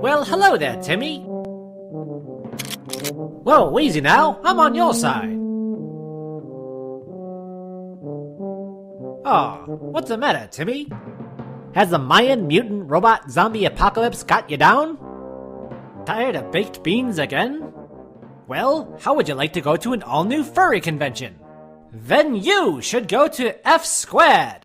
Well, hello there, Timmy. Whoa, easy now. I'm on your side. Oh, what's the matter, Timmy? Has the Mayan mutant robot zombie apocalypse got you down? Tired of baked beans again? Well, how would you like to go to an all-new furry convention? Then you should go to F Squared.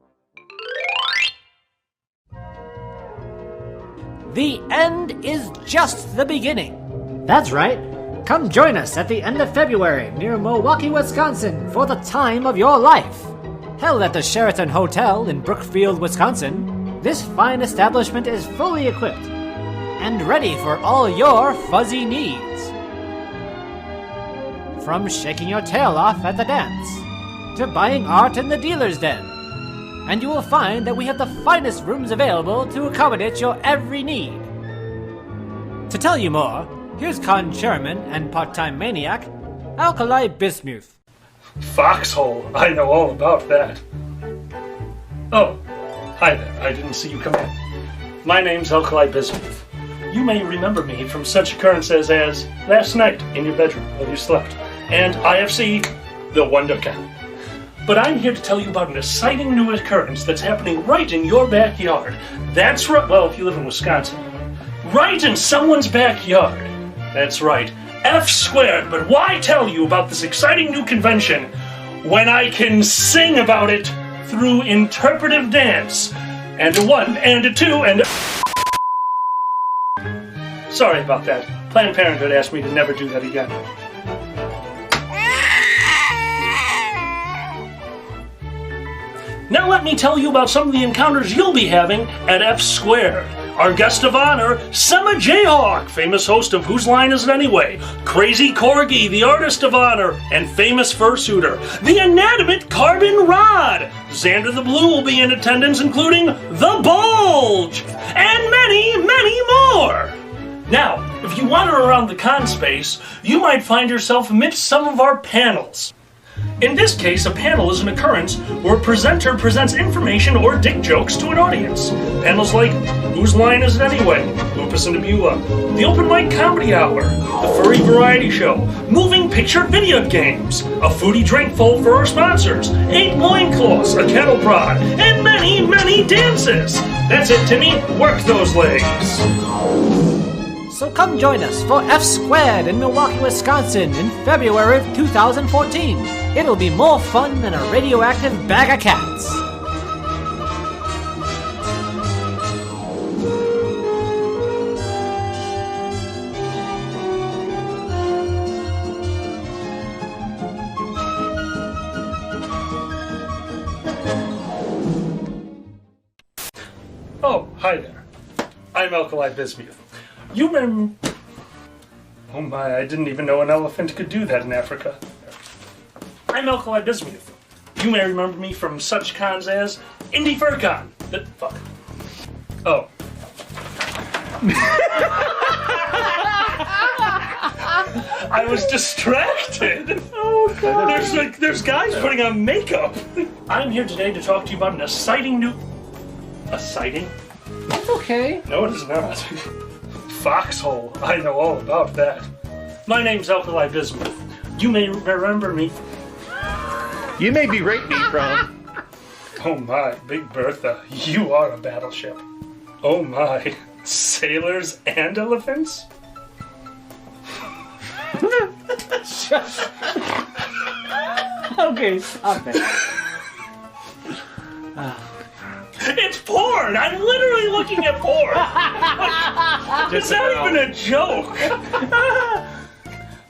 The end is just the beginning. That's right. Come join us at the end of February near Milwaukee, Wisconsin for the time of your life. Held at the Sheraton Hotel in Brookfield, Wisconsin, this fine establishment is fully equipped and ready for all your fuzzy needs. From shaking your tail off at the dance to buying art in the dealer's den. And you will find that we have the finest rooms available to accommodate your every need. To tell you more, here's con chairman and part-time maniac, Alkali Bismuth. Foxhole, I know all about that. Oh, hi there, I didn't see you come in. My name's Alkali Bismuth. You may remember me from such occurrences as last night in your bedroom while you slept, and IFC, the Wonder Cat. But I'm here to tell you about an exciting new occurrence that's happening right in your backyard. That's right, well, if you live in Wisconsin. Right in someone's backyard. That's right, F Squared. But why tell you about this exciting new convention when I can sing about it through interpretive dance? And a one, and a two, and a... Sorry about that. Planned Parenthood asked me to never do that again. Now let me tell you about some of the encounters you'll be having at F Squared. Our guest of honor, Sema Jayhawk, famous host of Whose Line Is It Anyway? Crazy Corgi, the artist of honor and famous fursuiter. The Inanimate Carbon Rod. Xander the Blue will be in attendance, including The Bulge. And many, many more. Now, if you wander around the con space, you might find yourself amidst some of our panels. In this case, a panel is an occurrence where a presenter presents information or dick jokes to an audience. Panels like Whose Line Is It Anyway? Lupus and Nebula, the Open Mic Comedy Hour, the Furry Variety Show, Moving Picture Video Games, a foodie drink full for our sponsors, 8 loincloths, a kettle prod, and many, many dances. That's it, Timmy. Work those legs. So come join us for F Squared in Milwaukee, Wisconsin in February of 2014. It'll be more fun than a radioactive bag of cats. Oh, hi there. I'm Alkali Bismuth. You remember... Oh my, I didn't even know an elephant could do that in Africa. I'm Alkali Bismuth. You may remember me from such cons as Indie FurCon. Fuck. Oh. I was distracted. Oh god. There's guys putting on makeup. I'm here today to talk to you about an exciting new... A sighting? That's okay. No, it is not. Foxhole. I know all about that. My name's Alkali Bismuth. You may remember me. You may be raping me from. Oh my, Big Bertha, you are a battleship. Oh my, sailors and elephants? Okay, stop it. It's porn! I'm literally looking at porn! It's not even a joke!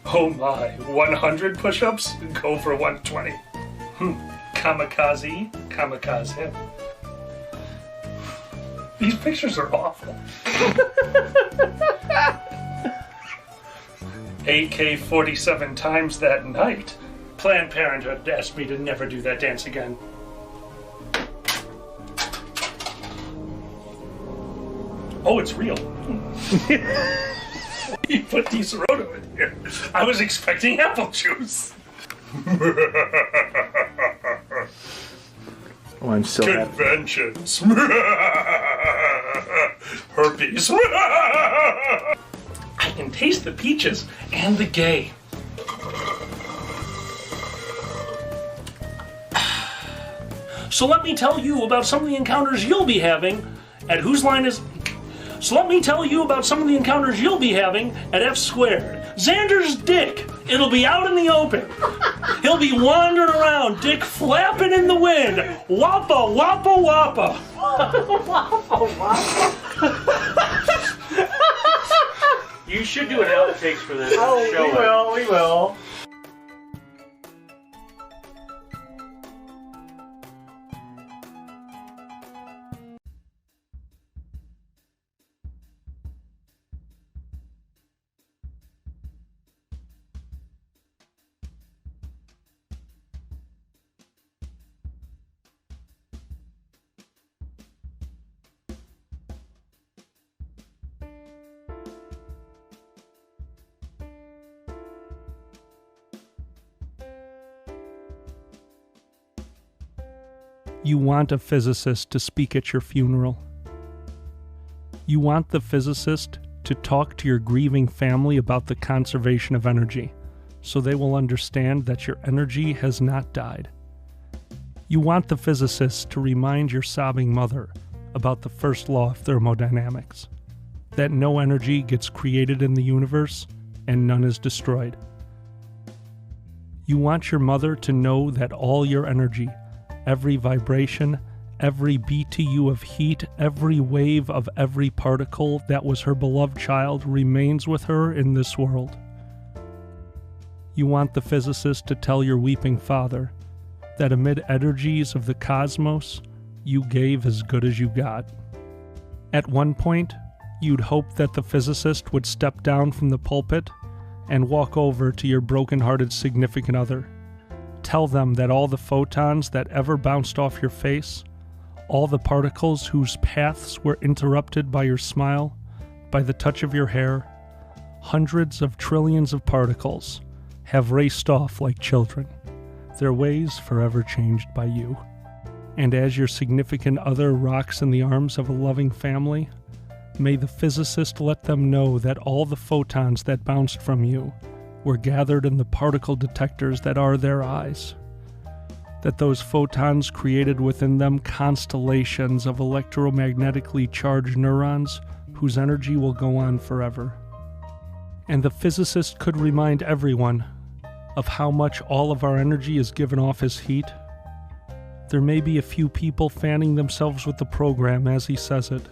Oh my, 100 push-ups? Go for 120. Kamikaze? Kamikaze. These pictures are awful. AK-47 times that night. Planned Parenthood asked me to never do that dance again. Oh, it's real. You put Desoto in here. I was expecting apple juice. Oh, I'm so happy. Conventions. Herpes. I can taste the peaches and the gay. So let me tell you about some of the encounters you'll be having at Whose Line Is... So let me tell you about some of the encounters you'll be having at F Squared. Xander's dick. It'll be out in the open. He'll be wandering around, dick flapping in the wind. Wappa, wappa, wappa. Wappa, wappa. You should do an outtakes for this. Oh, we will. You want a physicist to speak at your funeral. You want the physicist to talk to your grieving family about the conservation of energy, so they will understand that your energy has not died. You want the physicist to remind your sobbing mother about the first law of thermodynamics, that no energy gets created in the universe and none is destroyed. You want your mother to know that all your energy, every vibration, every BTU of heat, every wave of every particle that was her beloved child remains with her in this world. You want the physicist to tell your weeping father that amid energies of the cosmos, you gave as good as you got. At one point, you'd hope that the physicist would step down from the pulpit and walk over to your broken-hearted significant other. Tell them that all the photons that ever bounced off your face, all the particles whose paths were interrupted by your smile, by the touch of your hair, hundreds of trillions of particles, have raced off like children, their ways forever changed by you. And as your significant other rocks in the arms of a loving family, may the physicist let them know that all the photons that bounced from you were gathered in the particle detectors that are their eyes, that those photons created within them constellations of electromagnetically charged neurons whose energy will go on forever. And the physicist could remind everyone of how much all of our energy is given off as heat. There may be a few people fanning themselves with the program as he says it,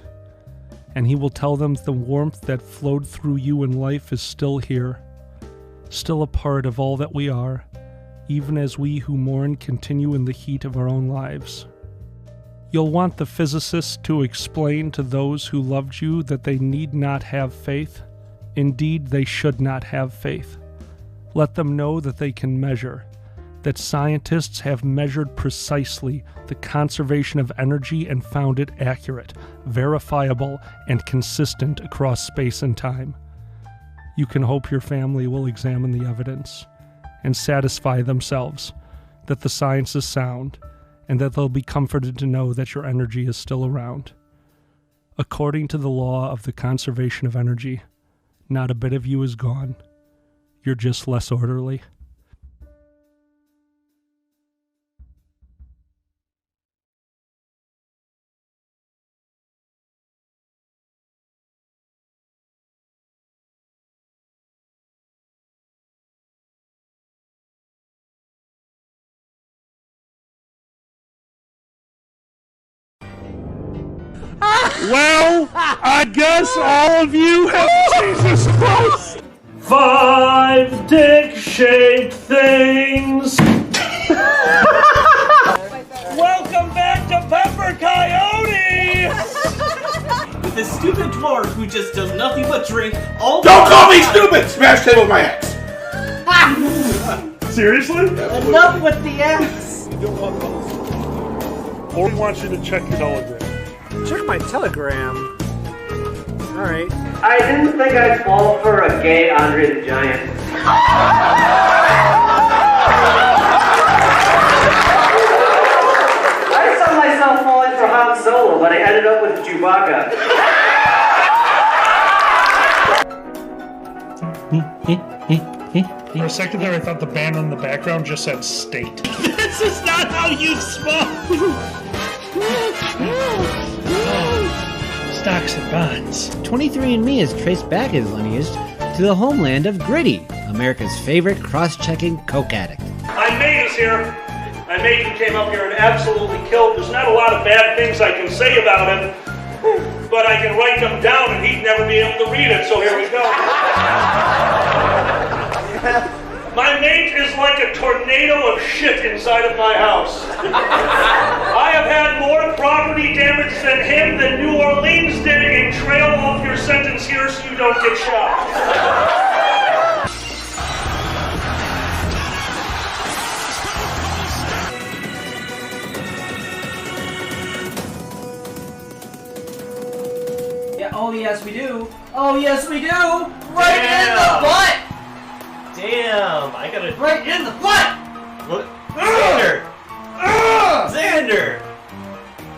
and he will tell them the warmth that flowed through you in life is still here, still a part of all that we are, even as we who mourn continue in the heat of our own lives. You'll want the physicist to explain to those who loved you that they need not have faith. Indeed, they should not have faith. Let them know that they can measure, that scientists have measured precisely the conservation of energy and found it accurate, verifiable, and consistent across space and time. You can hope your family will examine the evidence and satisfy themselves that the science is sound and that they'll be comforted to know that your energy is still around. According to the law of the conservation of energy, not a bit of you is gone. You're just less orderly. Well, I guess all of you have Jesus Christ. 5 dick-shaped things. Welcome back to Pepper Coyote. With a stupid dwarf who just does nothing but drink all. Don't call me stupid! Smash table with my ex! Seriously? Enough with the X. Or we want you to check your telegram. Check my telegram. Alright. I didn't think I'd fall for a gay Andre the Giant. I saw myself falling for Han Solo, but I ended up with Chewbacca. For a second there, I thought the banner in the background just said state. This is not how you smoke! Stocks and bonds. 23andMe has traced back his lineage to the homeland of Gritty, America's favorite cross-checking coke addict. My mate is here. My mate who came up here and absolutely killed. There's not a lot of bad things I can say about him, but I can write them down and he'd never be able to read it, so here we go. My mate is like a tornado of shit inside of my house. I have had more property damage than him than New Orleans did in trail off your sentence here so you don't get shot. Oh yes we do. Oh yes we do. Right in the butt. Damn, I gotta. Right in the butt. Look, Xander. Xander.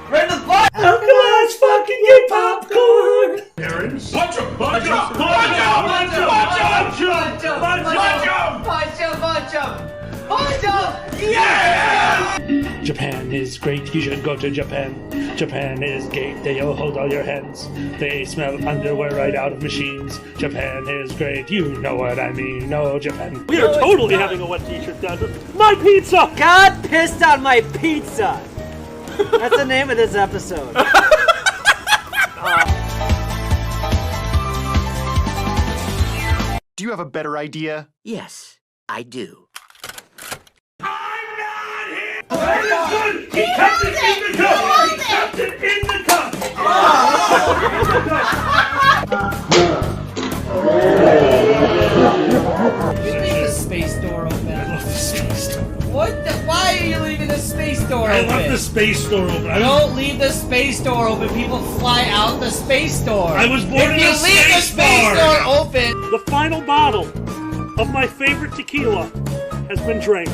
Right in the butt. How come let's fucking get popcorn? Parents. Punch him! Punch him! Punch him! Punch him! Punch him! Punch him! Punch him! Punch him! Yeah! Japan is great, you should go to Japan. Japan is great, they'll hold all your hands. They smell underwear right out of machines. Japan is great, you know what I mean. No, Japan. We are totally having a wet t-shirt down. My pizza! God pissed on my pizza! That's the name of this episode. Do you have a better idea? Yes, I do. He kept it in the cup! He kept it in the cup! Leave the space door open. I love the space door. What? Why are you leaving the space door open? I love the space door open. Don't leave the space door open. People fly out the space door. I was born if in you a leave the space space bar. door open. The final bottle of my favorite tequila has been drank.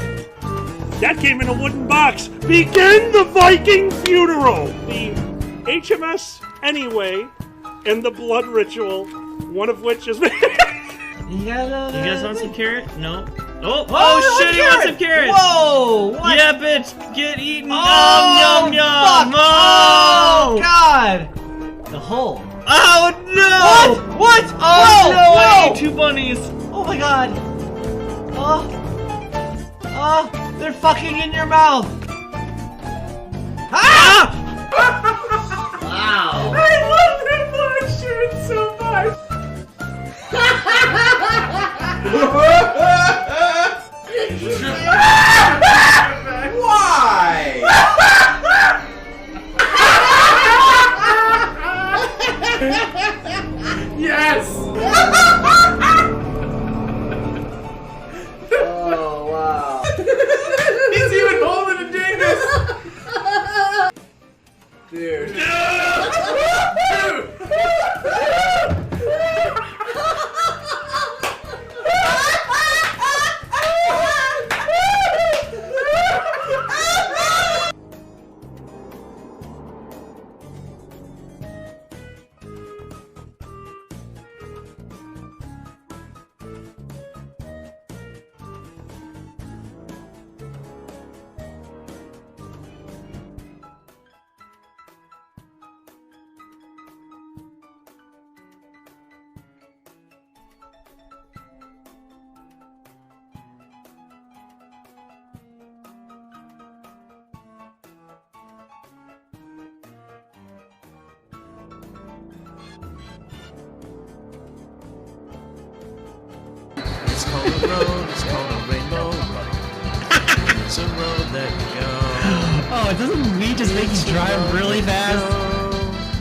That came in a wooden box. Begin the Viking funeral. The HMS Anyway and the Blood Ritual, one of which is... You guys want some carrot? No. Oh, Oh, shit, he wants some carrots! Whoa! What? Yeah, bitch, get eaten! Oh, Yum, yum, yum! fuck. Oh! Oh, God! The hole. Oh, no! What? Oh, no, I Whoa! ate two bunnies! Oh my God! Oh! Oh! They're fucking in your mouth! Ah! Wow! I love that blood shit so much! Why? Yes! Oh, wow. He's even holding a dingus! Dude. It's called a road, it's called a rainbow road. It's a road that you go. Oh, doesn't weed just make you drive really fast?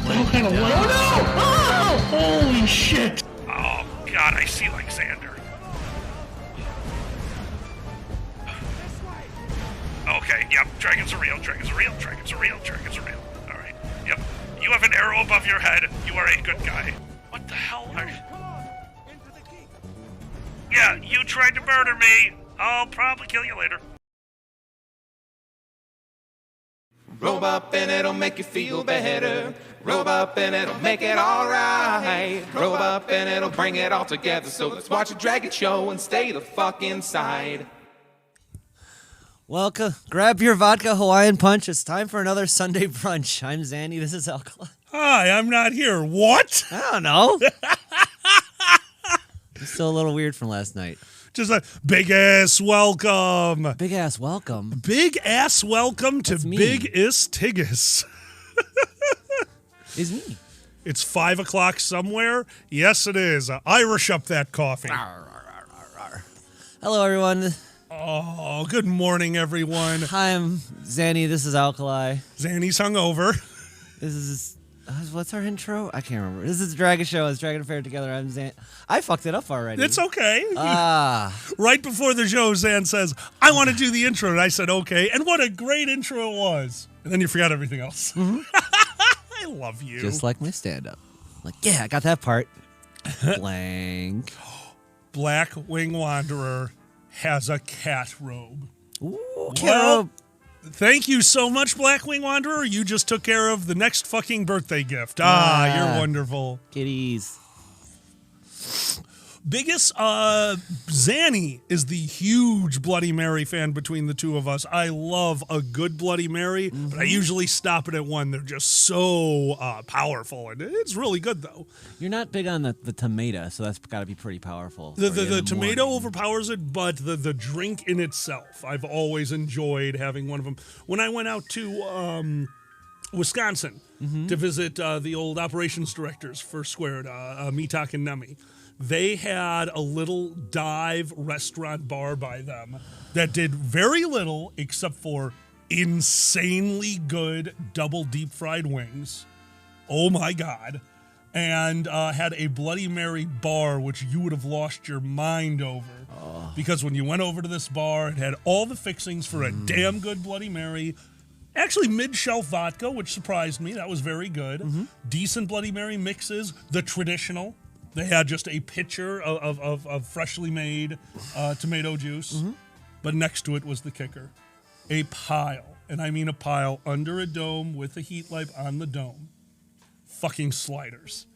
What kind of way? Oh, no! Holy shit! Oh, God, I see like Xander. Okay, yep, dragons are real, dragons are real, dragons are real, dragons are real. Alright, yep. You have an arrow above your head, you are a good guy. What the hell are you? Yeah, you tried to murder me. I'll probably kill you later. Roll up and it'll make you feel better. Robe up and it'll make it alright. Robe up and it'll bring it all together. So let's watch a dragon show and stay the fuck inside. Welcome. Grab your vodka Hawaiian punch. It's time for another Sunday brunch. I'm Zanny. This is Alkali. Hi, I'm not here. What? I don't know. It's still a little weird from last night. Just a big ass welcome. Big ass welcome. Big ass welcome to Big Is Tiggus. Is me. It's 5 o'clock somewhere. Yes, it is. Irish up that coffee. Hello, everyone. Oh, good morning, everyone. Hi, I'm Zanny. This is Alkali. Zanny's hungover. This is... what's our intro? I can't remember. This is Dragon Show. It's Dragon Affair Together. I'm Zan. I fucked it up already. It's okay. Ah. Right before the show, Zan says, I want to do the intro. And I said, okay. And what a great intro it was. And then you forgot everything else. Mm-hmm. I love you. Just like my stand-up. Like, yeah, I got that part. Blank. Black Wing Wanderer has a cat robe. Ooh, cat Well, robe. thank you so much, Black Wing Wanderer. You just took care of the next fucking birthday gift. You're wonderful. Kitties. Biggest, Zanny is the huge Bloody Mary fan between the two of us. I love a good Bloody Mary, but I usually stop it at one. They're just so powerful, and it's really good, though. You're not big on the tomato, so that's got to be pretty powerful. The tomato overpowers it, but the drink in itself, I've always enjoyed having one of them. When I went out to Wisconsin to visit the old operations directors for Squared, Mitak and Nemi, they had a little dive restaurant bar by them that did very little except for insanely good double deep fried wings. Oh my God. And had a Bloody Mary bar, which you would have lost your mind over. Because when you went over to this bar, it had all the fixings for a damn good Bloody Mary. Actually, mid-shelf vodka, which surprised me. That was very good. Decent Bloody Mary mixes, the traditional. They had just a pitcher of freshly made tomato juice. But next to it was the kicker. A pile, and I mean a pile, under a dome with a heat lamp on the dome. Fucking sliders.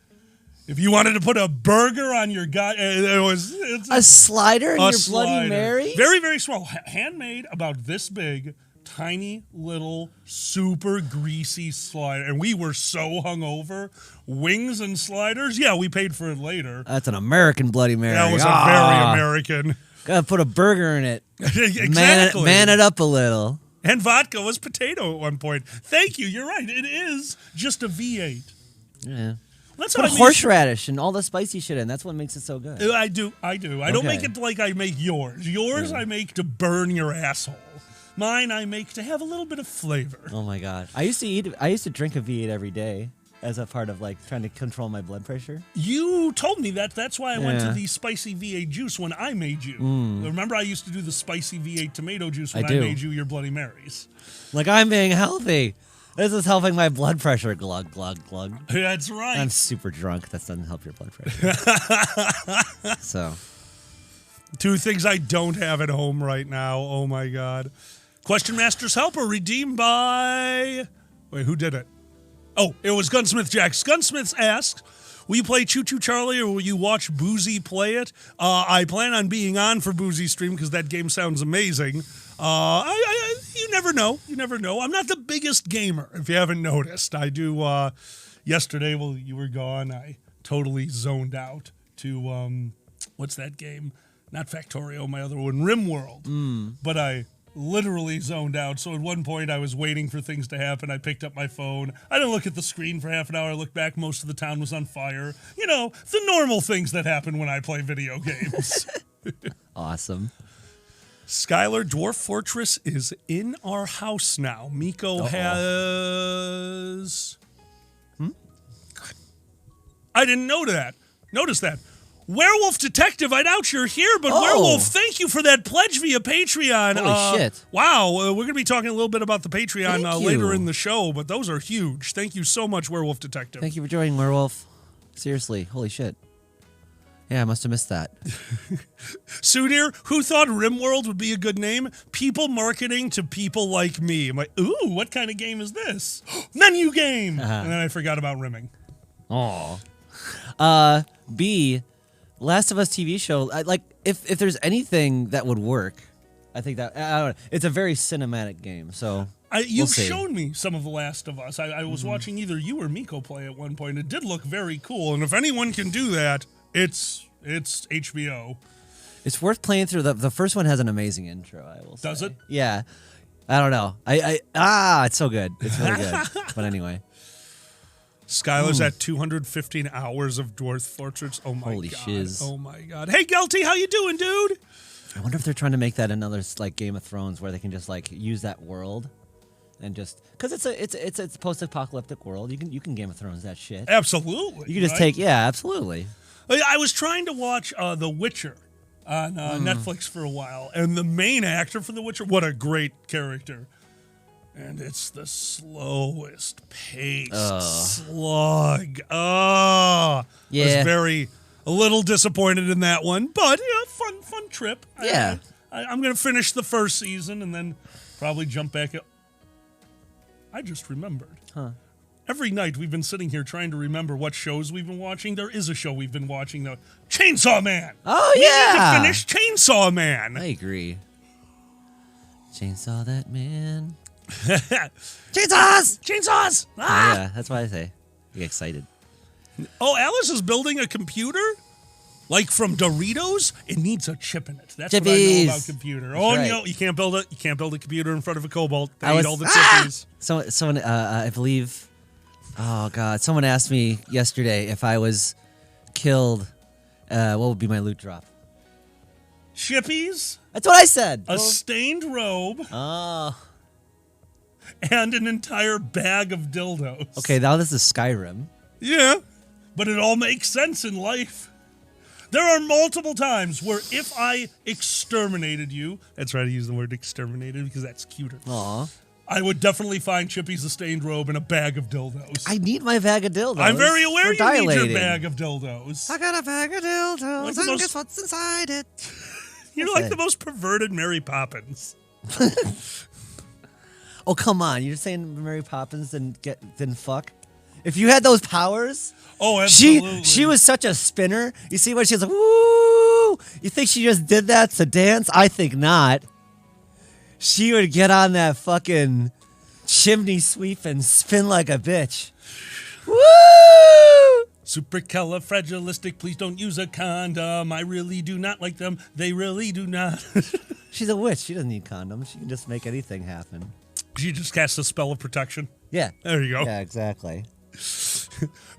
If you wanted to put a burger on your gut, it's a slider in your slider. Bloody Mary? Very, very small. Handmade, about this big. Tiny little super greasy slider, and we were so hungover. Wings and sliders, yeah, we paid for it later. That's an American Bloody Mary. That was a very American. Gotta put a burger in it. Exactly. Man it up a little. And vodka was potato at one point. Thank you. You're right. It is just a V8. Yeah. That's Put what I mean. horseradish and all the spicy shit in. That's what makes it so good. I do. I don't make it like I make yours. Yours I make to burn your asshole. Mine I make to have a little bit of flavor. Oh my God. I used to drink a V8 every day as a part of like trying to control my blood pressure. You told me that. That's why I went to the spicy V8 juice when I made you. Remember I used to do the spicy V8 tomato juice when I made you your Bloody Marys. Like, I'm being healthy. This is helping my blood pressure. Glug, glug, glug. That's right. I'm super drunk. That doesn't help your blood pressure. So. Two things I don't have at home right now. Oh my God. Question Master's Helper redeemed by... Wait, who did it? Oh, it was Gunsmith Jax. Gunsmith asks, will you play Choo Choo Charlie or will you watch Boozy play it? I plan on being on for Boozy's stream because that game sounds amazing. You never know. You never know. I'm not the biggest gamer, if you haven't noticed. I do... yesterday, while you were gone, I totally zoned out to... what's that game? Not Factorio, my other one, RimWorld. But I... literally zoned out. So at one point I was waiting for things to happen. I picked up my phone. I didn't look at the screen for half an hour. I looked back. Most of the town was on fire. You know, the normal things that happen when I play video games. Awesome. Skylar, Dwarf Fortress is in our house now. Miko has... I didn't know that. Notice that. Werewolf Detective, I doubt you're here, but Werewolf, thank you for that pledge via Patreon. Holy shit. Wow, we're going to be talking a little bit about the Patreon later in the show, but those are huge. Thank you so much, Werewolf Detective. Thank you for joining, Werewolf. Seriously, holy shit. Yeah, I must have missed that. Sudhir, who thought RimWorld would be a good name? People marketing to people like me. I'm like, ooh, what kind of game is this? Menu game! And then I forgot about rimming. Oh. B, Last of Us TV show. If there's anything that would work, I think that I don't know. It's a very cinematic game. So you've shown me some of The Last of Us. I was watching either you or Miko play at one point. It did look very cool. And if anyone can do that, it's HBO. It's worth playing through. The first one has an amazing intro, I will say. Does it? Yeah. I don't know. It's so good. It's really good. But anyway. Skylar's at 215 hours of Dwarf Fortress. Oh my Holy god. shiz. Oh my god. Hey Gelty, how you doing, dude? I wonder if they're trying to make that another like Game of Thrones where they can just like use that world and just because it's a post-apocalyptic world. You can Game of Thrones that shit. Absolutely. You can just absolutely. I was trying to watch The Witcher on Netflix for a while, and the main actor for The Witcher, what a great character. And it's the slowest paced slug. Yeah. Was a little disappointed in that one, but fun trip. Yeah. I'm going to finish the first season and then probably jump back. I just remembered. Every night we've been sitting here trying to remember what shows we've been watching. There is a show we've been watching, though. Chainsaw Man. Oh, we yeah. need to finish Chainsaw Man. I agree. Chainsaw that man. Chainsaws! Ah! Yeah, that's why I say. Get excited. Oh, Alice is building a computer? Like from Doritos? It needs a chip in it. That's what I know about computer. No, you can't build it. You can't build a computer in front of a Cobalt. They eat all the chippies. Someone, I believe. Oh God! Someone asked me yesterday if I was killed. What would be my loot drop? Chippies? That's what I said. A stained robe. Oh. And an entire bag of dildos. Okay, now this is Skyrim. Yeah, but it all makes sense in life. There are multiple times where if I exterminated you, that's right, I use the word exterminated because that's cuter. Aw. I would definitely find Chippy's a stained robe and a bag of dildos. I need my bag of dildos. I'm very aware you need your bag of dildos. I got a bag of dildos, and guess what's inside it? You're like the most perverted Mary Poppins. Oh, come on. You're saying Mary Poppins didn't fuck? If you had those powers... Oh, absolutely. She was such a spinner. You see what she was like, woo! You think she just did that to dance? I think not. She would get on that fucking chimney sweep and spin like a bitch. Woo! Supercalifragilistic, please don't use a condom. I really do not like them. They really do not. She's a witch. She doesn't need condoms. She can just make anything happen. She just casts a spell of protection. Yeah. There you go. Yeah, exactly.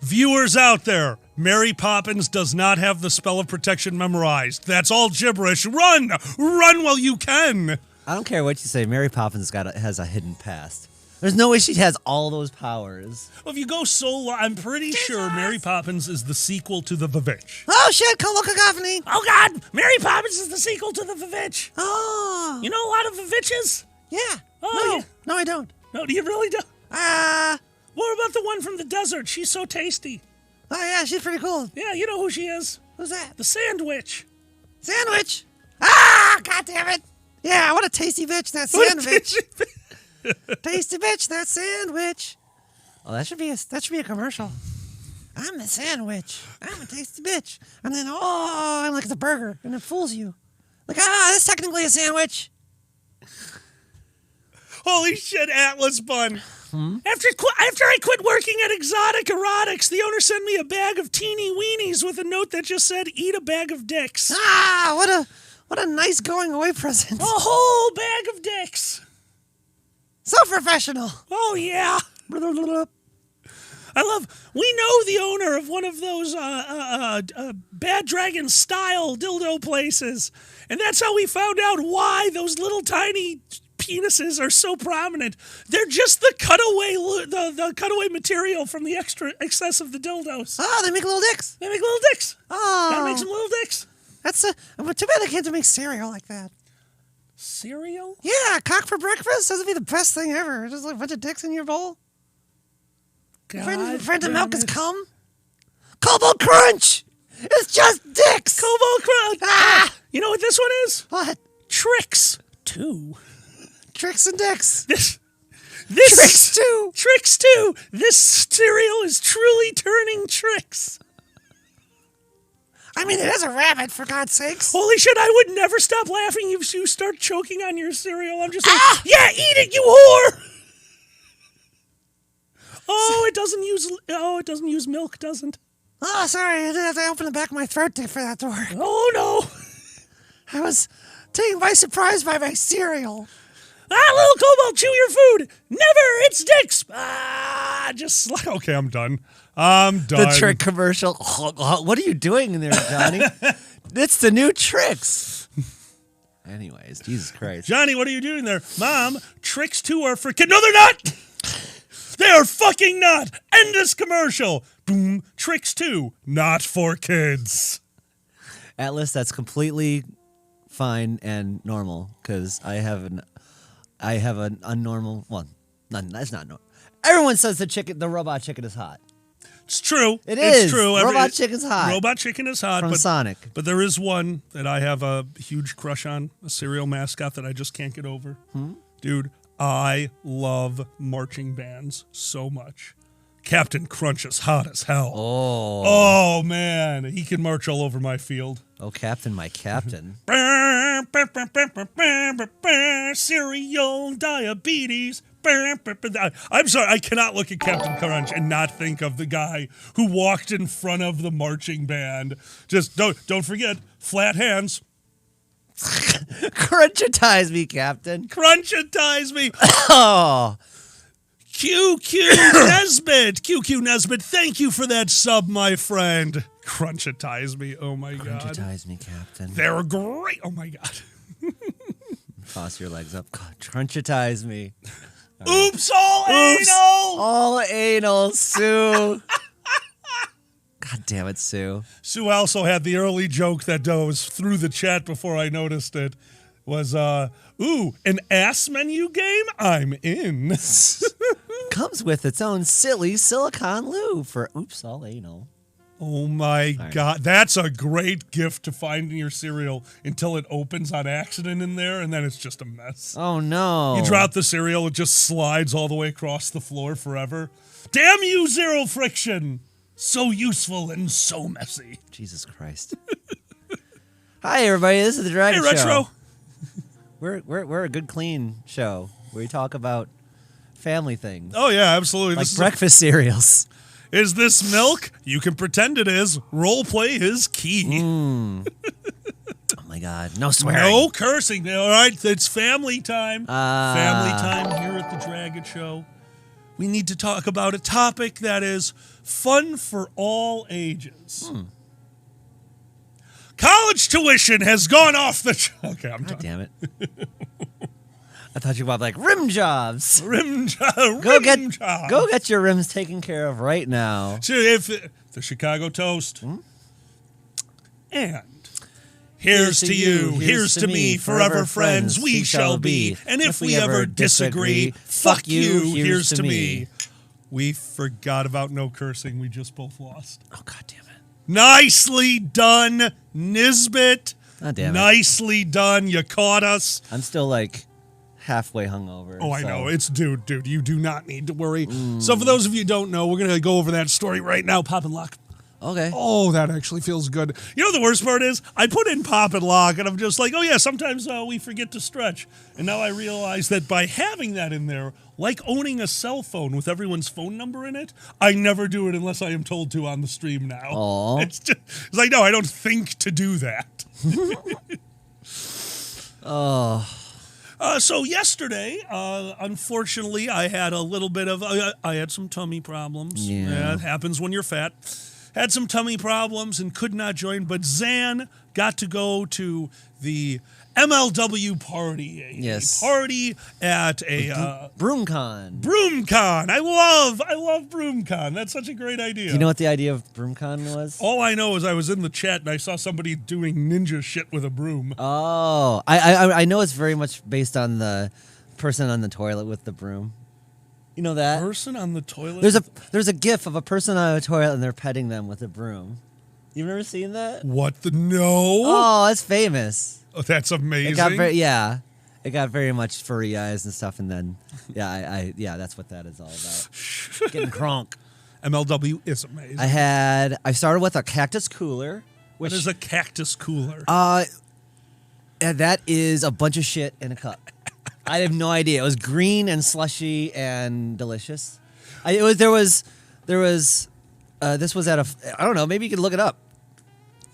Viewers out there, Mary Poppins does not have the spell of protection memorized. That's all gibberish. Run! Run while you can! I don't care what you say. Mary Poppins has a hidden past. There's no way she has all those powers. Well, if you go so long, I'm pretty sure Mary Poppins is the sequel to the Vivitch. Oh, shit, cacophony. Oh, God, Mary Poppins is the sequel to the Vivitch. Oh. You know a lot of Vivitches? Yeah. Oh, no, I don't. No, do you really don't? What about the one from the desert? She's so tasty. Oh, yeah, she's pretty cool. Yeah, you know who she is. Who's that? The Sandwich. Sandwich? Ah, God damn it. Yeah, what a tasty bitch, that sandwich. Tasty bitch, that sandwich. Oh, that should be a commercial. I'm the sandwich. I'm a tasty bitch. And then, I'm like the burger, and it fools you. Like, that's technically a sandwich. Holy shit, Atlas Bun. After I quit working at Exotic Erotics, the owner sent me a bag of teeny weenies with a note that just said, eat a bag of dicks. What a nice going away present. A whole bag of dicks. So professional. Oh, yeah. We know the owner of one of those Bad Dragon style dildo places. And that's how we found out why those little tiny penises are so prominent. They're just the cutaway the cutaway material from the excess of the dildos. Oh, they make little dicks. Oh. Gotta make some little dicks. That's too bad they can't make cereal like that. Cereal? Yeah, cock for breakfast. That would be the best thing ever. Just like a bunch of dicks in your bowl. Friend of milk has come. Cobalt Crunch! It's just dicks. Cobalt Crunch. Ah! You know what this one is? What? Tricks 2. Tricks and dicks. This Tricks 2. Tricks 2. This cereal is truly turning tricks. I mean, it is a rabbit, for God's sakes. Holy shit, I would never stop laughing if you start choking on your cereal. I'm just like, yeah, eat it, you whore! Oh, it doesn't use milk, doesn't. Oh, sorry, I didn't have to open the back of my throat for that to work. Oh, no. I was taken by surprise by my cereal. Little Cobalt, chew your food. Never, it's dicks. Okay, I'm done. The trick commercial. What are you doing in there, Johnny? It's the new tricks. Anyways, Jesus Christ. Johnny, what are you doing there? Mom, tricks 2 are for kids. No, they're not. They are fucking not. End this commercial. Boom. Tricks 2, not for kids. Atlas, that's completely fine and normal because I have an unnormal one. That's not normal. Everyone says the robot chicken is hot. It's true. It's It's true. Robot chicken's hot. Robot chicken is hot. From Sonic. But there is one that I have a huge crush on, a cereal mascot that I just can't get over. Dude, I love marching bands so much. Captain Crunch is hot as hell. Oh, man. He can march all over my field. Oh, Captain, my Captain. Cereal diabetes. I'm sorry, I cannot look at Captain Crunch and not think of the guy who walked in front of the marching band. Just don't forget, flat hands. Crunchitize me, Captain. Crunchitize me. Oh. QQ Nesbitt. QQ Nesbitt, thank you for that sub, my friend. Crunchitize me. Oh, my God. Crunchitize me, Captain. They're great. Oh, my God. Toss your legs up. God, crunchitize me. Oops, all anal. All anal, Sue. God damn it, Sue. Sue also had the early joke that was through the chat before I noticed it. Was, an ass menu game? I'm in. Comes with its own silly silicone lube for oops, all anal. Oh my God. That's a great gift to find in your cereal until it opens on accident in there, and then it's just a mess. Oh, no. You drop the cereal, it just slides all the way across the floor forever. Damn you, Zero Friction! So useful and so messy. Jesus Christ. Hi, everybody. This is the Dragon Show. Retro. We're a good, clean show where we talk about family things. Oh, yeah, absolutely. Like breakfast cereals. Is this milk? You can pretend it is. Role play is key. Oh, my God. No swearing. No cursing. All right, it's family time. Family time here at the Dragon Show. We need to talk about a topic that is fun for all ages. College tuition has gone off the... Okay, I'm done. Damn it. I thought you were about like rim jobs. Rim Go job. get your rims taken care of right now. So if the Chicago Toast. And here's to you, here's to me, forever friends we shall be. And if we ever disagree, fuck you, here's to me. We forgot about no cursing. We just both lost. Oh, God damn it. Nicely done, Nisbet. Oh, damn it. Nicely done. You caught us. I'm still like halfway hungover. Oh, I know. It's dude, you do not need to worry. So for those of you who don't know, we're going to go over that story right now. Pop and lock. Okay. Oh, that actually feels good. You know the worst part is? I put in pop and lock, and I'm just like, oh, yeah, sometimes we forget to stretch. And now I realize that by having that in there, like owning a cell phone with everyone's phone number in it, I never do it unless I am told to on the stream now. Aww. It's like, no, I don't think to do that. So yesterday, unfortunately, I had a little bit of, I had some tummy problems. Yeah. It happens when you're fat. Had some tummy problems and could not join, but Zan got to go to the MLW party. A party at a... BroomCon. BroomCon. I love BroomCon. That's such a great idea. Do you know what the idea of BroomCon was? All I know is I was in the chat and I saw somebody doing ninja shit with a broom. Oh, I know it's very much based on the person on the toilet with the broom. You know that? Person on the toilet? There's a gif of a person on a toilet and they're petting them with a broom. You've never seen that? What the no? Oh, it's famous. Oh, that's amazing. It got very much furry eyes and stuff, and then that's what that is all about. Getting crunk. MLW is amazing. I started with a cactus cooler. What is a cactus cooler? And that is a bunch of shit in a cup. I have no idea. It was green and slushy and delicious. This was at I don't know, maybe you could look it up.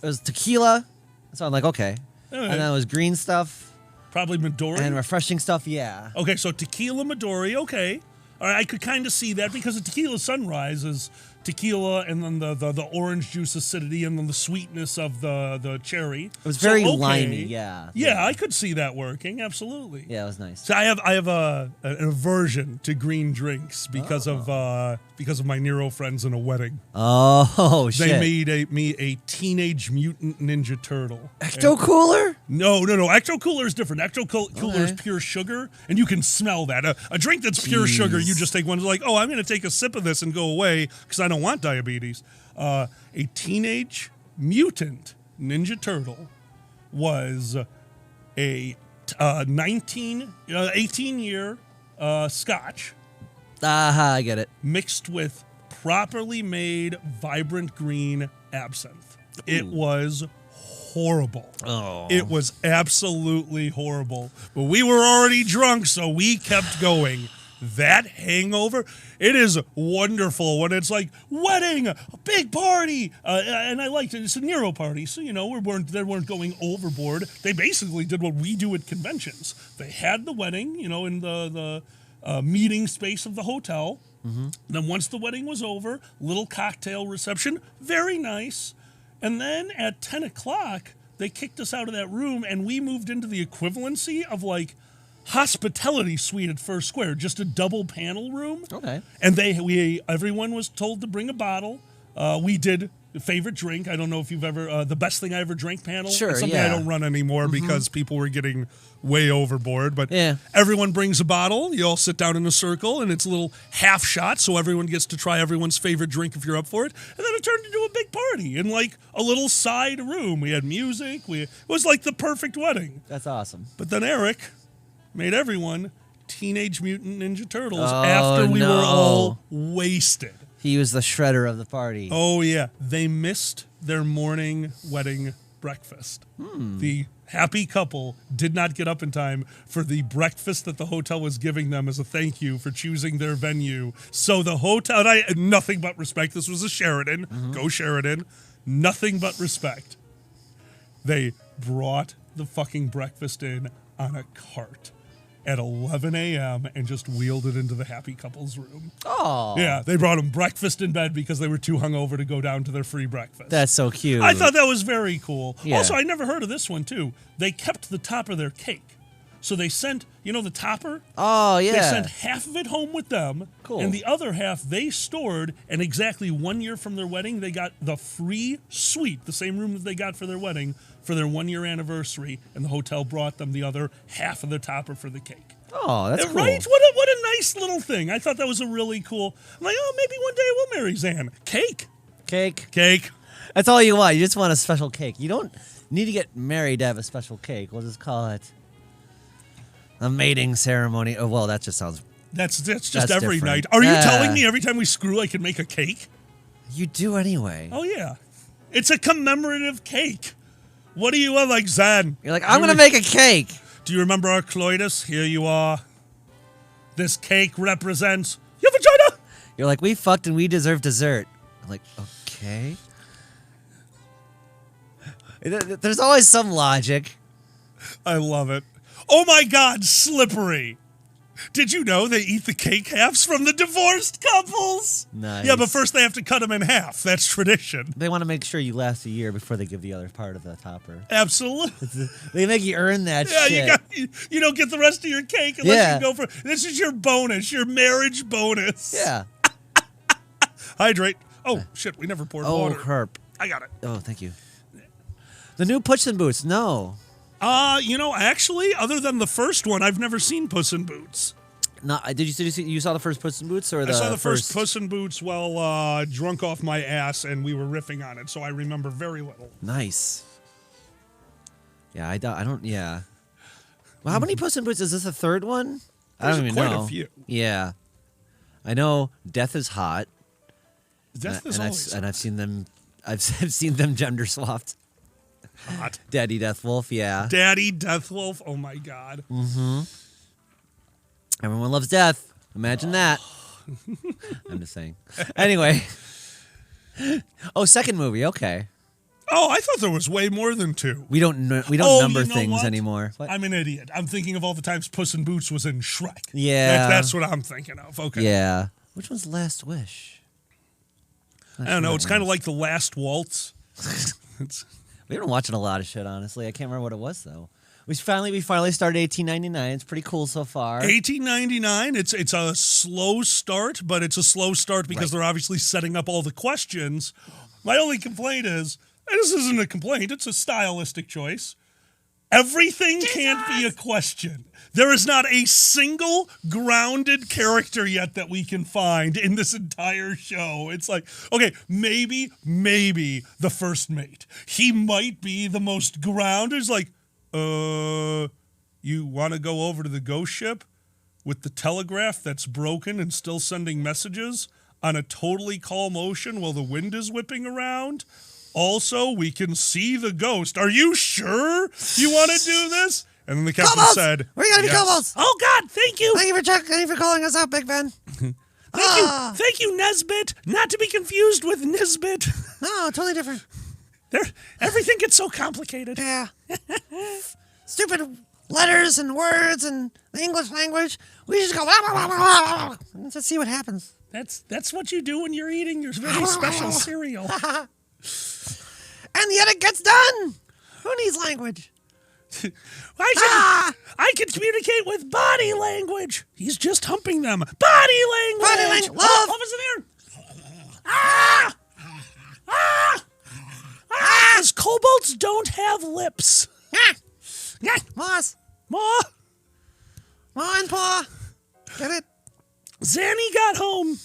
It was tequila. So I'm like, okay. All right. And then it was green stuff. Probably Midori. And refreshing stuff, yeah. Okay, so tequila Midori, okay. All right, I could kind of see that because the tequila sunrise is tequila and then the orange juice acidity and then the sweetness of the cherry. It was very limey, yeah. Yeah, I could see that working, absolutely. Yeah, it was nice. So I have an aversion to green drinks because of my Nero friends in a wedding. Oh, shit. They made me a Teenage Mutant Ninja Turtle. Ecto Cooler? No. Ecto Cooler is different. Ecto Cooler is pure sugar, and you can smell that. A drink that's pure sugar, you just take one, like, oh, I'm going to take a sip of this and go away because I don't want diabetes. A Teenage Mutant Ninja Turtle was a 18-year scotch. I get it. Mixed with properly made vibrant green absinthe. It was horrible. Oh. It was absolutely horrible. But we were already drunk, so we kept going. That hangover, it is wonderful when it's like wedding, a big party, and I liked it. It's a Nero party, so they weren't going overboard. They basically did what we do at conventions. They had the wedding, in the meeting space of the hotel. Mm-hmm. Then once the wedding was over, little cocktail reception, very nice. And then at 10 o'clock, they kicked us out of that room, and we moved into the equivalency of like hospitality suite at First Square, just a double panel room. Okay. And everyone was told to bring a bottle. We did favorite drink. I don't know if you've ever the best thing I ever drank panel. Sure, it's something I don't run anymore because people were getting way overboard. But everyone brings a bottle. You all sit down in a circle, and it's a little half shot, so everyone gets to try everyone's favorite drink if you're up for it. And then it turned into a big party in like a little side room. We had music. It was like the perfect wedding. That's awesome. But then Eric made everyone Teenage Mutant Ninja Turtles after we were all wasted. He was the shredder of the party. Oh, yeah. They missed their morning wedding breakfast. The happy couple did not get up in time for the breakfast that the hotel was giving them as a thank you for choosing their venue. So the hotel, nothing but respect. This was a Sheraton. Mm-hmm. Go Sheraton. Nothing but respect. They brought the fucking breakfast in on a cart at 11 a.m. and just wheeled it into the happy couple's room. Oh. Yeah, they brought them breakfast in bed because they were too hungover to go down to their free breakfast. That's so cute. I thought that was very cool. Yeah. Also, I never heard of this one, too. They kept the top of their cake. So they sent, the topper? Oh, yeah. They sent half of it home with them. Cool. And the other half they stored, and exactly 1 year from their wedding, they got the free suite, the same room that they got for their wedding, for their 1 year anniversary, and the hotel brought them the other half of the topper for the cake. Oh, that's cool. Right? What a nice little thing. I thought that was a really cool. I'm like, maybe one day we'll marry Zan. Cake. That's all you want. You just want a special cake. You don't need to get married to have a special cake. We'll just call it a mating ceremony. Oh, well, that just sounds... That's just every different. night. Are you telling me every time we screw I can make a cake? You do anyway. Oh, yeah. It's a commemorative cake. What do you want, like, Zan? You're like, I'm going to make a cake. Do you remember our coitus? Here you are. This cake represents your vagina. You're like, we fucked and we deserve dessert. I'm like, okay. There's always some logic. I love it. Oh my God, Slippery. Did you know they eat the cake halves from the divorced couples? Nice. Yeah, but first they have to cut them in half. That's tradition. They want to make sure you last a year before they give the other part of the topper. Absolutely. They make you earn that shit. You don't get the rest of your cake unless you go for... This is your bonus, your marriage bonus. Yeah. Hydrate. Oh, shit, we never poured water. Oh, herp. I got it. Oh, thank you. The new Puss in Boots, no. Actually, other than the first one, I've never seen Puss in Boots. No, you saw the first Puss in Boots or the? I saw the first Puss in Boots while drunk off my ass, and we were riffing on it, so I remember very little. Nice. Yeah, I don't. Yeah. Well, how many Puss in Boots is this? The third one? I don't even know. Quite a few. Yeah, I know. Death is hot. Death is always and I've seen them. I've seen them gender swapped. hot. Daddy Death Wolf. Yeah. Daddy Death Wolf. Oh my God. Mm-hmm. Everyone loves death. Imagine that. I'm just saying. Anyway. Oh, second movie. Okay. Oh, I thought there was way more than 2. We don't number things what? anymore. What? I'm an idiot. I'm thinking of all the times Puss in Boots was in Shrek. Yeah. That's what I'm thinking of. Okay. Yeah. Which one's Last Wish? I don't know. It's kind of like The Last Waltz. We've been watching a lot of shit, honestly. I can't remember what it was, though. We finally started 1899. It's pretty cool so far. 1899. It's a slow start, but it's a slow start because they're obviously setting up all the questions. My only complaint is, and this isn't a complaint, it's a stylistic choice. Everything can't be a question. There is not a single grounded character yet that we can find in this entire show. It's like, okay, maybe the first mate. He might be the most grounded. It's like, you want to go over to the ghost ship with the telegraph that's broken and still sending messages on a totally calm ocean while the wind is whipping around? Also, we can see the ghost. Are you sure you want to do this? And then the captain said, "We're gonna be kobolds." Oh God, thank you. Thank you for calling us out, Big Ben. Thank you, Nesbit. Not to be confused with Nisbet. No, totally different. Everything gets so complicated. Yeah. Stupid letters and words and the English language. We just go and just see what happens. That's what you do when you're eating your very special cereal. And yet it gets done. Who needs language? I can communicate with body language. He's just humping them. Body language. Body language. Love. Love is in here. Because kobolds don't have lips. Moss. Ma and paw. Get it? Zanny got home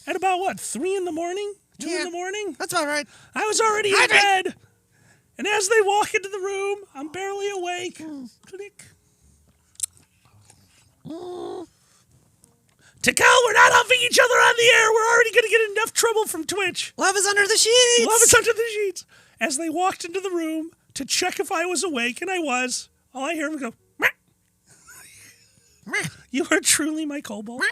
at about, 3 in the morning? 2 in the morning? That's all right. I was already in bed. And as they walk into the room, I'm barely awake. Click. Takal, we're not huffing each other on the air. We're already going to get enough trouble from Twitch. Love is under the sheets. Love is under the sheets. As they walked into the room to check if I was awake, and I was, all I hear them go, meh. You are truly my kobold.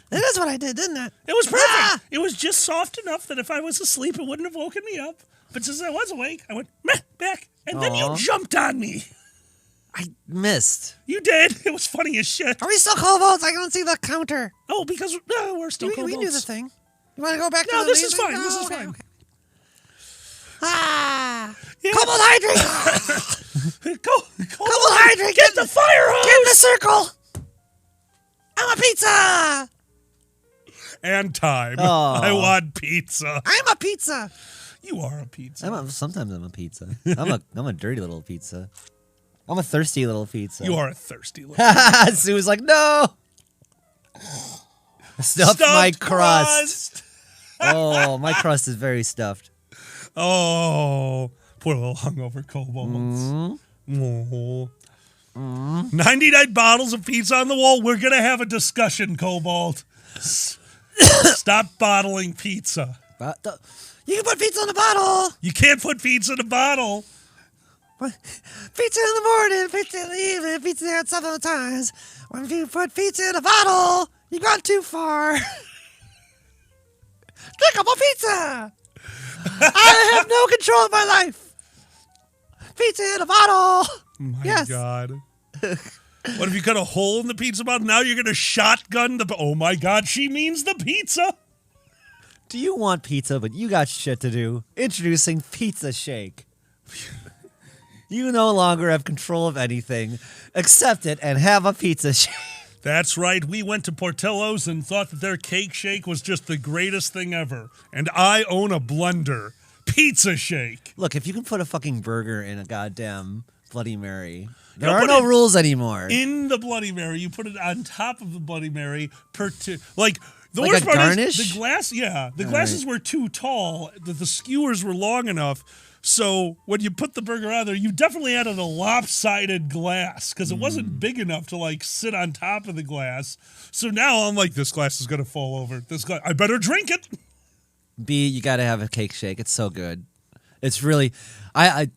That is what I did, didn't it? It was perfect. It was just soft enough that if I was asleep, it wouldn't have woken me up. But since I was awake, I went, meh, back. And then you jumped on me. I missed. You did. It was funny as shit. Are we still kobolds? I don't see the counter. Oh, because we're still kobolds. We can do the thing. You want to go back to No, the this music? is fine. Oh, This is okay, fine. okay. Kobold hydrate! Kobold hydrate! Get the fire hose! Get in the circle! I'm a pizza! And time. Oh. I want pizza. I'm a pizza! You are a pizza. Sometimes I'm a pizza. I'm a dirty little pizza. I'm a thirsty little pizza. You are a thirsty little Sue was like, no! Stuffed my crust. Oh, my crust is very stuffed. Oh, poor little hungover kobolds. Oh. 99 bottles of pizza on the wall. We're going to have a discussion, Kobold. Stop bottling pizza. You can put pizza in a bottle. You can't put pizza in a bottle. Pizza in the morning, pizza in the evening, pizza at several times. When you put pizza in a bottle, you've gone too far. Drinkable pizza. I have no control of my life. Pizza in a bottle. My God. What if you cut a hole in the pizza bottle? Now you're going to shotgun the... Oh, my God. She means the pizza. Do you want pizza, but you got shit to do? Introducing Pizza Shake. You no longer have control of anything. Accept it and have a pizza shake. That's right. We went to Portillo's and thought that their cake shake was just the greatest thing ever. And I own a blender. Pizza Shake. Look, if you can put a fucking burger in a goddamn Bloody Mary. There are no rules anymore. In the Bloody Mary, you put it on top of the Bloody Mary. Like the Like worst a part garnish? is the glass. Yeah, the glasses were too tall. The skewers were long enough. So when you put the burger on there, you definitely added a lopsided glass because it wasn't big enough to like sit on top of the glass. So now I'm like, this glass is gonna fall over. This glass, I better drink it. B, you got to have a cake shake. It's so good. It's really, I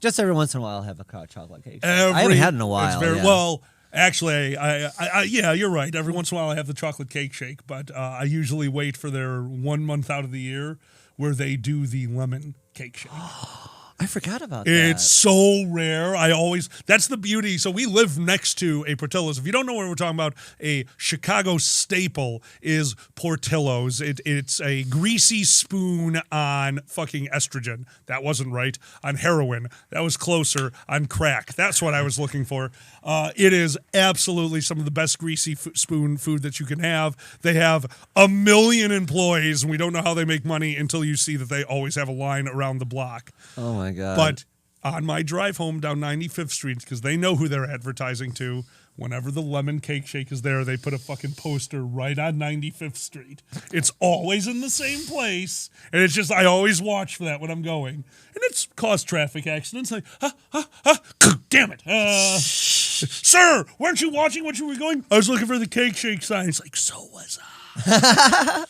just every once in a while I'll have a chocolate cake shake. I haven't had it in a while. Well, actually, yeah, you're right. Every once in a while I have the chocolate cake shake, but I usually wait for their 1 month out of the year where they do the lemon cake shake. I forgot about that. It's so rare. That's the beauty. So we live next to a Portillo's. If you don't know what we're talking about, a Chicago staple is Portillo's. It's a greasy spoon on fucking estrogen. That wasn't right. On heroin. That was closer. On crack. That's what I was looking for. It is absolutely some of the best greasy spoon food that you can have. They have 1 million employees, and we don't know how they make money until you see that they always have a line around the block. Oh my God. But on my drive home down 95th Street, because they know who they're advertising to, whenever the lemon cake shake is there, they put a fucking poster right on 95th Street. It's always in the same place, and it's just, I always watch for that when I'm going. And it's caused traffic accidents. Like, damn it. Sir, weren't you watching when you were going? I was looking for the cake shake sign. It's like, so was I.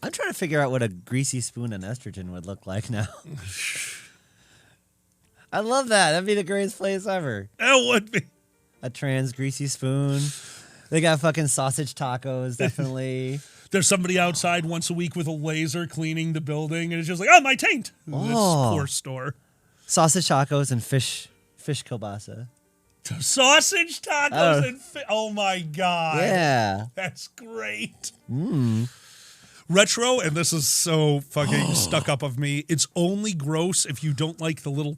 I'm trying to figure out what a greasy spoon and estrogen would look like now. I love that. That'd be the greatest place ever. That would be. A trans greasy spoon. They got fucking sausage tacos, definitely. There's somebody outside once a week with a laser cleaning the building, and it's just like, oh, my taint. Oh. This poor store. Sausage tacos and fish kielbasa. Sausage tacos and oh my God. Yeah. That's great. Mm. Retro, and this is so fucking stuck up of me, it's only gross if you don't like the little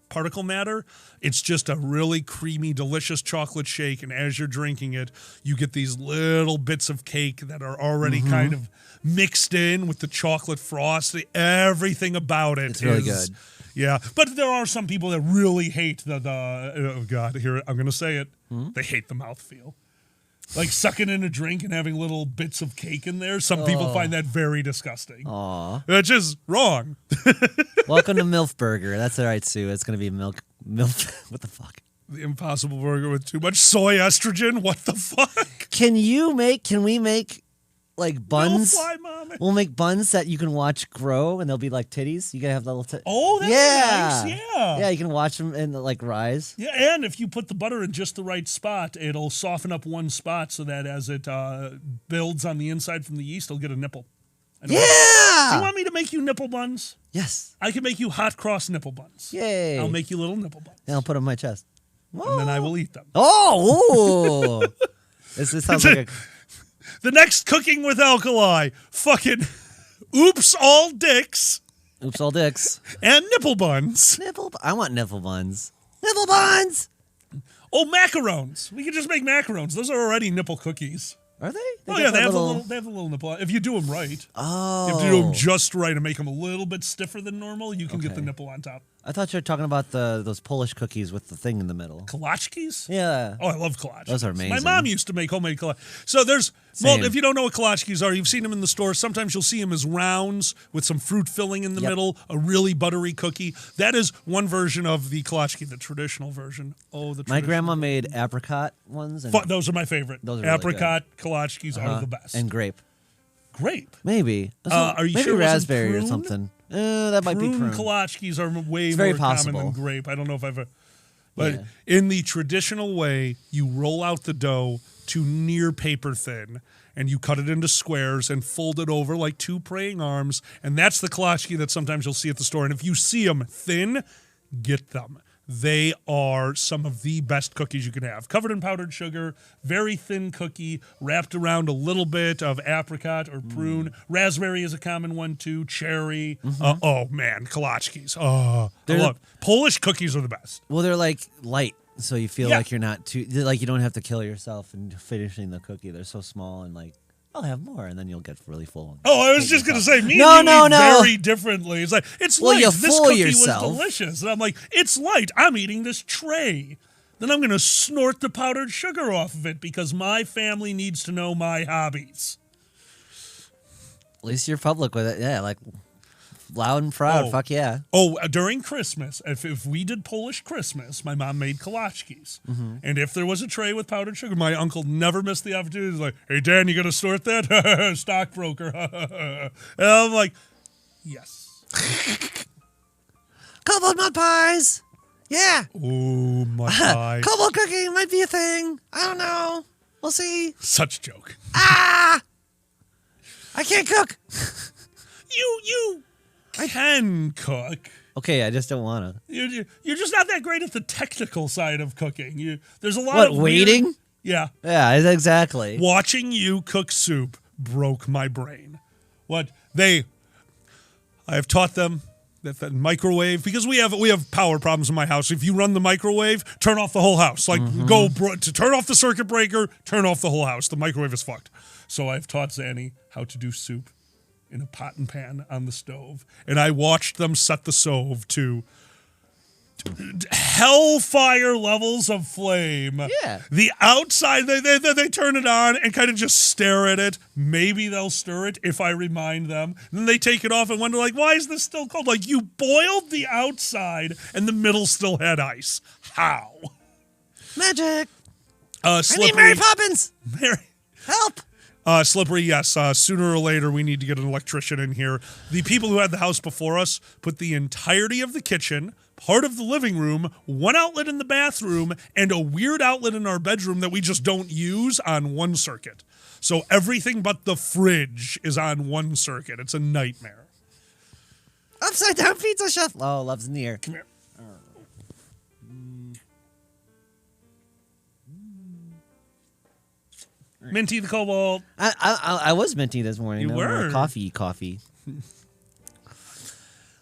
particle matter. It's just a really creamy, delicious chocolate shake, and as you're drinking it, you get these little bits of cake that are already kind of mixed in with the chocolate frosting. Everything about it it's really good. Yeah, but there are some people that really hate the oh God, here, I'm going to say it. They hate the mouthfeel. Like sucking in a drink and having little bits of cake in there. Some people find that very disgusting. Aw. That's just wrong. Welcome to MILF Burger. That's all right, Sue. It's going to be MILF. What the fuck? The Impossible Burger with too much soy estrogen. What the fuck? Can we make like buns? No fly, mommy. We'll make buns that you can watch grow, and they'll be like titties. You gotta have little Oh, that's nice. Yeah. Yeah, you can watch them and like rise. Yeah, and if you put the butter in just the right spot, it'll soften up one spot so that as it builds on the inside from the yeast, it'll get a nipple. Yeah! Do you want me to make you nipple buns? Yes. I can make you hot cross nipple buns. Yay. I'll make you little nipple buns. And I'll put them on my chest. And then I will eat them. Oh! Ooh. This sounds like a... The next Cooking with Alkali. Fucking oops all dicks. Oops all dicks. And nipple buns. I want nipple buns. Nipple buns! Oh, macarons. We can just make macarons. Those are already nipple cookies. Are they? Oh, yeah, they have a little nipple. If you do them right. Oh. If you do them just right and make them a little bit stiffer than normal, you can get the nipple on top. I thought you were talking about those Polish cookies with the thing in the middle. Kolachkis? Yeah. Oh, I love kolachkis. Those are amazing. My mom used to make homemade kolachkis. So there's, well, if you don't know what kolachkis are, you've seen them in the store. Sometimes you'll see them as rounds with some fruit filling in the middle, a really buttery cookie. That is one version of the kolachki, the traditional version. My grandma made apricot ones. And those are my favorite. Those are apricot kolachkis are the best. And grape. Grape? Maybe. Are you maybe sure raspberry or something. That might be prune. Kolachkis are way very more possible. common than grape. I don't know if I've ever... But in the traditional way, you roll out the dough to near paper thin, and you cut it into squares and fold it over like two praying arms, and that's the kolachki that sometimes you'll see at the store. And if you see them thin, get them. They are some of the best cookies you can have. Covered in powdered sugar, very thin cookie, wrapped around a little bit of apricot or prune. Raspberry is a common one too, cherry. Oh, man, kolachkis. Oh, I love Polish cookies are the best. Well, they're like light, so you feel like you're not too, like you don't have to kill yourself in finishing the cookie. They're so small and like I'll have more, and then you'll get really full. Oh, I was just going to say, me No, and you no, eat no. very differently. It's like, it's Well, light. you This fool cookie yourself. was delicious. And I'm like, it's light. I'm eating this tray. Then I'm going to snort the powdered sugar off of it because my family needs to know my hobbies. At least you're public with it. Yeah, like loud and proud. Oh. Fuck yeah. Oh, during Christmas, if we did Polish Christmas, my mom made kolachkis. Mm-hmm. And if there was a tray with powdered sugar, my uncle never missed the opportunity. He's like, hey, Dan, you going to snort that? Stockbroker. And I'm like, yes. Cobalt mud pies. Yeah. Ooh, my pie. Cobalt cooking might be a thing. I don't know. We'll see. Such a joke. Ah! I can't cook. You can cook. Okay, I just don't want to. You're just not that great at the technical side of cooking. There's a lot What, of waiting? weird- yeah. Yeah, exactly. Watching you cook soup broke my brain. I have taught them that the microwave, because we have power problems in my house. If you run the microwave, turn off the whole house. Like to turn off the circuit breaker, turn off the whole house. The microwave is fucked. So I've taught Zanny how to do soup in a pot and pan on the stove. And I watched them set the stove to hellfire levels of flame. Yeah. The outside, they turn it on and kind of just stare at it. Maybe they'll stir it if I remind them. And then they take it off and wonder, like, why is this still cold? Like, you boiled the outside and the middle still had ice. How? Magic. Slippery. I need Mary Poppins. Mary. Help. Slippery, yes. Sooner or later, we need to get an electrician in here. The people who had the house before us put the entirety of the kitchen, part of the living room, one outlet in the bathroom, and a weird outlet in our bedroom that we just don't use on one circuit. So everything but the fridge is on one circuit. It's a nightmare. Upside down pizza chef. Oh, love's in the air. Come here. Minty the Cobalt. I was minty this morning. You No more were. coffee.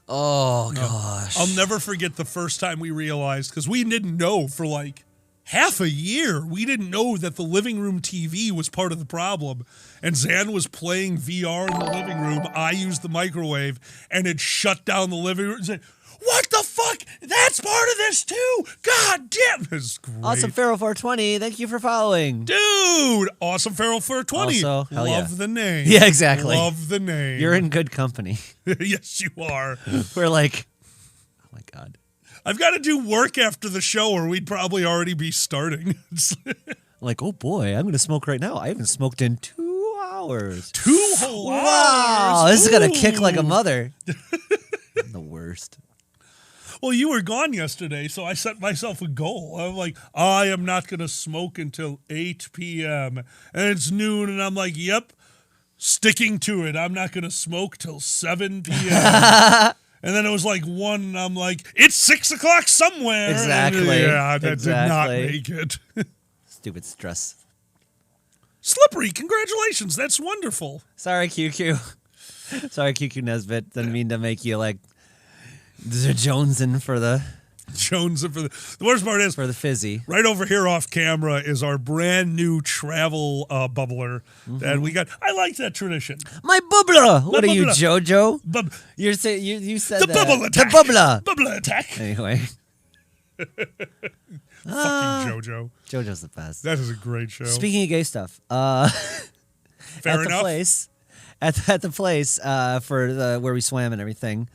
Oh, gosh. I'll never forget the first time we realized, because we didn't know for like half a year. We didn't know that the living room TV was part of the problem. And Zan was playing VR in the living room. I used the microwave, and it shut down the living room. Said, what the fuck? That's part of this too. God damn, this is great. Awesome Pharaoh 420. Thank you for following. Dude, Awesome Feral 420. Also, hell Love yeah. the name. Yeah, exactly. Love the name. You're in good company. Yes, you are. We're like, oh my God. I've got to do work after the show, or we'd probably already be starting. Like, oh boy, I'm going to smoke right now. I haven't smoked in 2 hours. 2 whole Wow, hours. this is going to kick like a Ooh. mother. The worst. Well, you were gone yesterday, so I set myself a goal. I'm like, I am not going to smoke until 8 p.m. And it's noon, and I'm like, yep, sticking to it. I'm not going to smoke till 7 p.m. And then it was like 1, and I'm like, it's 6 o'clock somewhere. Exactly. Yeah, that Exactly. did not make it. Stupid stress. Slippery, congratulations. That's wonderful. Sorry, QQ. Sorry, QQ Nesbitt. Didn't mean to make you like jonesing for the Jones, for the worst part is, for the fizzy. right over here off camera is our brand new travel bubbler that we got. I like that tradition. My bubbler. What are you, bubbler. JoJo? Bub- You're saying you said the that. bubble attack. The bubbler. Bubbler attack. Anyway, Fucking JoJo. JoJo's the best. That is a great show. Speaking of gay stuff, Fair at enough. the place, at the place for the where we swam and everything,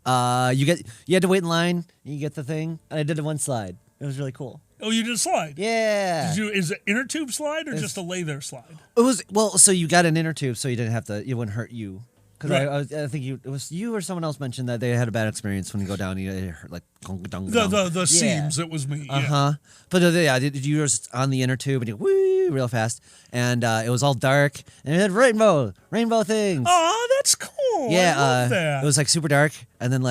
you had to wait in line. And you get the thing, and I did it one slide. It was really cool. Oh, you did a slide. Yeah. Is it inner tube slide or just a lay there slide? It was so you got an inner tube, so you didn't have to. It wouldn't hurt you. Because Right. I think it was you or someone else mentioned that they had a bad experience when you go down. It hurt like The seams. It was me. Uh-huh. But yeah, you were just on the inner tube and you woo real fast, and it was all dark and it had rainbow things. Oh, that's cool. Yeah, I love that. it was like super dark, and then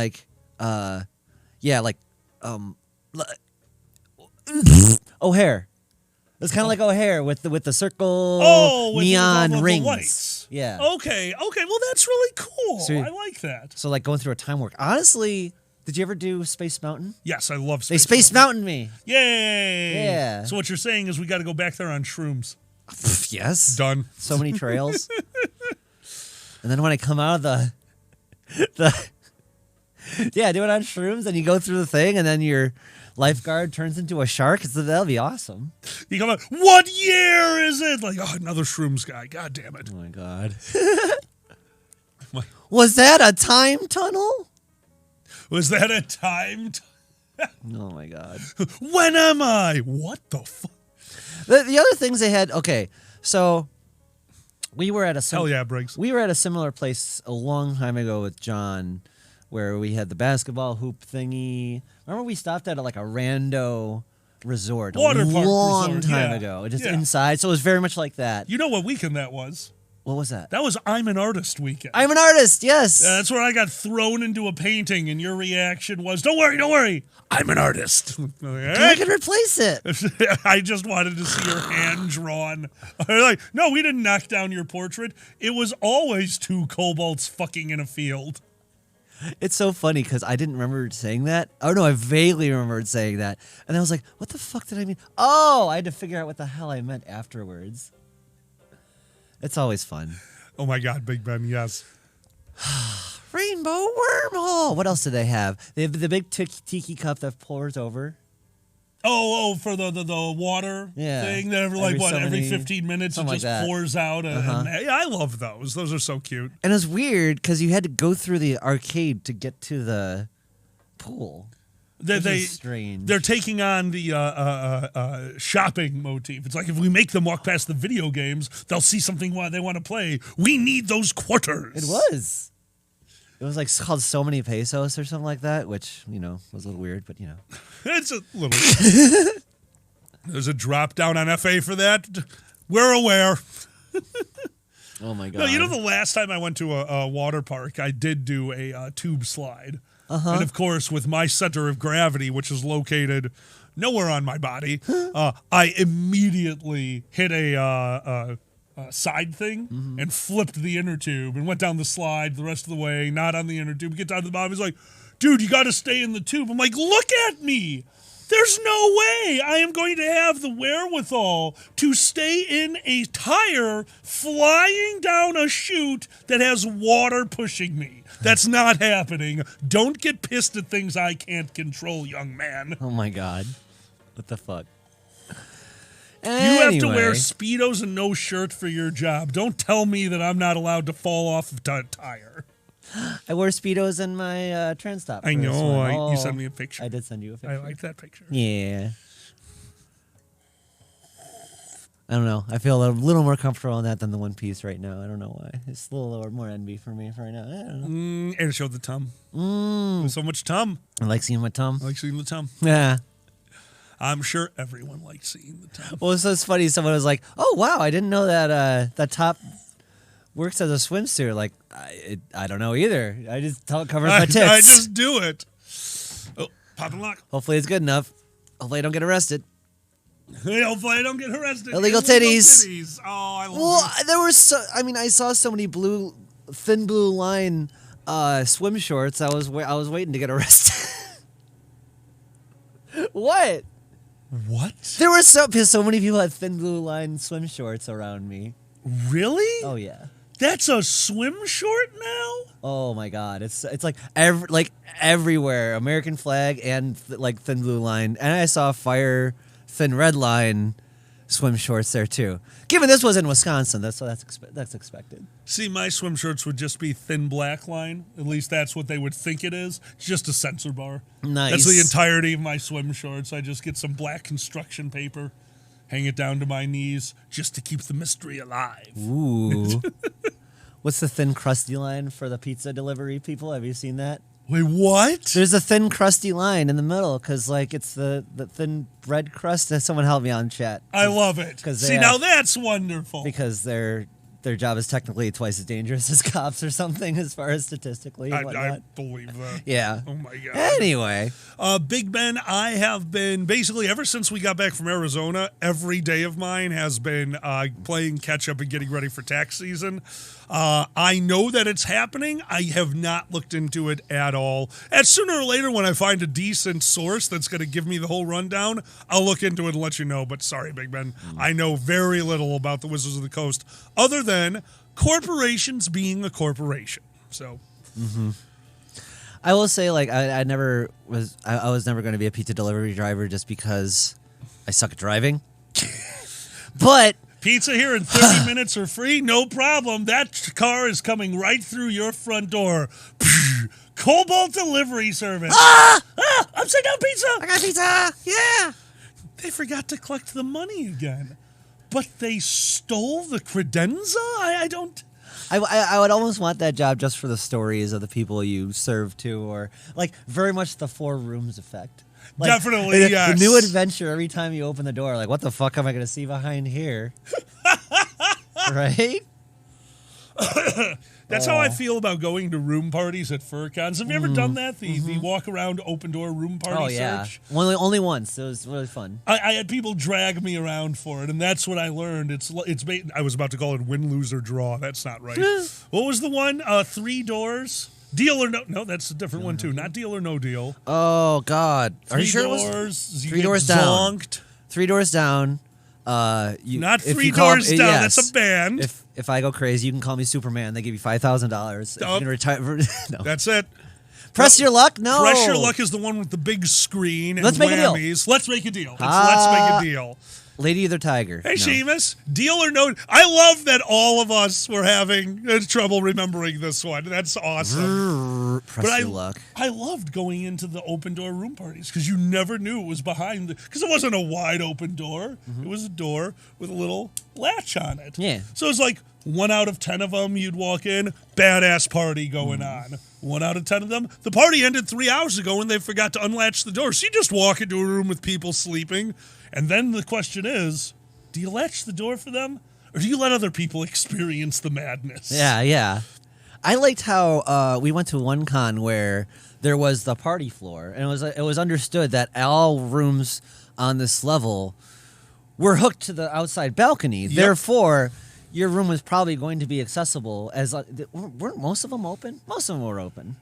O'Hare. It was kind of like O'Hare with the circle with neon all the rings. lights. Yeah. Okay. Well, that's really cool. So- I like that. So like going through a time warp. Honestly, did you ever do Space Mountain? Yes, I love They Space Space Mountain me. Yay! Yeah. So what you're saying is we got to go back there on shrooms. Yes. Done. So many trails. And then when I come out of yeah, do it on shrooms, and you go through the thing, and then your lifeguard turns into a shark. That'll be awesome. You come out, what year is it? Like, oh, another shrooms guy. God damn it. Oh, my God. Was that a time tunnel? Was that a time? Oh, my God. When am I? What the fuck? The other things they had, okay, so we were at a Hell yeah, Briggs. We were at a similar place a long time ago with John, where we had the basketball hoop thingy. Remember we stopped at like a rando resort Water park long resort, time yeah. ago, just Yeah. inside. So it was very much like that. You know what weekend that was? What was that? That was I'm an Artist weekend. I'm an artist, yes. That's where I got thrown into a painting, and your reaction was, don't worry, I'm an artist. I could replace it. I just wanted to see your hand drawn. Like, no, we didn't knock down your portrait. It was always two kobolds fucking in a field. It's so funny because I didn't remember saying that. Oh, no, I vaguely remembered saying that. And I was like, what the fuck did I mean? Oh, I had to figure out what the hell I meant afterwards. It's always fun. Oh, my God, Big Ben, yes. Rainbow wormhole. What else do they have? They have the big tiki cup that pours over. Oh, for the water thing that every 15 minutes it just pours out. And I love those. Those are so cute. And it was weird because you had to go through the arcade to get to the pool. Strange. They're taking on the shopping motif. It's like if we make them walk past the video games, they'll see something they want to play. We need those quarters. It was. It was like called So Many Pesos or something like that, which, was a little weird, but, It's a little. There's a drop down on FA for that. We're aware. Oh, my God. No, the last time I went to a water park, I did do a tube slide. And, of course, with my center of gravity, which is located nowhere on my body, I immediately hit a side thing and flipped the inner tube and went down the slide the rest of the way, not on the inner tube. Get down to the bottom. He's like, dude, you got to stay in the tube. I'm like, look at me. There's no way I am going to have the wherewithal to stay in a tire flying down a chute that has water pushing me. That's not happening. Don't get pissed at things I can't control, young man. Oh, my God. What the fuck? Anyway. You have to wear Speedos and no shirt for your job. Don't tell me that I'm not allowed to fall off a tire. I wore Speedos in my trans top. I know. You sent me a picture. I did send you a picture. I like that picture. Yeah. I don't know. I feel a little more comfortable on that than the one piece right now. I don't know why. It's a little more envy for me right now. I don't know. And it showed the tum. There's so much tum. I like seeing my tum. I like seeing the tum. Yeah. I'm sure everyone likes seeing the tum. Well, it's so funny. Someone was like, "Oh wow, I didn't know that that top works as a swimsuit." Like, I don't know either. I just tell it covers my tits. I just do it. Oh, pop and lock. Hopefully, it's good enough. Hopefully, I don't get arrested. Hopefully, I don't get arrested. Illegal titties. Oh, I love it. There were I saw so many thin blue line swim shorts. I was waiting to get arrested. What? What? There were so many people had thin blue line swim shorts around me. Really? Oh yeah. That's a swim short now? Oh my God! It's like everywhere. American flag and thin blue line, and I saw fire thin red line swim shorts there too. Given this was in Wisconsin, that's expected. See, my swim shorts would just be thin black line. At least that's what they would think it is. It's just a censor bar. Nice. That's the entirety of my swim shorts. I just get some black construction paper, hang it down to my knees, just to keep the mystery alive. Ooh. What's the thin crusty line for the pizza delivery people? Have you seen that? Wait, what? There's a thin crusty line in the middle because it's the thin bread crust. Someone help me on chat. I love it. See, now that's wonderful. Because they're their job is technically twice as dangerous as cops or something, as far as statistically and whatnot. I believe that. Yeah. Oh my God. Anyway. Big Ben, I have been basically ever since we got back from Arizona, every day of mine has been playing catch up and getting ready for tax season. I know that it's happening. I have not looked into it at all. And sooner or later, when I find a decent source that's going to give me the whole rundown, I'll look into it and let you know. But sorry, Big Ben, I know very little about the Wizards of the Coast other than corporations being a corporation. So. Mm-hmm. I will say, like, I was never going to be a pizza delivery driver just because I suck at driving. But pizza here in 30 minutes are free, no problem. That car is coming right through your front door. Cobalt delivery service. Upside down pizza. I got pizza. Yeah. They forgot to collect the money again, but they stole the credenza. I don't. I would almost want that job just for the stories of the people you serve to, or like very much the 4 rooms effect. Like, definitely, yes. The new adventure every time you open the door. Like, what the fuck am I going to see behind here? Right? That's how I feel about going to room parties at FurCons. Have you ever done that? The walk around open door room party search? Only once. It was really fun. I had people drag me around for it, and that's what I learned. I was about to call it win, lose, or draw. That's not right. What was the one? 3 doors? Deal or no? No, that's a different one too. Not deal or no deal. Oh God! Are you sure it was 3 doors down? 3 doors down. Not 3 doors down. Yes. That's a band. If I go crazy, you can call me Superman. They give you $5,000. Retire. No. That's it. Press your luck. No. Press your luck is the one with the big screen and Let's make whammies. a deal. Let's make a deal. Let's make a deal. Lady of the Tiger. Hey, Seamus, deal or no? I love that all of us were having trouble remembering this one. That's awesome. Press your luck. I loved going into the open door room parties because you never knew it was behind because it wasn't a wide open door. It was a door with a little latch on it. Yeah. So it's like 1 out of 10 of them, you'd walk in, badass party going on. 1 out of 10 of them, the party ended 3 hours ago and they forgot to unlatch the door. So you just walk into a room with people sleeping. And then the question is, do you latch the door for them? Or do you let other people experience the madness? Yeah. I liked how we went to one con where there was the party floor. And it was understood that all rooms on this level were hooked to the outside balcony. Yep. Therefore, your room was probably going to be accessible. Weren't most of them open? Most of them were open.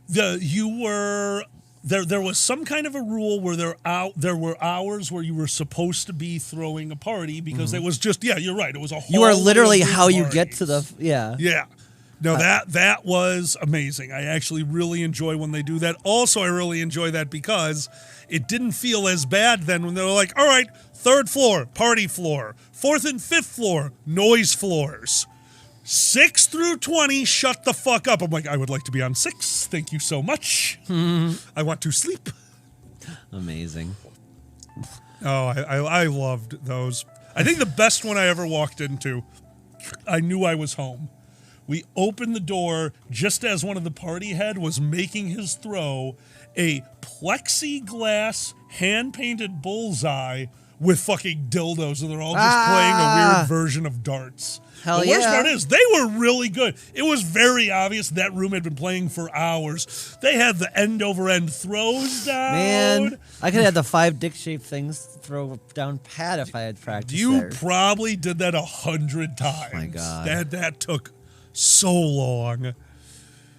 There was some kind of a rule where there were hours where you were supposed to be throwing a party because it was just, you're right. It was a whole You are literally how parties. you get to the, Yeah. No, that was amazing. I actually really enjoy when they do that. Also, I really enjoy that because it didn't feel as bad then when they were like, all right, 3rd floor, party floor. 4th and 5th floor, noise floors. 6 through 20, shut the fuck up. I'm like, I would like to be on 6. Thank you so much. I want to sleep. Amazing. Oh, I loved those. I think the best one I ever walked into, I knew I was home. We opened the door just as one of the party head was making his throw, a plexiglass hand-painted bullseye with fucking dildos, and they're all just playing a weird version of darts. Hell the worst part is, they were really good. It was very obvious that room had been playing for hours. They had the end-over-end throws down. Man, I could have had the 5 dick-shaped things throw down pat if I had practiced You probably did that 100 times. Oh my God. That took so long.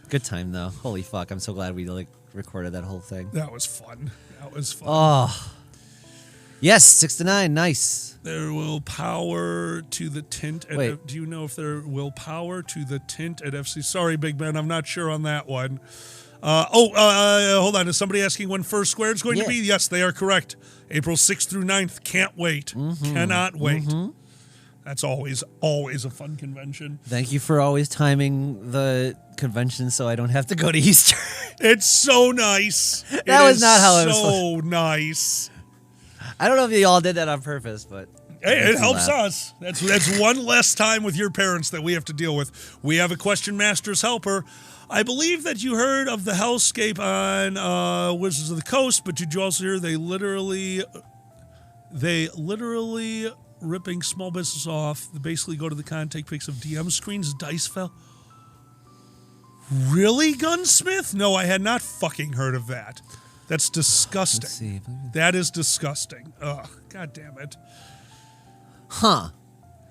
Good time, though. Holy fuck, I'm so glad we recorded that whole thing. That was fun. Oh. Yes, 6 to 9, nice. There will power to the tint. Do you know if there will power to the tint at FC? Sorry, Big Ben, I'm not sure on that one. Hold on. Is somebody asking when First Square is going to be? Yes, they are correct. April 6th through 9th. Can't wait. Cannot wait. That's always a fun convention. Thank you for always timing the convention so I don't have to go to Easter. It's so nice. That was not how it was. So nice. I don't know if you all did that on purpose, but hey, it helps us. That's one less time with your parents that we have to deal with. We have a Question Master's helper. I believe that you heard of the hellscape on Wizards of the Coast, but did you also hear they literally ripping small business off. They basically go to the con, take pics of DM screens, dice fell. Really, Gunsmith? No, I had not fucking heard of that. That's disgusting. Let's see. That is disgusting. Ugh, god damn it. Huh.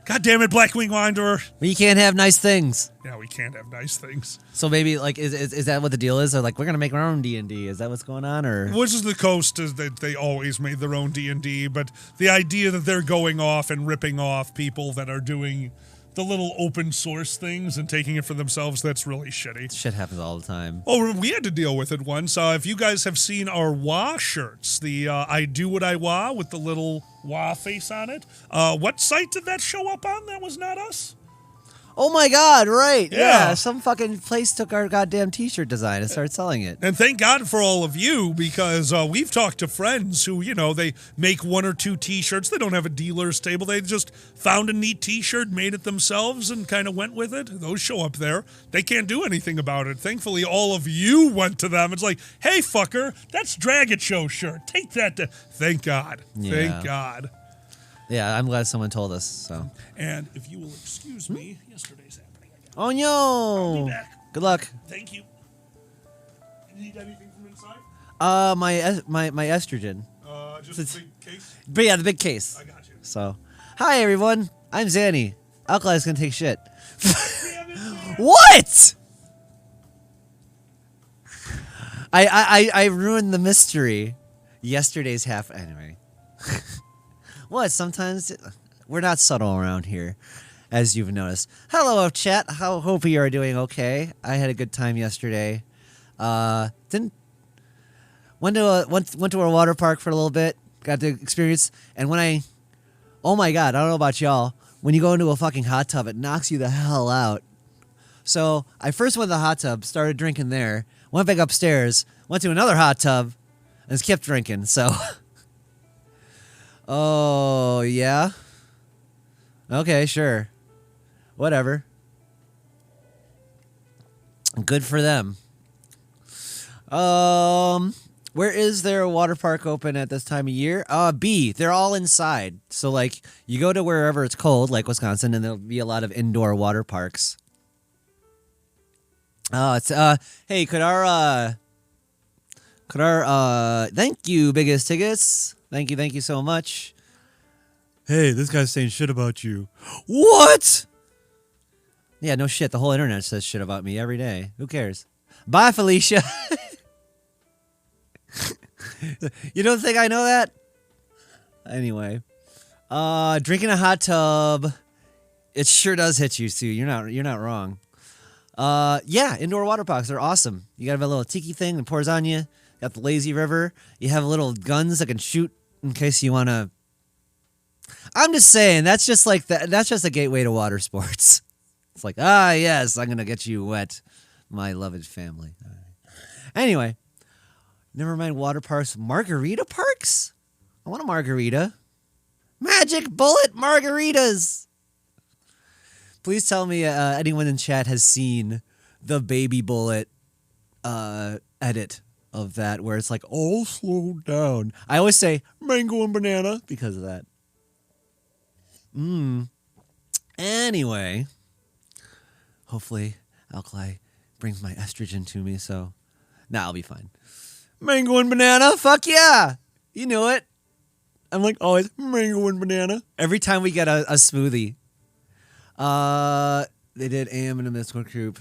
God damn it, Blackwing Wanderer. But you can't have nice things. Yeah, we can't have nice things. So maybe, like, is that what the deal is? Or, like, we're going to make our own D&D. Is that what's going on? Or Wizards of the Coast is that they always made their own D&D, but the idea that they're going off and ripping off people that are doing the little open source things and taking it for themselves, that's really shitty. Shit happens all the time. Oh, we had to deal with it once. If you guys have seen our WA shirts, the I Do What I WA with the little WA face on it, what site did that show up on? That was not us. Oh my God, right. Yeah. Yeah, some fucking place took our goddamn t-shirt design and started selling it. And thank God for all of you, because we've talked to friends who, they make 1 or 2 t-shirts. They don't have a dealer's table. They just found a neat t-shirt, made it themselves, and kind of went with it. Those show up there. They can't do anything about it. Thankfully, all of you went to them. It's like, hey, fucker, that's Drag It Show shirt. Take that. Thank God. Yeah. Thank God. Yeah, I'm glad someone told us, so. And if you will excuse me, yesterday's happening again. Oh, no. I'll be back. Good luck. Thank you. You need anything from inside? My estrogen. Just a big case? But yeah, the big case. I got you. So, hi everyone. I'm Zanny. Alkali's gonna take shit. What? I ruined the mystery. Yesterday's half. Anyway. What? Sometimes we're not subtle around here, as you've noticed. Hello, chat. Hope you are doing okay. I had a good time yesterday. Went to a water park for a little bit. Got to experience, and oh my God, I don't know about y'all. When you go into a fucking hot tub, it knocks you the hell out. So I first went to the hot tub, started drinking there, went back upstairs, went to another hot tub, and just kept drinking. So. Oh, yeah? Okay, sure. Whatever. Good for them. Where is there a water park open at this time of year? B. They're all inside. So, like, you go to wherever it's cold, like Wisconsin, and there'll be a lot of indoor water parks. Hey, could our, thank you, Biggest Tickets. Thank you so much. Hey, this guy's saying shit about you. What? Yeah, no shit. The whole internet says shit about me every day. Who cares? Bye, Felicia. You don't think I know that? Anyway. Drinking a hot tub. It sure does hit you, Sue. You're not wrong. Yeah, indoor water parks are awesome. You got a little tiki thing that pours on you. Got the lazy river. You have little guns that can shoot in case you want to. I'm just saying, that's just like that's just a gateway to water sports. It's like, yes, I'm gonna get you wet, my loved family. Anyway, never mind water parks. Margarita parks? I want a margarita. Magic bullet margaritas. Please tell me anyone in chat has seen the Baby Bullet edit of that, where it's like, oh, slow down. I always say mango and banana because of that. Anyway, hopefully Alkali brings my estrogen to me, so I'll be fine. Mango and banana, fuck yeah! You knew it. I'm like always mango and banana. Every time we get a smoothie. They did AM in a Discord group.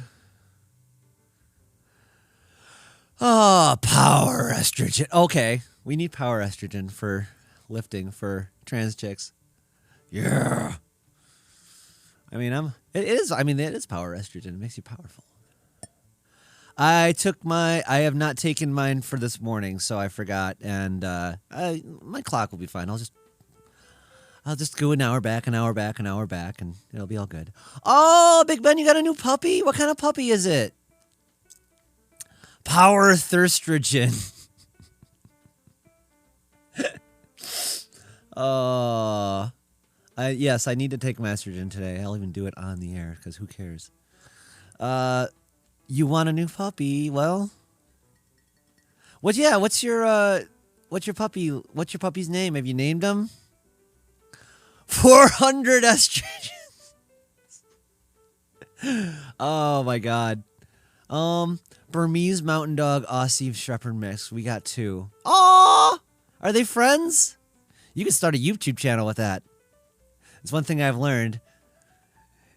Power estrogen. Okay, we need power estrogen for lifting for trans chicks. Yeah. It is power estrogen. It makes you powerful. I have not taken mine for this morning, so I forgot, and my clock will be fine. I'll just go an hour back, and it'll be all good. Oh, Big Ben, you got a new puppy? What kind of puppy is it? Power Thirstrogen. Yes, I need to take my estrogen today. I'll even do it on the air, because who cares? You want a new puppy? Well, what's your puppy's name? Have you named him? 400 estrogen. Oh my god. Burmese Mountain Dog, Aussie Shepherd mix. We got 2. Aww! Are they friends? You can start a YouTube channel with that. It's one thing I've learned.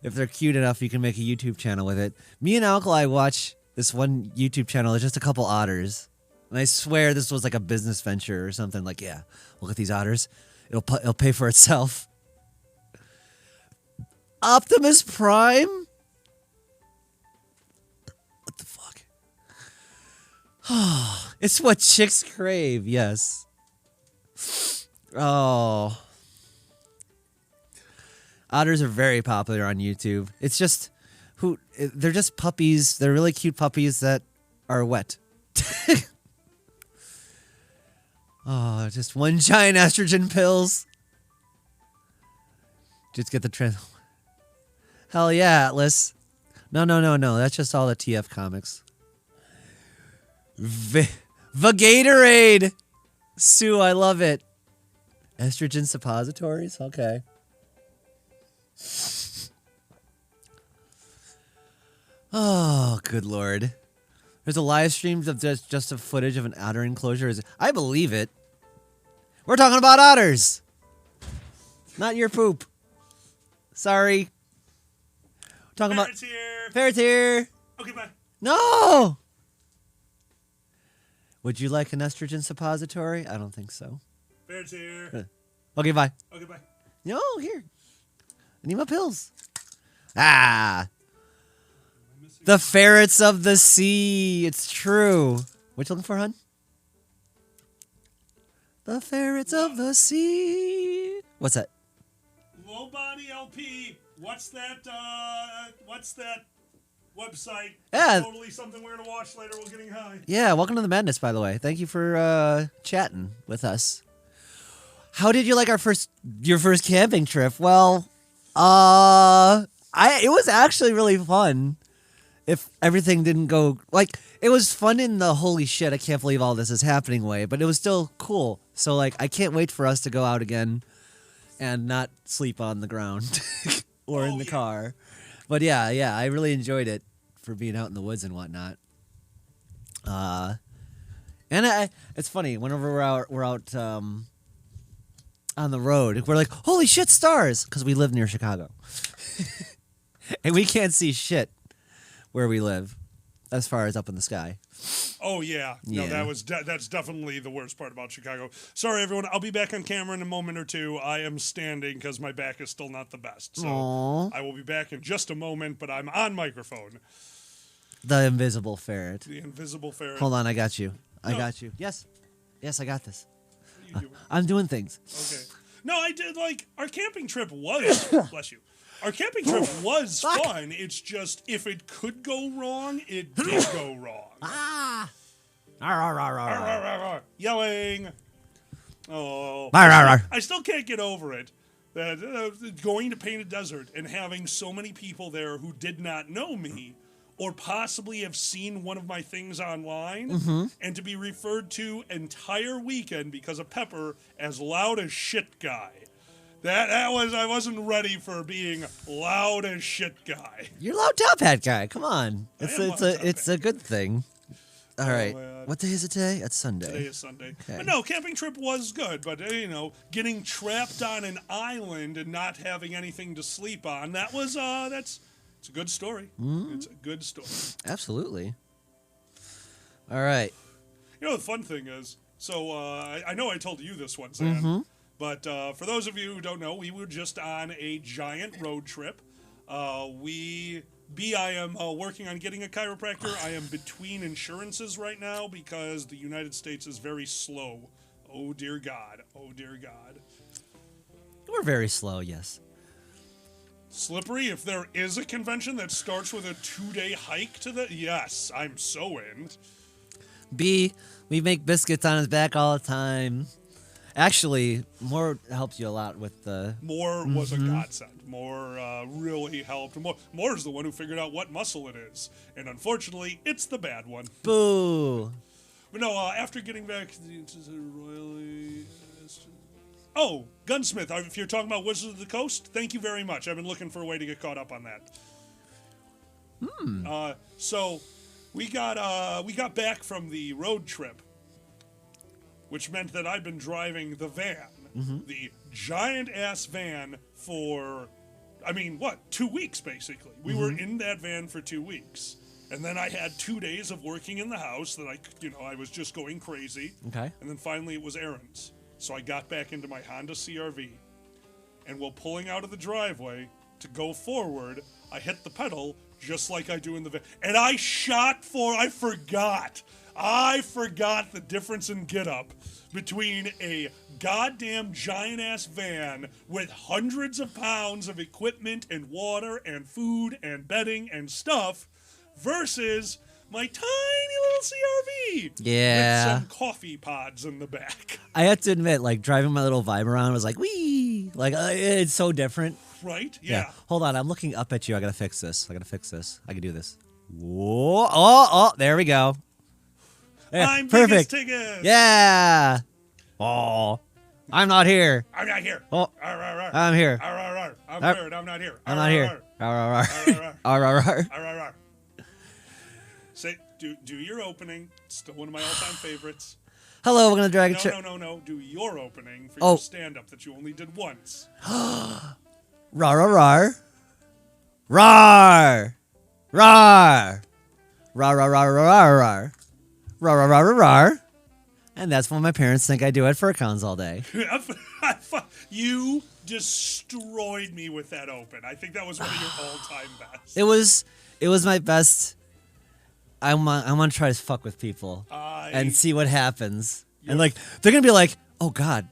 If they're cute enough, you can make a YouTube channel with it. Me and Alkali watch this one YouTube channel. It's just a couple otters. And I swear this was like a business venture or something. Like, yeah, look at these otters. It'll pay for itself. Optimus Prime? What the fuck? It's what chicks crave, yes. Oh. Otters are very popular on YouTube. It's just they're just puppies. They're really cute puppies that are wet. Oh, just one giant estrogen pills. Just get the trend. Hell yeah, Atlas. No. That's just all the TF comics. Gatorade. Sue, I love it. Estrogen suppositories? Okay. Oh, good lord. There's a live stream of just a footage of an otter enclosure. I believe it. We're talking about otters. Not your poop. Sorry. We're talking Ferret's about... here. Ferret's here. Okay, bye. No! Would you like an estrogen suppository? I don't think so. Ferret's here. Okay, bye. Okay, bye. No, here. I need my pills. Ah. The ferrets of the sea. It's true. What you looking for, hun? The ferrets of the sea. What's that? Low Body LP. What's that website? Yeah. Totally something we're going to watch later while getting high. Yeah, welcome to the madness, by the way. Thank you for chatting with us. How did you like your first camping trip? Well, it was actually really fun. If everything didn't go like it was fun in the holy shit, I can't believe all this is happening way, but it was still cool. So like I can't wait for us to go out again and not sleep on the ground or in the car. But yeah, I really enjoyed it for being out in the woods and whatnot. And it's funny whenever we're out on the road, we're like, holy shit, stars, because we live near Chicago, and we can't see shit where we live as far as up in the sky. Oh yeah, no, that's definitely the worst part about Chicago. Sorry everyone, I'll be back on camera in a moment or two. I am standing because my back is still not the best, so Aww. I will be back in just a moment. But I'm on microphone. The invisible ferret. The invisible ferret. Hold on, I got you. I got you. Yes, I got this. I'm doing things. Okay. No, I did like our camping trip was bless you. Our camping trip was fun. It's just if it could go wrong, it did go wrong. Yelling. Oh, I still can't get over it. That going to Painted Desert and having so many people there who did not know me or possibly have seen one of my things online and to be referred to entire weekend because of Pepper as loud as shit guy. I wasn't ready for being loud as shit guy. You're loud top hat guy. Come on. It's a good thing. All right. What day is it today? It's Sunday. Today is Sunday. Okay. But no, camping trip was good. But, getting trapped on an island and not having anything to sleep on, it's a good story. It's a good story. Absolutely. All right. The fun thing is, so I know I told you this one, Sam, but for those of you who don't know, we were just on a giant road trip. I am working on getting a chiropractor. I am between insurances right now because the United States is very slow. Oh, dear God. Oh, dear God. We're very slow, yes. Slippery, if there is a convention that starts with a 2-day hike to yes, I'm so in. B, we make biscuits on his back all the time. Actually, Moore helps you a lot with the... Moore was a godsend. Moore really helped. Moore's the one who figured out what muscle it is. And unfortunately, it's the bad one. Boo! But no, after getting back to the royally... Oh, Gunsmith. If you're talking about Wizards of the Coast, thank you very much. I've been looking for a way to get caught up on that. So we got back from the road trip, which meant that I'd been driving the van, the giant ass van for, 2 weeks basically. We were in that van for 2 weeks. And then I had 2 days of working in the house that I was just going crazy. Okay. And then finally it was errands. So I got back into my Honda CRV. And while pulling out of the driveway to go forward, I hit the pedal just like I do in the van. And I forgot the difference in get up between a goddamn giant ass van with hundreds of pounds of equipment and water and food and bedding and stuff versus my tiny little CRV Yeah. with some coffee pods in the back. I have to admit, like, driving my little Vibe around was like, wee! Like, it's so different. Right? Yeah. Hold on, I'm looking up at you. I gotta fix this. I can do this. Whoa! Oh, there we go. Yeah, I'm perfect. Tiggis. Yeah. Oh, I'm not here. I'm not here. Oh, Arr, arr, arr. I'm here. Arr, arr, arr. I'm Arr. here and I'm not here. I'm Arr, not arr, here. arr. Arr, arr, arr. Arr, arr, Arr, arr, arr. arr, arr, arr. Say, do your opening. It's still one of my all-time favorites. Hello, we're gonna drag a No. Do your opening for Oh. your stand-up that you only did once. Rar, rar, rar. Rar. Rar. Rar, rar, rar, rar, rar. Rar, rar, rar, rar, rar. And that's when my parents think I do it for cons all day. You destroyed me with that open. I think that was one of your all-time best. It was my best. I want to try to fuck with people and see what happens. And like they're gonna be like, oh god,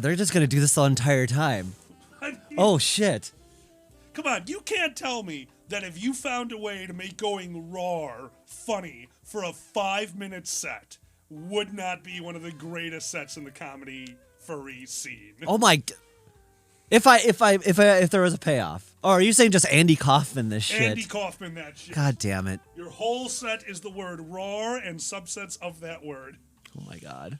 they're just gonna do this the entire time. Oh shit. Come on, you can't tell me that if you found a way to make going raw funny for a 5-minute set would not be one of the greatest sets in the comedy furry scene. Oh my. If there was a payoff. Or are you saying just Andy Kaufman this shit? Andy Kaufman that shit. God damn it. Your whole set is the word raw and subsets of that word. Oh my god.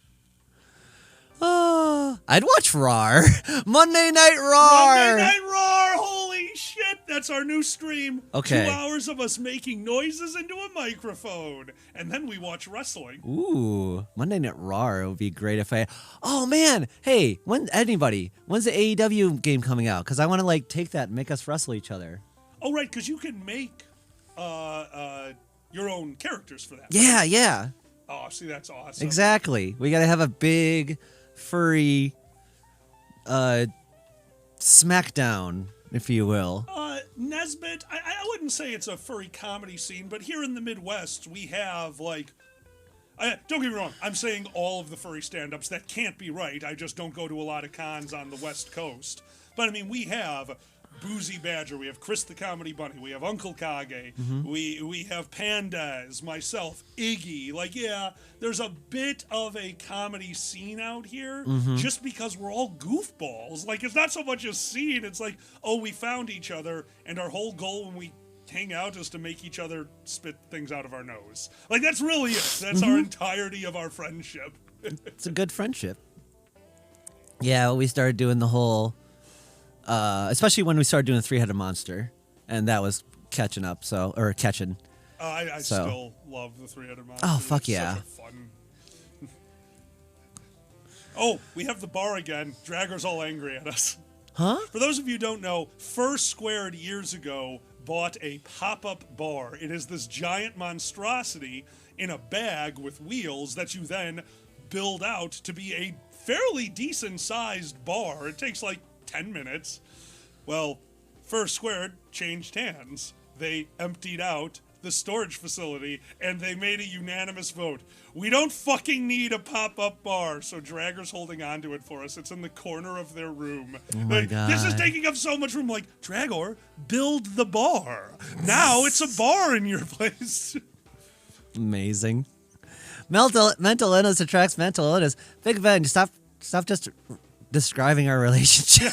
I'd watch RAR. Monday Night RAR. Monday Night Raw! Holy shit! That's our new stream. Okay. 2 hours of us making noises into a microphone. And then we watch wrestling. Ooh, Monday Night RAR would be great if I. Oh man, hey, when's the AEW game coming out? Because I want to like take that and make us wrestle each other. Oh right, because you can make your own characters for that. Yeah, yeah. Oh, see, that's awesome. Exactly. We got to have a big furry smackdown, if you will. Nesbitt, I wouldn't say it's a furry comedy scene, but here in the Midwest, we have, like... don't get me wrong, I'm saying all of the furry stand-ups. That can't be right. I just don't go to a lot of cons on the West Coast. But, I mean, we have Boozy Badger, we have Chris the Comedy Bunny, we have Uncle Kage, we have Pandas, myself, Iggy. Like, yeah, there's a bit of a comedy scene out here just because we're all goofballs. Like, it's not so much a scene, it's like, oh, we found each other, and our whole goal when we hang out is to make each other spit things out of our nose. Like, that's really it. That's our entirety of our friendship. It's a good friendship. Yeah, we started doing the whole... especially when we started doing the three-headed monster, and that was catching. I still love the three-headed monster. Oh, fuck it's yeah. Such a fun... Oh, we have the bar again. Dragger's all angry at us. Huh? For those of you who don't know, First Squared years ago bought a pop-up bar. It is this giant monstrosity in a bag with wheels that you then build out to be a fairly decent-sized bar. It takes like 10 minutes. Well, First Squared changed hands. They emptied out the storage facility, and they made a unanimous vote. We don't fucking need a pop-up bar, so Dragger's holding on to it for us. It's in the corner of their room. Oh my God. This is taking up so much room. Like, Dragor, build the bar. Now it's a bar in your place. Amazing. Mental illness attracts mental illness. Big Ben, stop just describing our relationship.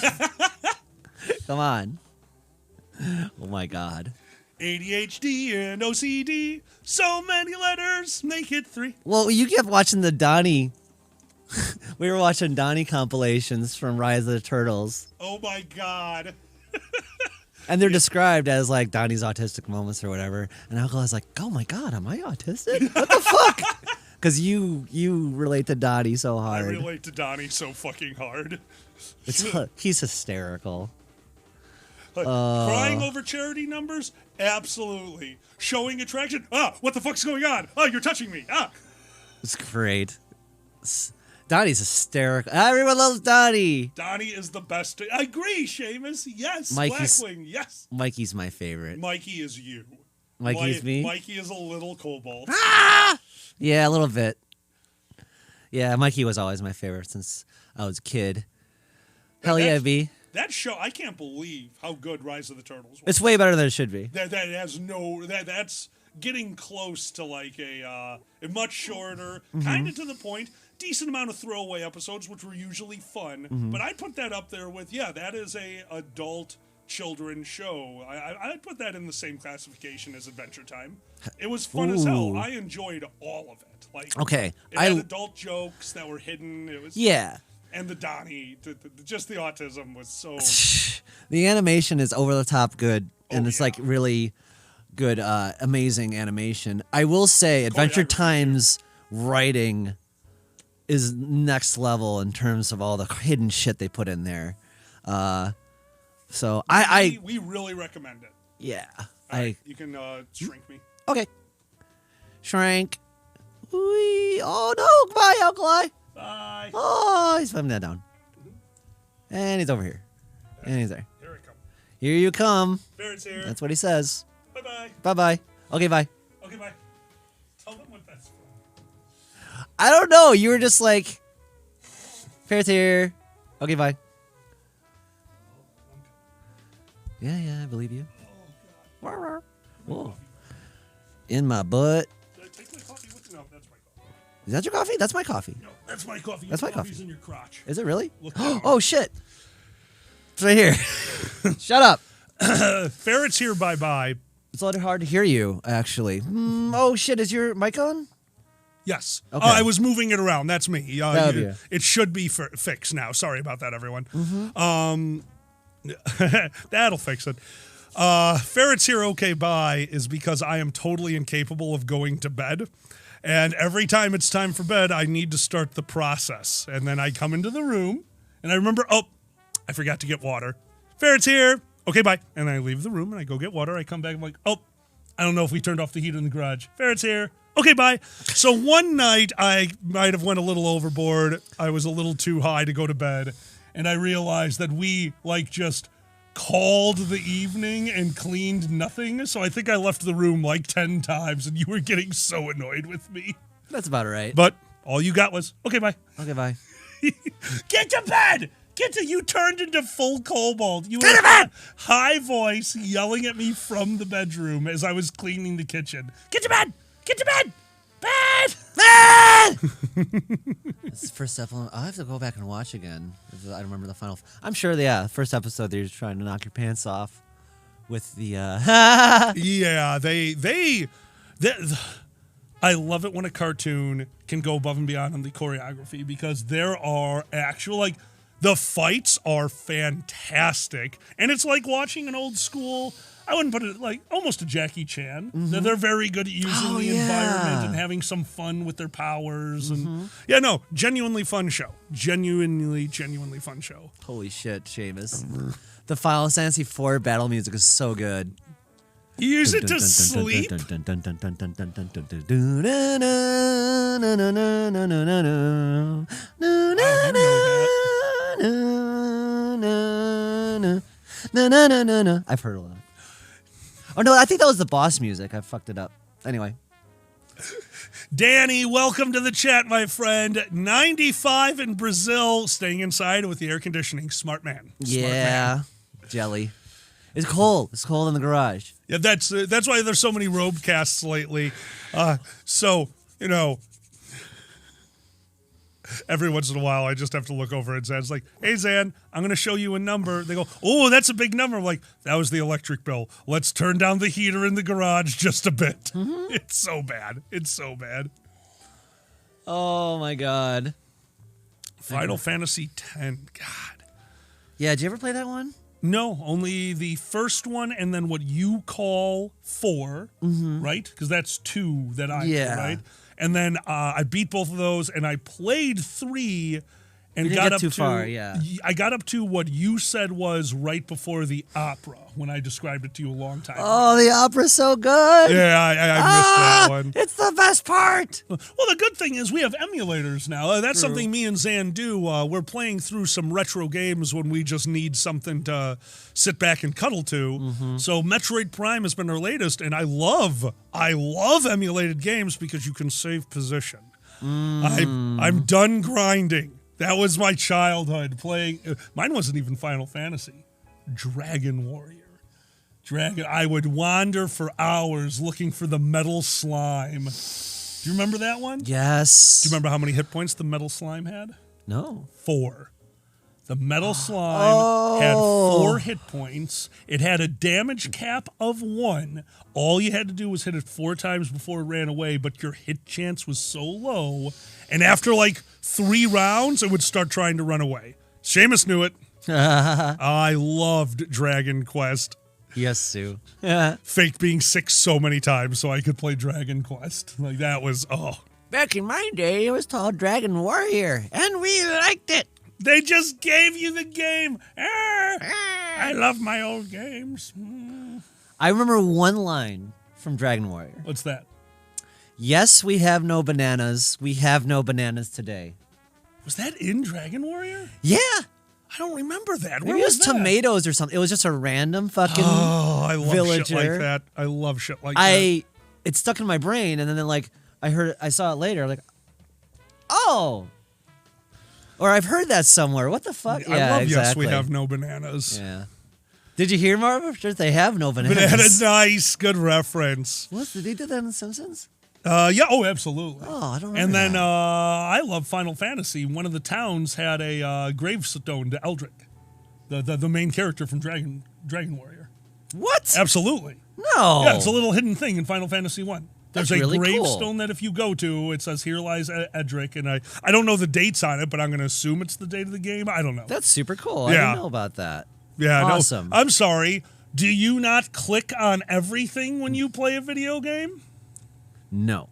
Come on. Oh my God. ADHD and OCD. So many letters, make it 3. Well, you kept watching the Donnie We were watching Donnie compilations from Rise of the Turtles. Oh my God. And they're described as like Donnie's autistic moments or whatever. And Uncle is like, oh my God, am I autistic? What the fuck? Because you relate to Donnie so I hard. relate to Donnie so fucking hard. He's hysterical. Crying over charity numbers? Absolutely. Showing attraction? What the fuck's going on? You're touching me. It's great. Donnie's hysterical. Everyone loves Donnie. Donnie is the best. I agree, Seamus. Yes. Mikey's, Blackwing. Yes. Mikey's my favorite. Mikey is you. Mikey's me? Mikey is a little kobold. Yeah, a little bit. Yeah, Mikey was always my favorite since I was a kid. Hell yeah, B. That show, I can't believe how good Rise of the Turtles was. It's way better than it should be. That has no, that's getting close to like a much shorter, kind of to the point, decent amount of throwaway episodes, which were usually fun. But I'd put that up there with, that is a adult children's show. I'd put that in the same classification as Adventure Time. It was fun as hell. I enjoyed all of it. Like, okay, it had adult jokes that were hidden. It was and the Donnie, just the autism was so. The animation is over the top good, and it's like really good, amazing animation. I will say, Adventure Time's writing is next level in terms of all the hidden shit they put in there. So we really recommend it. Yeah, right, you can shrink me. Okay, shrink. Oh no! Bye, Uncle I. Bye. Oh, he's putting that down, and he's over here, and he's there. Here I come. Here you come. Ferret's here. That's what he says. Bye bye. Bye bye. Okay, bye. Okay, bye. Tell them what that's from. I don't know. You were just like, Ferret's here. Okay, bye. Yeah, I believe you. Oh, Whoa. In my butt. Take my coffee with you. No, that's my coffee. Is that your coffee? That's my coffee. No, that's my coffee. That's my coffee's coffee. In your crotch. Is it really? Oh, oh, shit. It's right here. Shut up. Ferret's here. Bye-bye. It's a little hard to hear you, actually. Oh, shit. Is your mic on? Yes. Okay. I was moving it around. That's me. Yeah. It should be fixed now. Sorry about that, everyone. That'll fix it. Ferret's here, okay, bye, is because I am totally incapable of going to bed. And every time it's time for bed, I need to start the process. And then I come into the room, and I remember, I forgot to get water. Ferret's here. Okay, bye. And I leave the room, and I go get water. I come back, I'm like, I don't know if we turned off the heat in the garage. Ferret's here. Okay, bye. So one night, I might have went a little overboard. I was a little too high to go to bed. And I realized that we, just called the evening and cleaned nothing. So I think I left the room 10 times, and you were getting so annoyed with me. That's about right. But all you got was, okay, bye. Okay, bye. Get to bed! You turned into full kobold. You Get were to bed! High voice yelling at me from the bedroom as I was cleaning the kitchen. Get to bed! Get to bed! Bed! It's the first episode. I'll have to go back and watch again. I don't remember the final. I'm sure, first episode they're just trying to knock your pants off with the. Yeah, they I love it when a cartoon can go above and beyond on the choreography because there are actual the fights are fantastic, and it's like watching an old school. I wouldn't put it almost a Jackie Chan. They're very good at using the environment and having some fun with their powers. And genuinely fun show. Genuinely fun show. Holy shit, Seamus. The Final Fantasy IV battle music is so good. You use it to sleep? I've heard a lot. Oh, no, I think that was the boss music. I fucked it up. Anyway. Danny, welcome to the chat, my friend. 95 in Brazil, staying inside with the air conditioning. Smart man. Smart man. Jelly. It's cold. It's cold in the garage. Yeah, that's why there's so many robecasts lately. Every once in a while, I just have to look over and Zan's like, hey, Zan, I'm going to show you a number. They go, oh, that's a big number. I'm like, that was the electric bill. Let's turn down the heater in the garage just a bit. It's so bad. It's so bad. Oh, my God. Final Fantasy X. God. Yeah, did you ever play that one? No, only the first one and then what you call 4, right? Because that's 2 that I do, right? And then I beat both of those, and I played 3 and got up too to far, yeah. I got up to what you said was right before the opera when I described it to you a long time ago. Oh, the opera's so good. Yeah, I missed that one. It's the best part. Well, the good thing is we have emulators now. That's something me and Zan do. We're playing through some retro games when we just need something to sit back and cuddle to. So Metroid Prime has been our latest, and I love emulated games because you can save position. I'm done grinding. That was my childhood playing. Mine wasn't even Final Fantasy. Dragon Warrior. I would wander for hours looking for the metal slime. Do you remember that one? Yes. Do you remember how many hit points the metal slime had? No. 4. The metal slime had 4 hit points. It had a damage cap of 1. All you had to do was hit it 4 times before it ran away, but your hit chance was so low. And after like 3 rounds, it would start trying to run away. Seamus knew it. I loved Dragon Quest. Yes, Sue. Faked being sick so many times so I could play Dragon Quest. Like that was, Back in my day, it was called Dragon Warrior, and we liked it. They just gave you the game. I love my old games. I remember one line from Dragon Warrior. What's that? Yes, we have no bananas. We have no bananas today. Was that in Dragon Warrior? Yeah. I don't remember that. Maybe it was that? tomatoes or something. It was just a random fucking I love villager. shit like that. I love shit like that. It stuck in my brain, and then like I saw it later. Like, oh, or I've heard that somewhere. What the fuck? I yeah, love exactly. Yes, we have no bananas. Yeah. Did you hear more of it? Sure, they have no bananas. Bananas, nice, good reference. What? Did they do that in The Simpsons? Yeah, absolutely. Oh, I don't remember. And then that. I love Final Fantasy. One of the towns had a gravestone to Eldrick, the main character from Dragon Warrior. What? Absolutely. No. Yeah, it's a little hidden thing in Final Fantasy 1. There's That's a really gravestone cool. that if you go to, it says, "Here lies Edric," and I don't know the dates on it, but I'm going to assume it's the date of the game. I don't know. That's super cool. I Yeah. didn't know about that. Yeah, awesome. No, I'm sorry. Do you not click on everything when you play a video game? No.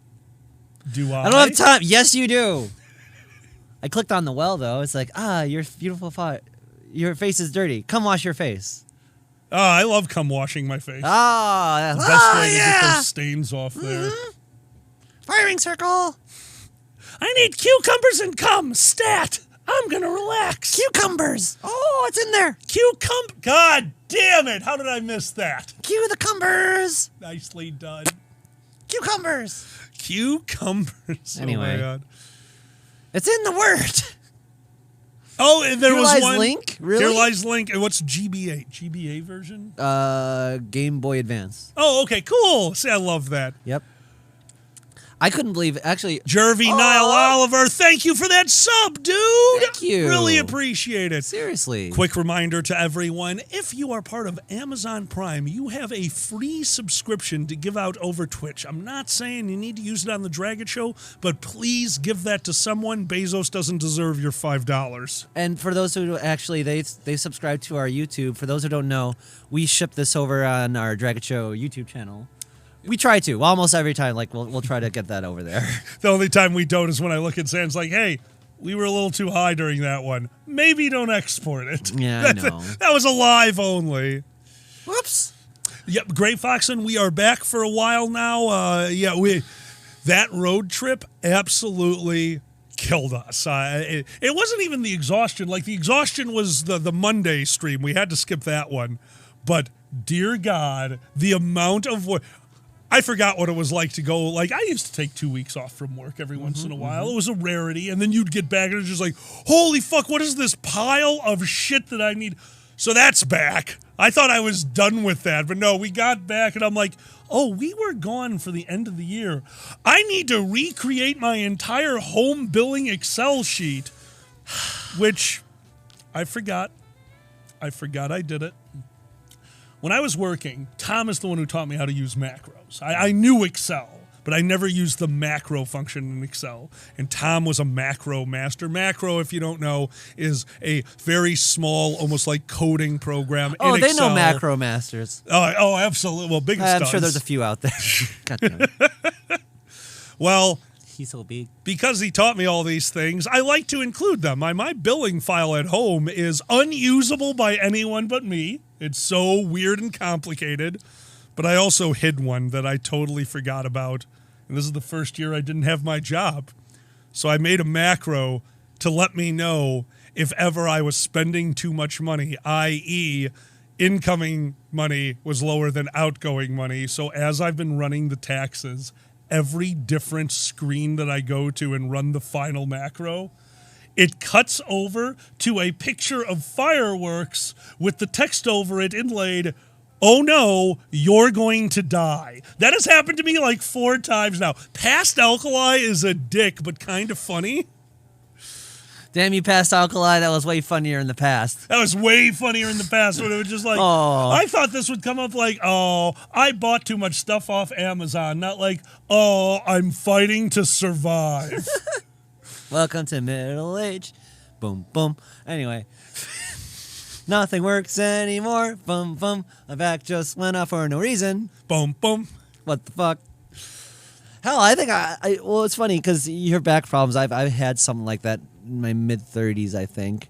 Do I? I don't have time. Yes, you do. I clicked on the well, though. It's like, your beautiful your face is dirty. Come wash your face. Oh, I love washing my face. Ah, the best way to get those stains off there. Firing circle. I need cucumbers and cum. Stat. I'm going to relax. Cucumbers. Oh, it's in there. God damn it. How did I miss that? Cue the cumbers. Nicely done. Cucumbers. Cucumbers. Anyway. Oh my God. It's in the word. Oh, and there Here was Lies one. Link? Really? Here Lies Link. And what's GBA? GBA version? Game Boy Advance. Oh, okay, cool. See, I love that. Yep. I couldn't believe it. Actually, Jervy Niall Oliver, thank you for that sub, dude. Thank you. Really appreciate it. Seriously. Quick reminder to everyone, if you are part of Amazon Prime, you have a free subscription to give out over Twitch. I'm not saying you need to use it on the Dragon Show, but please give that to someone. Bezos doesn't deserve your $5. And for those who actually, they subscribe to our YouTube. For those who don't know, we ship this over on our Dragon Show YouTube channel. We try to. Almost every time, like, we'll try to get that over there. The only time we don't is when I look at Sam's like, hey, we were a little too high during that one. Maybe don't export it. Yeah, I know. That was a live only. Whoops. Yep, Great Foxen, we are back for a while now. That road trip absolutely killed us. It wasn't even the exhaustion. Like, the exhaustion was the Monday stream. We had to skip that one. But, dear God, the amount of work. I forgot what it was like to go. Like, I used to take 2 weeks off from work every once in a while. It was a rarity. And then you'd get back and it was just like, holy fuck, what is this pile of shit that I need? So that's back. I thought I was done with that. But no, we got back and I'm like, oh, we were gone for the end of the year. I need to recreate my entire home billing Excel sheet, which I forgot. I did it. When I was working, Tom is the one who taught me how to use macros. I knew Excel, but I never used the macro function in Excel. And Tom was a macro master. Macro, if you don't know, is a very small, almost like coding program in they Excel. know macro masters. Oh, absolutely. Well, biggest I'm sure there's a few out there. God damn it. Well, he's so big. Because he taught me all these things, I like to include them. My billing file at home is unusable by anyone but me. It's so weird and complicated. But I also hid one that I totally forgot about. And this is the first year I didn't have my job. So I made a macro to let me know if ever I was spending too much money, i.e., incoming money was lower than outgoing money. So as I've been running the taxes, every different screen that I go to and run the final macro, it cuts over to a picture of fireworks with the text over it inlaid, "Oh no, you're going to die." That has happened to me like 4 times now. Past Alkali is a dick, but kind of funny. Damn you, Past Alkali. That was way funnier in the past. That was way funnier in the past when it was just like, oh. I thought this would come up like, oh, I bought too much stuff off Amazon. Not like, oh, I'm fighting to survive. Welcome to middle age. Boom, boom. Anyway. Nothing works anymore. Boom, boom. My back just went off for no reason. Boom, boom. What the fuck? Hell, I think well, it's funny because you hear back problems. I've had something like that in my mid-30s, I think.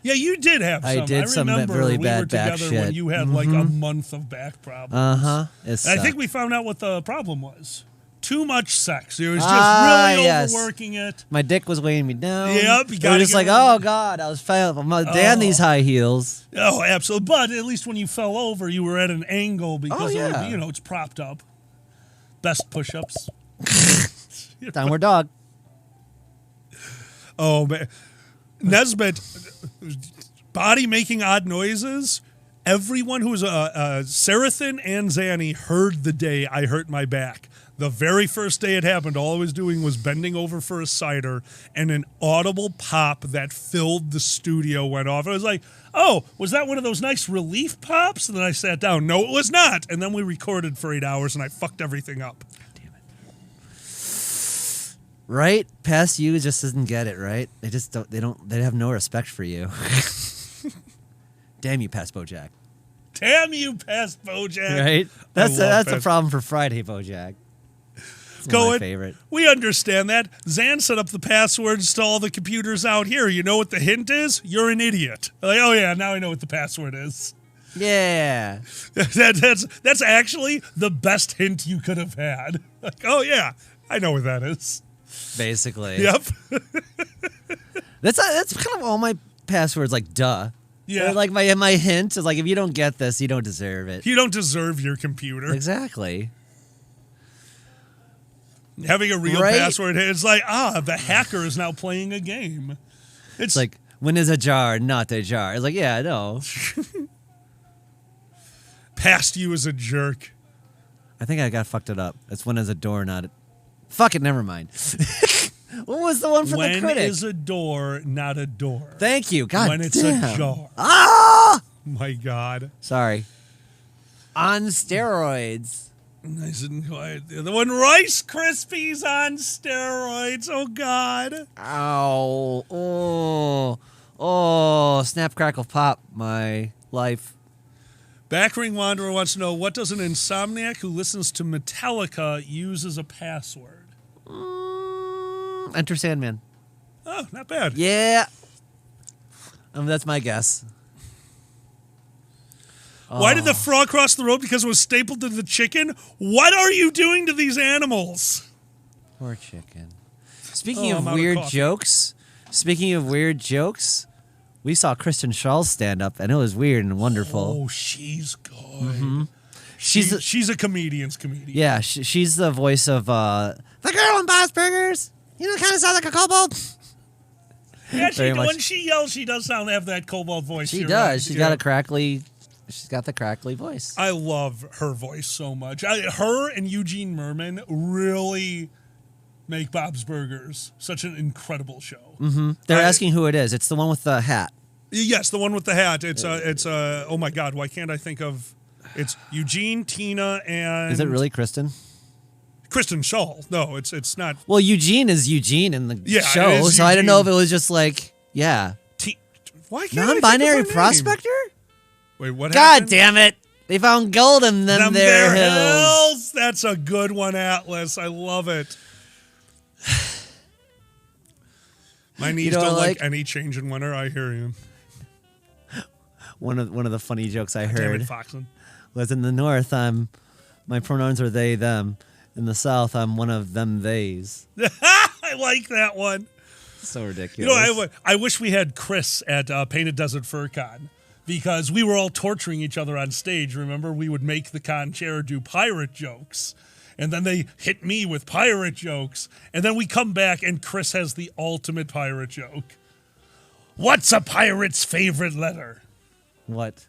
Yeah, you did have some. I did some really bad back shit. When you had like a month of back problems. I think we found out what the problem was. Too much sex. It was just really overworking it. My dick was weighing me down. Yep. You got just like, oh, God, I was failing. Damn these high heels. Oh, absolutely. But at least when you fell over, you were at an angle because it's propped up. Best push-ups. Downward dog. Oh, man. Nesbitt, body making odd noises. Everyone who was Sarathan and Zanny heard the day I hurt my back. The very first day it happened, all I was doing was bending over for a cider, and an audible pop that filled the studio went off. I was like, oh, was that one of those nice relief pops? And then I sat down. No, it was not. And then we recorded for 8 hours, and I fucked everything up. Right? Past you just doesn't get it, right? They just don't, they have no respect for you. Damn you, Past Bojack. Damn you, Past Bojack. Right? That's a problem for Friday, Bojack. My favorite. We understand that. Zan set up the passwords to all the computers out here. You know what the hint is? You're an idiot. Like, oh yeah, now I know what the password is. Yeah. That's actually the best hint you could have had. Like, oh yeah, I know what that is. Basically. Yep. That's kind of all my passwords, like duh. Yeah. Like my hint is like, if you don't get this, you don't deserve it. You don't deserve your computer. Exactly. Having a real password, it's like, the hacker is now playing a game. It's like, when is a jar not a jar? It's like, yeah, I know. Past you as a jerk. I think I got fucked it up. It's when is a door not a... Fuck it, never mind. What was the one from the critic? When is a door not a door? Thank you. God when it's damn. a jar. Ah! My God. Sorry. On steroids. Nice and quiet. The one Rice Krispies on steroids. Oh, God. Ow. Oh, snap, crackle, pop. My life. Backring Wanderer wants to know, what does an insomniac who listens to Metallica use as a password? Enter Sandman. Oh, not bad. Yeah. That's my guess. Why did the frog cross the road? Because it was stapled to the chicken? What are you doing to these animals? Poor chicken. Speaking of weird jokes, we saw Kristen Schall's stand up, and it was weird and wonderful. Oh, she's good. Mm-hmm. She's a comedian's comedian. Yeah, she's the voice of the girl in Bob's Burgers. You know, kind of sounds like a kobold. Yeah, when she yells, she does have that kobold voice. She does. She's got a crackly. She's got the crackly voice. I love her voice so much. Her and Eugene Merman really make Bob's Burgers such an incredible show. Mm-hmm. They're asking who it is. It's the one with the hat. Yes, the one with the hat. It's oh my God, why can't I think of? It's Eugene, Tina, and is it really Kristen? Kristen Schaal. No, it's not. Well, Eugene is Eugene in the it show, is so I don't know if Eugene. it was just like, yeah. Why can't I think of Non-binary her name? prospector? Wait, what God happened? damn it. They found gold in them there hills. That's a good one, Atlas. I love it. My knees know what don't I like like? any change in winter. I hear you. One of the funny jokes I Damn heard it, Foxen. was in the north, my pronouns are they, them. In the south, I'm one of them, theys. I like that one. So ridiculous. You know, I wish we had Chris at Painted Desert Fur Con, because we were all torturing each other on stage. Remember, we would make the con chair do pirate jokes, and then they hit me with pirate jokes, and then we come back and Chris has the ultimate pirate joke. What's a pirate's favorite letter? What?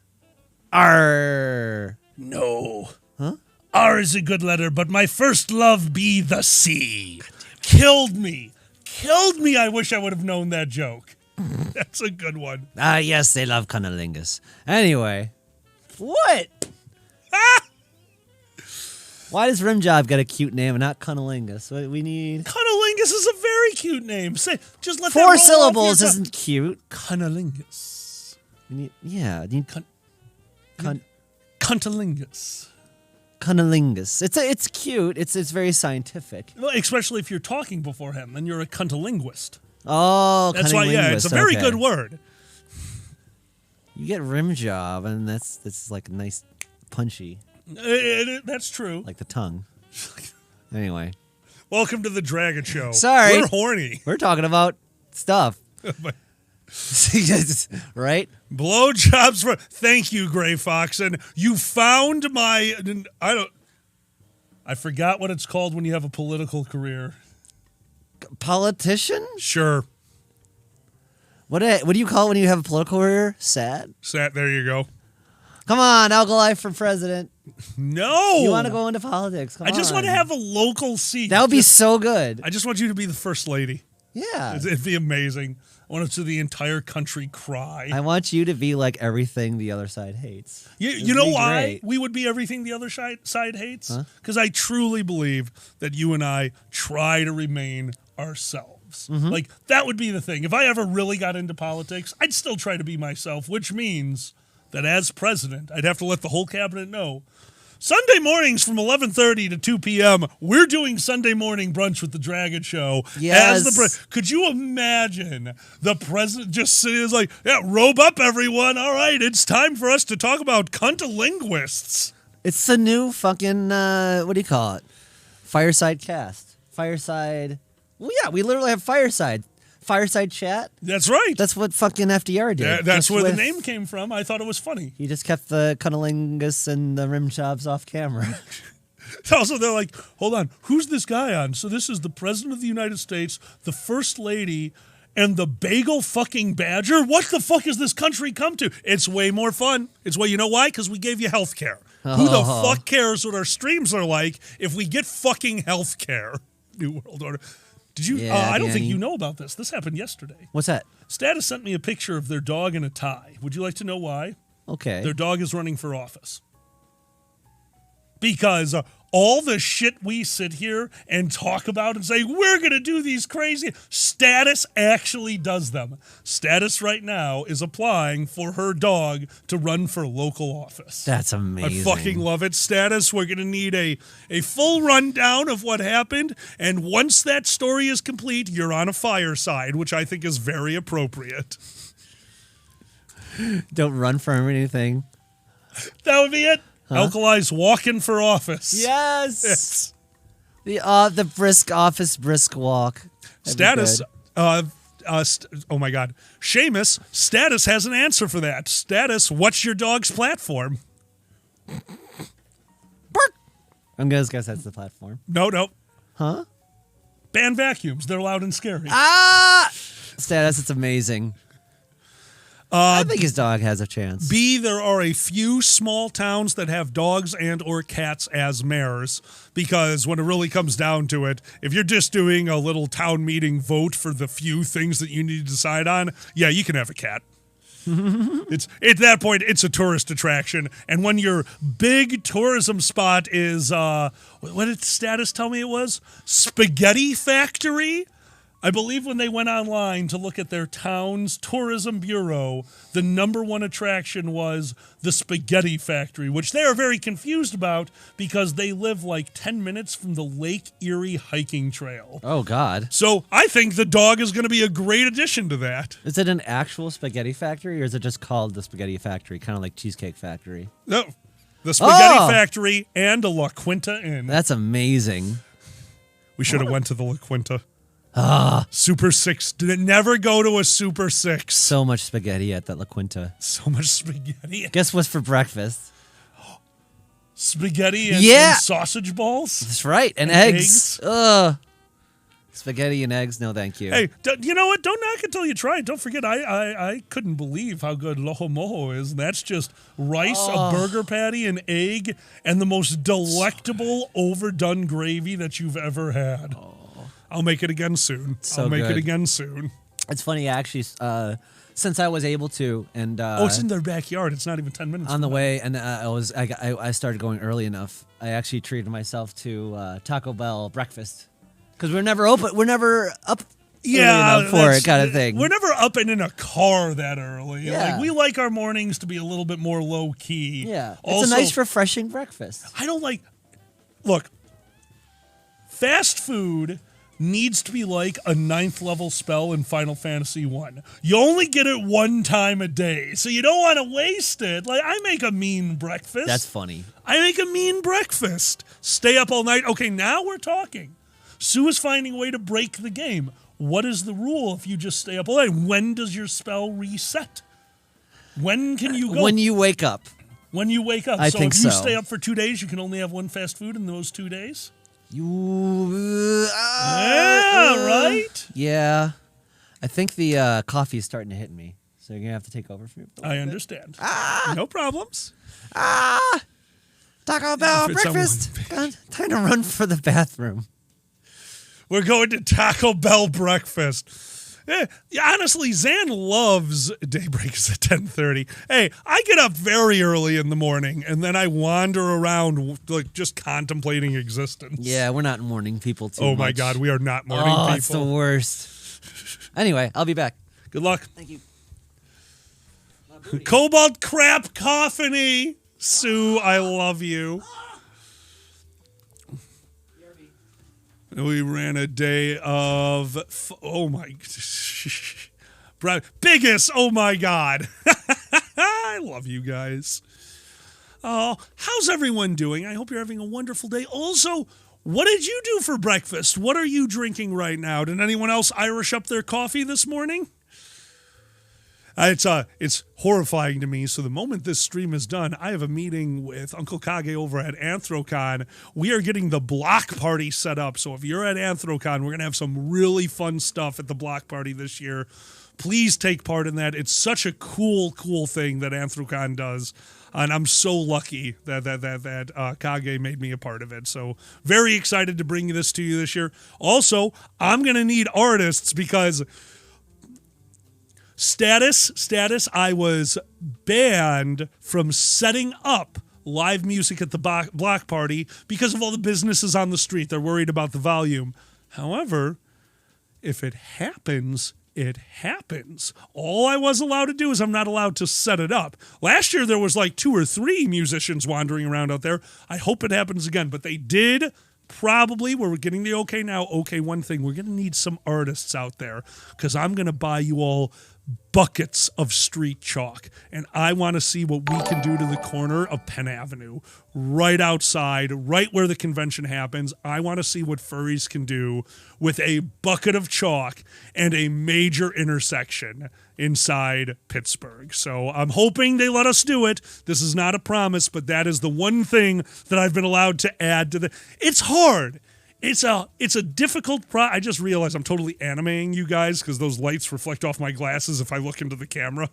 R. No. Huh? R is a good letter, but my first love be the sea. Killed me. I wish I would have known that joke. That's a good one. Yes, they love cunnilingus. Anyway. What? Why does Rimjob get a cute name and not cunnilingus? What we need? Cunnilingus is a very cute name. Say, just let that 4 roll off syllables your isn't cute. Cunnilingus. You need, yeah, you need Cunnilingus. cunnilingus. It's cute. It's very scientific. Well, especially if you're talking before him, then you're a cunnilinguist. Oh, That's why, yeah, it's a very good word. You get Rimjob, and that's like nice, punchy, That's true. like the tongue. Anyway, Welcome to the Dragon Show. Sorry. We're horny. we're talking about stuff, right? Blowjobs for. Thank you, Gray Fox. And you found my. I forgot what it's called when you have a political career. Politician? Sure. What do you call it when you have a political career? Sad? There you go. Come on, I'll go life for president. No. You want to go into politics? Come I just on. want to have a local seat. That would be so good. I just want you to be the first lady. Yeah. It'd be amazing. I want to see the entire country cry. I want you to be like everything the other side hates. You know why we would be everything the other side hates? Because I truly believe that you and I try to remain ourselves. Like, that would be the thing. If I ever really got into politics, I'd still try to be myself, which means that as president, I'd have to let the whole cabinet know. Sunday mornings from 11:30 to 2 p.m., we're doing Sunday morning brunch with the Dragon Show. Yes. Could you imagine the president just sitting like, yeah, robe up, everyone. All right, it's time for us to talk about cunnilinguists. It's the new fucking, what do you call it? Fireside cast. Fireside. Well, yeah, we literally have Fireside chat. That's right. That's what fucking FDR did. That's where the name came from. I thought it was funny. He just kept the cunnilingus and the rim jobs off camera. Also, they're like, hold on, who's this guy on? So this is the President of the United States, the First Lady, and the bagel fucking badger? What the fuck has this country come to? It's way more fun. You know why? Because we gave you health care. Who the fuck cares what our streams are like if we get fucking health care? New World Order. Did you? Yeah, I don't think Danny. you know about this. This happened yesterday. What's that? Status sent me a picture of their dog in a tie. Would you like to know why? Okay. Their dog is running for office. Because all the shit we sit here and talk about and say, we're going to do these crazy, Status actually does them. Status right now is applying for her dog to run for local office. That's amazing. I fucking love it. Status, we're going to need a full rundown of what happened. And once that story is complete, you're on a fireside, which I think is very appropriate. Don't run from anything. That would be it. Alkali's walking for office. Yes. The brisk office brisk walk. That'd Status. Oh my God. Seamus, Status has an answer for that. Status, what's your dog's platform? Bark. I'm gonna guess that's the platform. No. Huh? Ban vacuums. They're loud and scary. Status, it's amazing. I think his dog has a chance. B, there are a few small towns that have dogs and or cats as mayors, because when it really comes down to it, if you're just doing a little town meeting vote for the few things that you need to decide on, yeah, you can have a cat. It's at that point, it's a tourist attraction. And when your big tourism spot is, what did Status tell me it was? Spaghetti Factory? I believe when they went online to look at their town's tourism bureau, the number one attraction was the Spaghetti Factory, which they are very confused about because they live like 10 minutes from the Lake Erie hiking trail. Oh, God. So I think the dog is going to be a great addition to that. Is it an actual spaghetti factory, or is it just called the Spaghetti Factory, kind of like Cheesecake Factory? No, the Spaghetti Factory and a La Quinta Inn. That's amazing. We should have went to the La Quinta. Super 6. Did it never go to a Super 6? So much spaghetti at that La Quinta. So much spaghetti. Guess what's for breakfast? Spaghetti and sausage balls? That's right. And eggs. Ugh. Spaghetti and eggs? No, thank you. Hey, you know what? Don't knock it till you try it. Don't forget, I couldn't believe how good Lojo Mojo is. That's just rice, a burger patty, an egg, and the most delectable overdone gravy that you've ever had. I'll make it again soon. I'll make it again soon. It's funny, actually, since I was able to, and it's in their backyard. It's not even 10 minutes on the way, and I started going early enough. I actually treated myself to Taco Bell breakfast because we're never open. We're never up. Enough for it, kind of thing. We're never up and in a car that early. Yeah. Like, we like our mornings to be a little bit more low key. Yeah, it's a nice, refreshing breakfast. I don't like. Look, fast food needs to be like a 9th level spell in Final Fantasy 1. You only get it one time a day, so you don't want to waste it. Like, I make a mean breakfast. That's funny. I make a mean breakfast. Stay up all night. Okay, now we're talking. Sue is finding a way to break the game. What is the rule if you just stay up all night? When does your spell reset? When can you go? When you wake up. When you wake up. I think so. If you stay up for 2 days, you can only have one fast food in those 2 days? Yeah, right? Yeah. I think the coffee is starting to hit me. So you're going to have to take over for me. I understand. No problems. Taco Bell breakfast. Time to run for the bathroom. We're going to Taco Bell breakfast. Honestly, Zan loves daybreaks at 10:30. Hey, I get up very early in the morning, and then I wander around like just contemplating existence. Yeah, we're not morning people too much. My God, we are not morning people. Oh, it's the worst. Anyway, I'll be back. Good luck. Thank you. Cobalt Crap Coffiny. Sue, I love you. We ran a day of, biggest, oh my God. I love you guys. Oh, how's everyone doing? I hope you're having a wonderful day. Also, what did you do for breakfast? What are you drinking right now? Did anyone else Irish up their coffee this morning? It's horrifying to me. So the moment this stream is done, I have a meeting with Uncle Kage over at Anthrocon. We are getting the block party set up. So if you're at Anthrocon, we're going to have some really fun stuff at the block party this year. Please take part in that. It's such a cool thing that Anthrocon does. And I'm so lucky that Kage made me a part of it. So very excited to bring this to you this year. Also, I'm going to need artists because Status, I was banned from setting up live music at the block party because of all the businesses on the street. They're worried about the volume. However, if it happens, it happens. All I was allowed to do is I'm not allowed to set it up. Last year, there was like 2 or 3 musicians wandering around out there. I hope it happens again, but they did. Probably, we're getting the okay now. Okay, one thing, we're going to need some artists out there because I'm going to buy you all buckets of street chalk, and I want to see what we can do to the corner of Penn Avenue, right outside, right where the convention happens. I want to see what furries can do with a bucket of chalk and a major intersection inside Pittsburgh. So I'm hoping they let us do it. This is not a promise, but that is the one thing that I've been allowed to add to the... It's hard. It's a difficult I just realized I'm totally animating you guys because those lights reflect off my glasses if I look into the camera.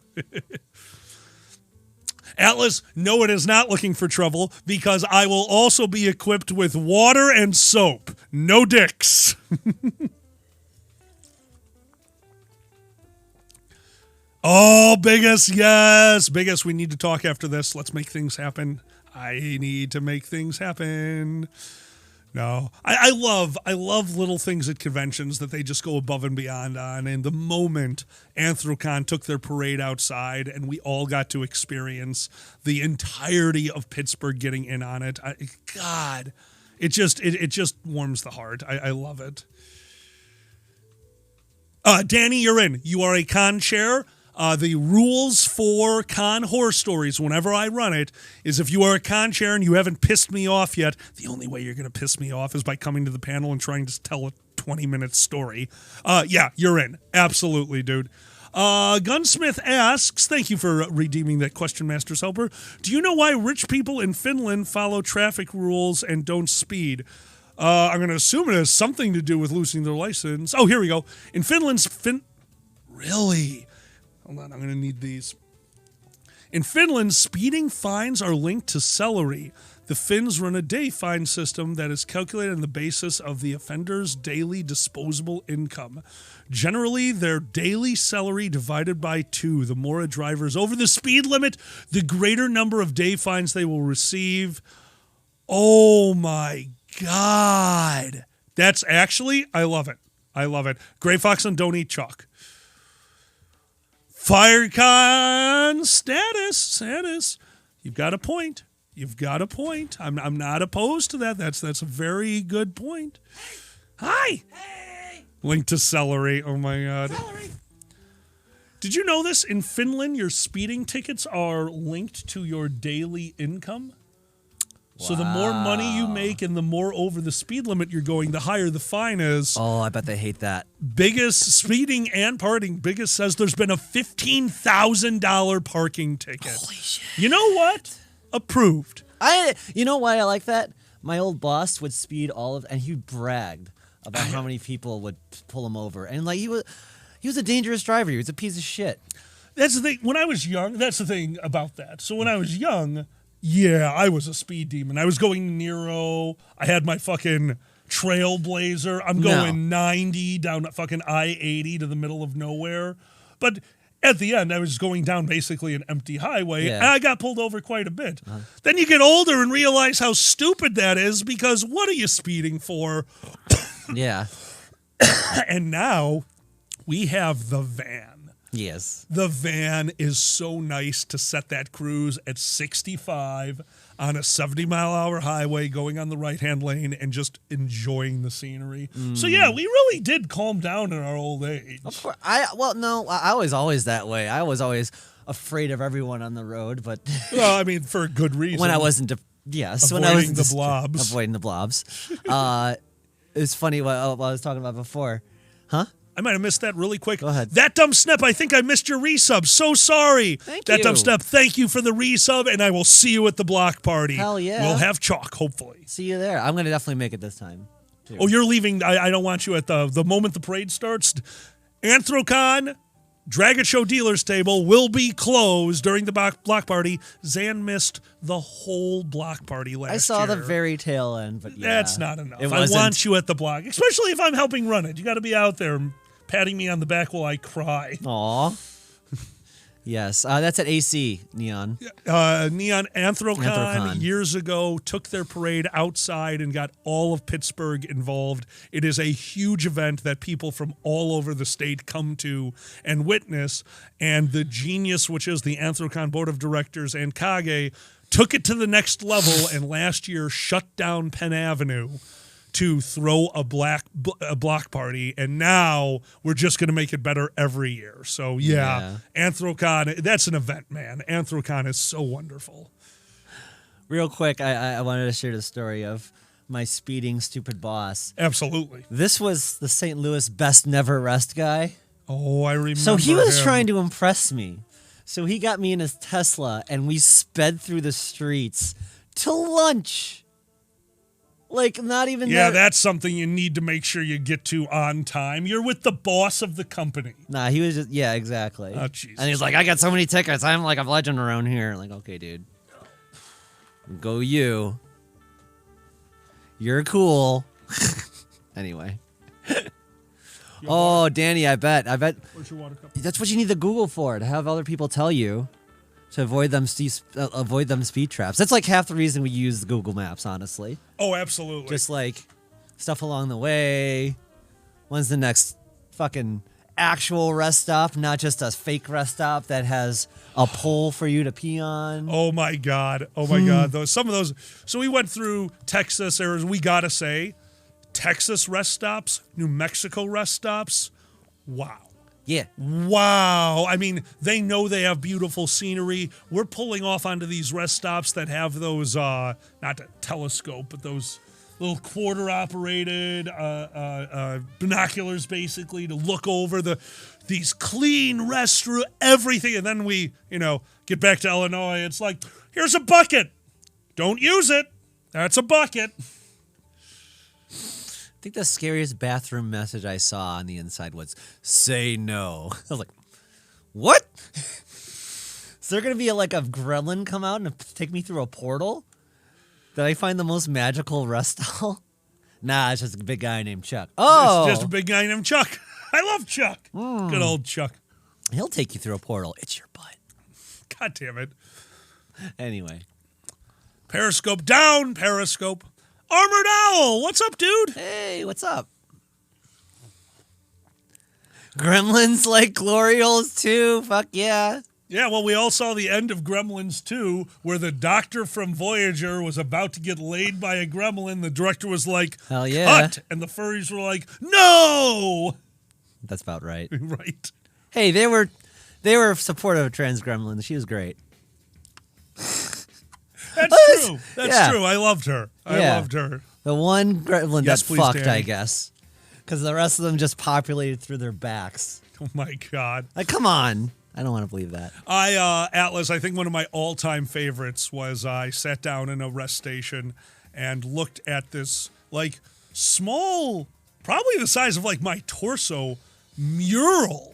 Atlas, no, it is not looking for trouble because I will also be equipped with water and soap. No dicks. Oh, Biggest, yes. Biggest, we need to talk after this. Let's make things happen. I need to make things happen. No, I love little things at conventions that they just go above and beyond on. And the moment Anthrocon took their parade outside and we all got to experience the entirety of Pittsburgh getting in on it, God, it just warms the heart. I love it. Danny, you're in. You are a con chair. The rules for con horror stories, whenever I run it, is if you are a con chair and you haven't pissed me off yet, the only way you're going to piss me off is by coming to the panel and trying to tell a 20-minute story. Yeah, you're in. Absolutely, dude. Gunsmith asks, thank you for redeeming that question, Master's Helper. Do you know why rich people in Finland follow traffic rules and don't speed? I'm going to assume it has something to do with losing their license. Oh, here we go. In Really? Hold on, I'm going to need these. In Finland, speeding fines are linked to salary. The Finns run a day fine system that is calculated on the basis of the offender's daily disposable income. Generally, their daily salary divided by 2. The more a driver is over the speed limit, the greater number of day fines they will receive. Oh my God. That's actually, I love it. I love it. Gray Fox and Don't Eat Chalk. FireCon status. You've got a point. I'm not opposed to that. That's a very good point. Hi. Hey. Link to celery. Oh my God. Celery. Did you know this? In Finland, your speeding tickets are linked to your daily income. Wow. So the more money you make and the more over the speed limit you're going, the higher the fine is. Oh, I bet they hate that. Biggest speeding and parking. Biggest says there's been a $15,000 parking ticket. Holy shit. You know what? Approved. You know why I like that? My old boss would speed and he bragged about how many people would pull him over. And like he was a dangerous driver. He was a piece of shit. That's the thing. When I was young, that's the thing about that. So when I was young, yeah, I was a speed demon. I was going Nero. I had my fucking Trailblazer. I'm going 90 down fucking I-80 to the middle of nowhere. But at the end, I was going down basically an empty highway, and I got pulled over quite a bit. Then you get older and realize how stupid that is, because what are you speeding for? Yeah. And now we have the van. Yes. The van is so nice to set that cruise at 65 on a 70-mile-an-hour highway going on the right-hand lane and just enjoying the scenery. So, yeah, we really did calm down in our old age. Of course. I was always that way. I was always afraid of everyone on the road, but... Well, I mean, for a good reason. When I wasn't... Avoiding the blobs. Avoiding the blobs. It's funny what I was talking about before. Huh? I might have missed that really quick. Go ahead. That Dumb Snep, I think I missed your resub. So sorry. Thank That you. Dumb Snep, thank you for the resub, and I will see you at the block party. Hell yeah. We'll have chalk, hopefully. See you there. I'm going to definitely make it this time, too. Oh, you're leaving. I don't want you at the moment the parade starts. Anthrocon, Dragon Show dealer's table will be closed during the block party. Zan missed the whole block party last year. I saw the very tail end, but yeah. That's not enough. It I wasn't. want you at the block, especially if I'm helping run it. You got to be out there patting me on the back while I cry. Aw. Yes, that's at AC Neon. Neon Anthrocon years ago took their parade outside and got all of Pittsburgh involved. It is a huge event that people from all over the state come to and witness. And the genius, which is the Anthrocon Board of Directors and Kage, took it to the next level and last year shut down Penn Avenue to throw a block party, and now we're just going to make it better every year. So, yeah, Anthrocon, that's an event, man. Anthrocon is so wonderful. Real quick, I wanted to share the story of my speeding stupid boss. Absolutely. This was the St. Louis best never rest guy. Oh, I remember. So he was him. trying to impress me. So he got me in his Tesla, and we sped through the streets to lunch. Like, not even Yeah, there. that's something you need to make sure you get to on time. You're with the boss of the company. Nah, he was just, yeah, exactly. Oh, Jesus. And he's like, I got so many tickets. I'm like a legend around here. Like, okay, dude. Go you. You're cool. Anyway. Oh, Danny, I bet. Where's your water cup? That's what you need the Google for, to have other people tell you to avoid them speed traps. That's like half the reason we use Google Maps, honestly. Oh, absolutely. Just like stuff along the way. When's the next fucking actual rest stop, not just a fake rest stop that has a pole for you to pee on? Oh my God. Oh my God. Some of those. So we went through Texas, Arizona. We got to say, Texas rest stops, New Mexico rest stops. Wow. Yeah. Wow. I mean, they know they have beautiful scenery. We're pulling off onto these rest stops that have those, not a telescope, but those little quarter operated binoculars, basically, to look over these clean restroom, everything. And then we, get back to Illinois. It's like, here's a bucket. Don't use it. That's a bucket. I think the scariest bathroom message I saw on the inside was, say no. I was like, what? Is there going to be like a gremlin come out and take me through a portal? Did I find the most magical rest stall? Nah, it's just a big guy named Chuck. Oh! It's just a big guy named Chuck. I love Chuck. Good old Chuck. He'll take you through a portal. It's your butt. God damn it. Anyway. Periscope down, Periscope. Armored Owl, what's up, dude? Hey, what's up? Gremlins like glory holes too. Fuck yeah. Yeah, well, we all saw the end of Gremlins 2, where the doctor from Voyager was about to get laid by a gremlin. The director was like, hell yeah. Cut! And the furries were like, no! That's about right. Right. Hey, they were supportive of trans gremlins. She was great. That's true. That's true. I loved her. I loved her. The one gremlin that please, fucked, Danny. I guess. Because the rest of them just populated through their backs. Oh, my God. Like, come on. I don't want to believe that. Atlas, I think one of my all-time favorites was I sat down in a rest station and looked at this, like, small, probably the size of, like, my torso, mural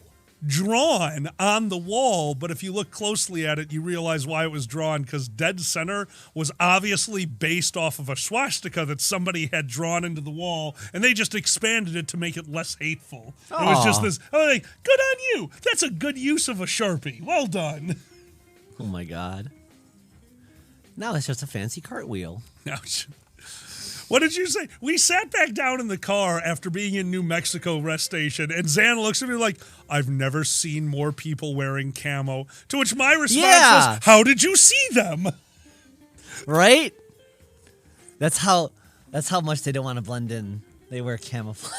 drawn on the wall. But if you look closely at it, you realize why it was drawn, because dead center was obviously based off of a swastika that somebody had drawn into the wall, and they just expanded it to make it less hateful. It was just this, like, good on you. That's a good use of a Sharpie. Well done. Oh, my God. Now it's just a fancy cartwheel. Now, what did you say? We sat back down in the car after being in New Mexico rest station, and Zan looks at me like, I've never seen more people wearing camo. To which my response was, how did you see them? Right? That's how much they don't want to blend in. They wear camouflage.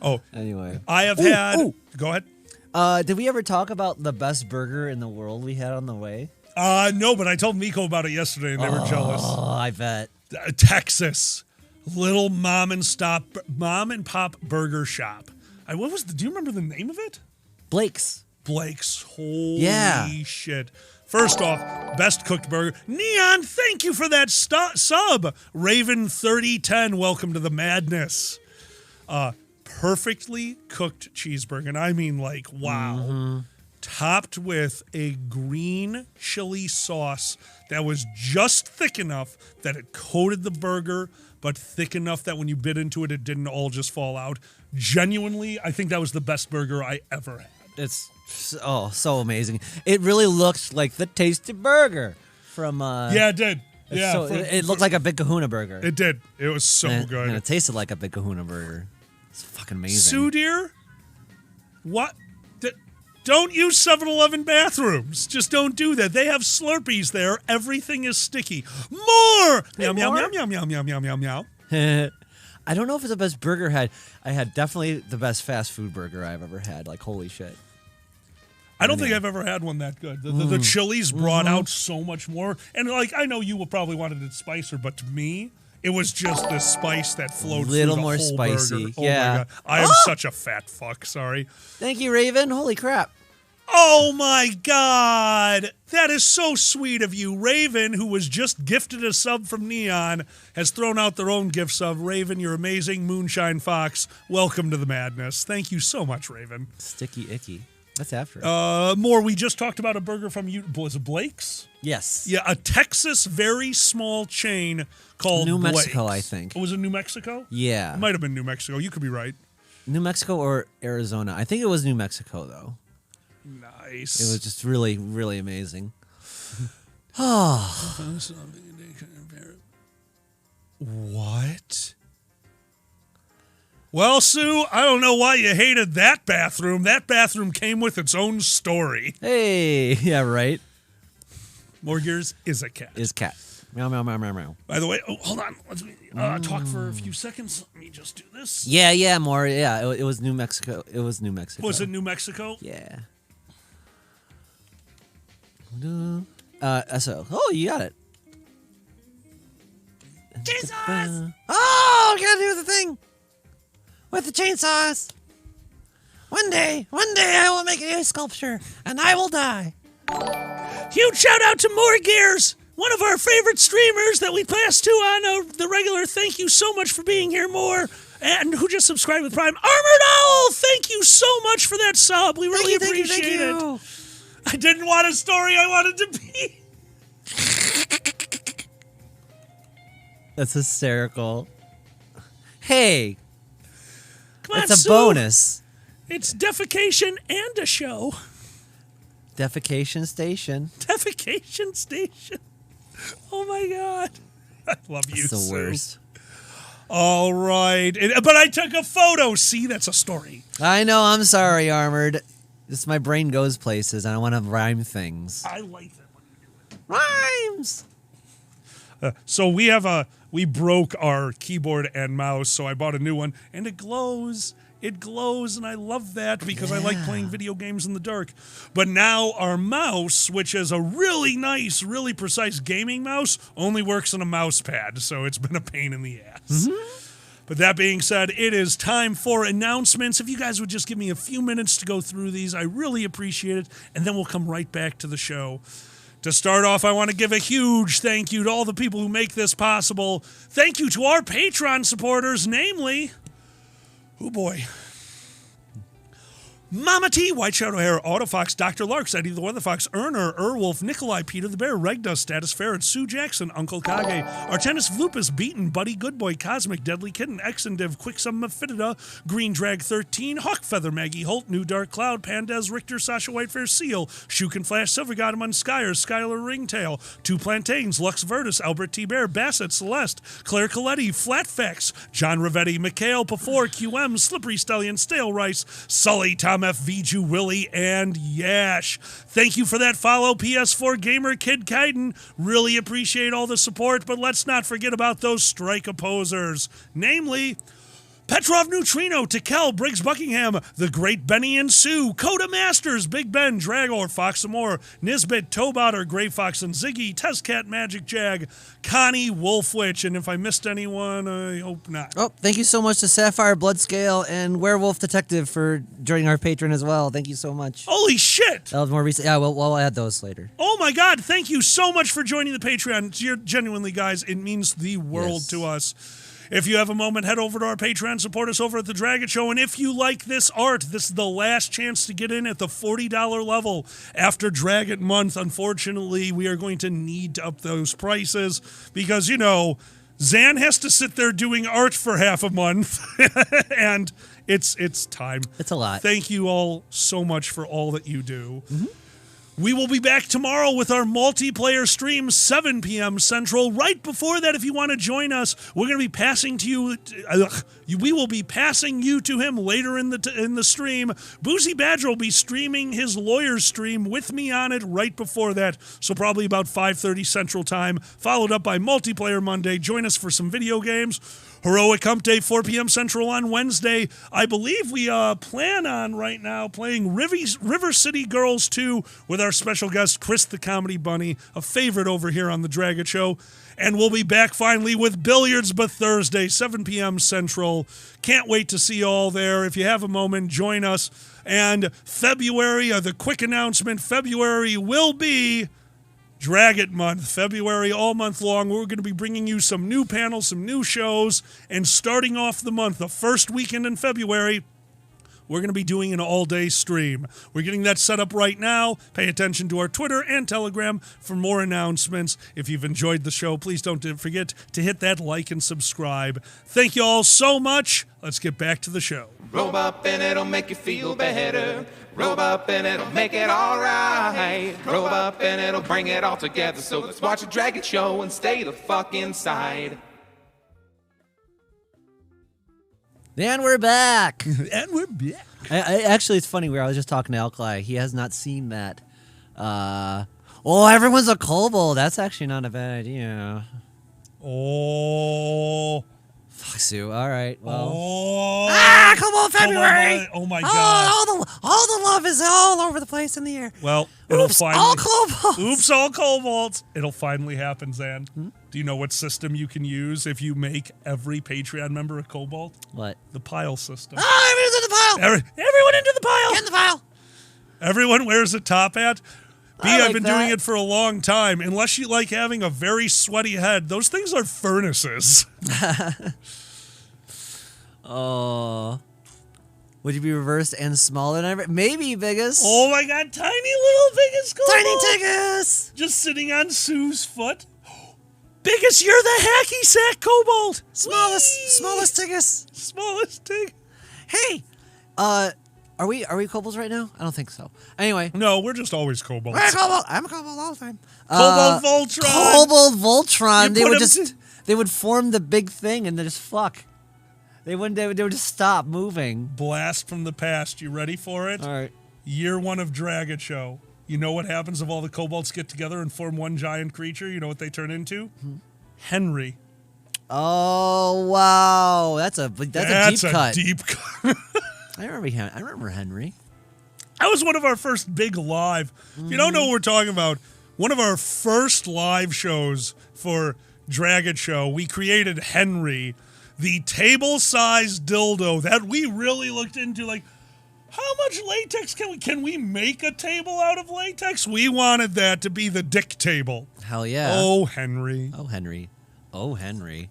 Oh. Anyway. I have had... Go ahead. Did we ever talk about the best burger in the world we had on the way? No, but I told Miko about it yesterday, and they were jealous. Oh, I bet. Texas. Little mom and pop burger shop. Do you remember the name of it? Blake's. Holy shit. First off, best cooked burger. Neon, thank you for that sub. Raven 3010, welcome to the madness. Perfectly cooked cheeseburger. And I mean, like, wow. Mm-hmm. Topped with a green chili sauce that was just thick enough that it coated the burger, but thick enough that when you bit into it, it didn't all just fall out. Genuinely, I think that was the best burger I ever had. It's so amazing. It really looked like the Tasty Burger from... yeah, it did. Yeah, it looked like a Big Kahuna burger. It did. It was so good. And it tasted like a Big Kahuna burger. It's fucking amazing. Sue dear, what? Don't use 7-Eleven bathrooms. Just don't do that. They have Slurpees there. Everything is sticky. More! Meow, meow, meow, meow, meow, meow, meow, meow, meow. I don't know if it's the best burger I had definitely the best fast food burger I've ever had. Like, holy shit. I don't think I've ever had one that good. The chilies brought out so much more. And, like, I know you will probably wanted it spicier, but to me, it was just the spice that flowed through the whole more spicy. Burger. Oh, yeah. my God. I am such a fat fuck. Sorry. Thank you, Raven. Holy crap. Oh, my God. That is so sweet of you. Raven, who was just gifted a sub from Neon, has thrown out their own gift sub. Raven, you're amazing. Moonshine Fox, welcome to the madness. Thank you so much, Raven. Sticky icky. That's after. More. We just talked about a burger from was it Blake's? Yes. Yeah, a Texas very small chain called New Mexico, Blake's. I think. Oh, was it New Mexico? Yeah. It might have been New Mexico. You could be right. New Mexico or Arizona. I think it was New Mexico, though. Nice. It was just really, really amazing. Oh. What? Well, Sue, I don't know why you hated that bathroom. That bathroom came with its own story. Hey, yeah, right. More Gears is a cat. Is cat. Meow, meow, meow, meow, meow. By the way, hold on. Let's talk for a few seconds. Let me just do this. Yeah, more. Yeah, it was New Mexico. It was New Mexico. Was it New Mexico? Yeah. So, you got it. Chainsaws! Oh, gotta do the thing with the chainsaws. One day, I will make a sculpture, and I will die. Huge shout out to More Gears, one of our favorite streamers that we pass to on the regular. Thank you so much for being here, More. And who just subscribed with Prime. Armored Owl, thank you so much for that sub. We really appreciate it. I didn't want a story, I wanted to be. That's hysterical. Hey. Come on, it's a Sue. bonus. It's defecation and a show. Defecation station. Defecation station. Oh my God. I love you, It's the Sue. worst. All right. But I took a photo. See, that's a story. I know, I'm sorry, Armored. Just my brain goes places, and I want to rhyme things. I like that when you do it. Rhymes! So we broke our keyboard and mouse, so I bought a new one, and it glows. It glows, and I love that because I like playing video games in the dark. But now our mouse, which is a really nice, really precise gaming mouse, only works on a mouse pad, so it's been a pain in the ass. But that being said, it is time for announcements. If you guys would just give me a few minutes to go through these, I really appreciate it, and then we'll come right back to the show. To start off, I want to give a huge thank you to all the people who make this possible. Thank you to our Patreon supporters, namely... Oh boy. Mama T, White Shadow Hair, Autofox, Dr. Larks, Eddie the Weather Fox, Erner, Erwolf, Nikolai, Peter the Bear, Regdust, Status Ferret, Sue Jackson, Uncle Kage, Artenis Lupus, Beaten, Buddy Goodboy, Cosmic, Deadly Kitten, Exendiv, Quicksum Mephidida, Green Drag 13, Hawkfeather, Maggie Holt, New Dark Cloud, Pandez, Richter, Sasha Whitefair, Seal, Shukin Flash, Silver Godamon, Skyer, Skylar Ringtail, Two Plantains, Lux Vertus, Albert T. Bear, Bassett, Celeste, Claire Coletti, Flatfax, John Rivetti, Mikhail, Pafor, QM, Slippery Stallion, Stale Rice, Sully, Tom F. Viju, Willie, and Yash. Thank you for that follow, PS4 Gamer Kid Kaiden. Really appreciate all the support, but let's not forget about those strike opposers, namely... Petrov Neutrino, Tikel, Briggs Buckingham, The Great Benny and Sue, Coda Masters, Big Ben, Dragor, Foxamore, Nisbet, Tobotter, Grey Fox and Ziggy, Testcat, Magic Jag, Connie, Wolfwitch, and if I missed anyone, I hope not. Oh, thank you so much to Sapphire, Bloodscale, and Werewolf Detective for joining our Patreon as well. Thank you so much. Holy shit! That was more recent. Yeah, we'll add those later. Oh my God, thank you so much for joining the Patreon. You're genuinely, guys, it means the world to us. If you have a moment, head over to our Patreon, support us over at The Dragon Show, and if you like this art, this is the last chance to get in at the $40 level. After Dragon Month, unfortunately, we are going to need to up those prices because, you know, Zan has to sit there doing art for half a month, and it's time. It's a lot. Thank you all so much for all that you do. We will be back tomorrow with our multiplayer stream, 7 p.m. Central. Right before that, if you want to join us, we're going to be passing to you. We will be passing you to him later in the stream. Boozy Badger will be streaming his lawyer's stream with me on it right before that. So probably about 5:30 Central Time, followed up by Multiplayer Monday. Join us for some video games. Heroic Hump Day, 4 p.m. Central on Wednesday. I believe we plan on right now playing River City Girls 2 with our special guest, Chris the Comedy Bunny, a favorite over here on The Dragon Show. And we'll be back finally with Billiards, but Thursday, 7 p.m. Central. Can't wait to see you all there. If you have a moment, join us. And February, the quick announcement, February will be Dragon Month. February, all month long, we're going to be bringing you some new panels, some new shows, and starting off the month, the first weekend in February, we're going to be doing an all-day stream. We're getting that set up right now. Pay attention to our Twitter and Telegram for more announcements. If you've enjoyed the show, please don't forget to hit that like and subscribe. Thank you all so much. Let's get back to the show. Roll up and it'll make you feel better. Roll up and it'll make it all right. Roll up and it'll bring it all together. So let's watch a Dragon Show and stay the fuck inside. And we're back. And we're back. Actually, it's funny. I was just talking to Alkali. He has not seen that. Everyone's a kobold. That's actually not a bad idea. Oh. Fuck Sue. All right. Well. Oh. Kobold February. Oh my God. All the love is all over the place in the air. Well, it'll finally. All kobolds. Oops, all kobolds. It'll finally happen, Zan. Do you know what system you can use if you make every Patreon member a kobold? What? The pile system. Everyone's in the pile. Everyone into the pile. Get in the pile. Everyone wears a top hat. I've been doing that. it for a long time. Unless you like having a very sweaty head, those things are furnaces. Oh. Would you be reversed and smaller than ever? Maybe, Biggest. Oh my God, tiny little Biggest kobold. Tiny Tiggus. Just sitting on Sue's foot. Biggest, you're the hacky sack kobold. Smallest Tiggus. Smallest Tig. Hey, are we kobolds right now? I don't think so. Anyway. No, we're just always kobolds. We're a kobold. I'm a kobold all the time. Kobold Voltron. Kobold Voltron. You They would form the big thing and they just fuck. They would just stop moving. Blast from the past. You ready for it? All right. Year 1 of Dragon Show. You know what happens if all the kobolds get together and form one giant creature? You know what they turn into? Henry. Oh wow, that's a deep cut. Deep cut. I remember Henry. That was one of our first big live. If you don't know what we're talking about, one of our first live shows for Dragon Show, we created Henry, the table-sized dildo that we really looked into, like, how much latex can we make a table out of latex? We wanted that to be the dick table. Hell yeah. Oh, Henry. Oh, Henry. Oh, Henry.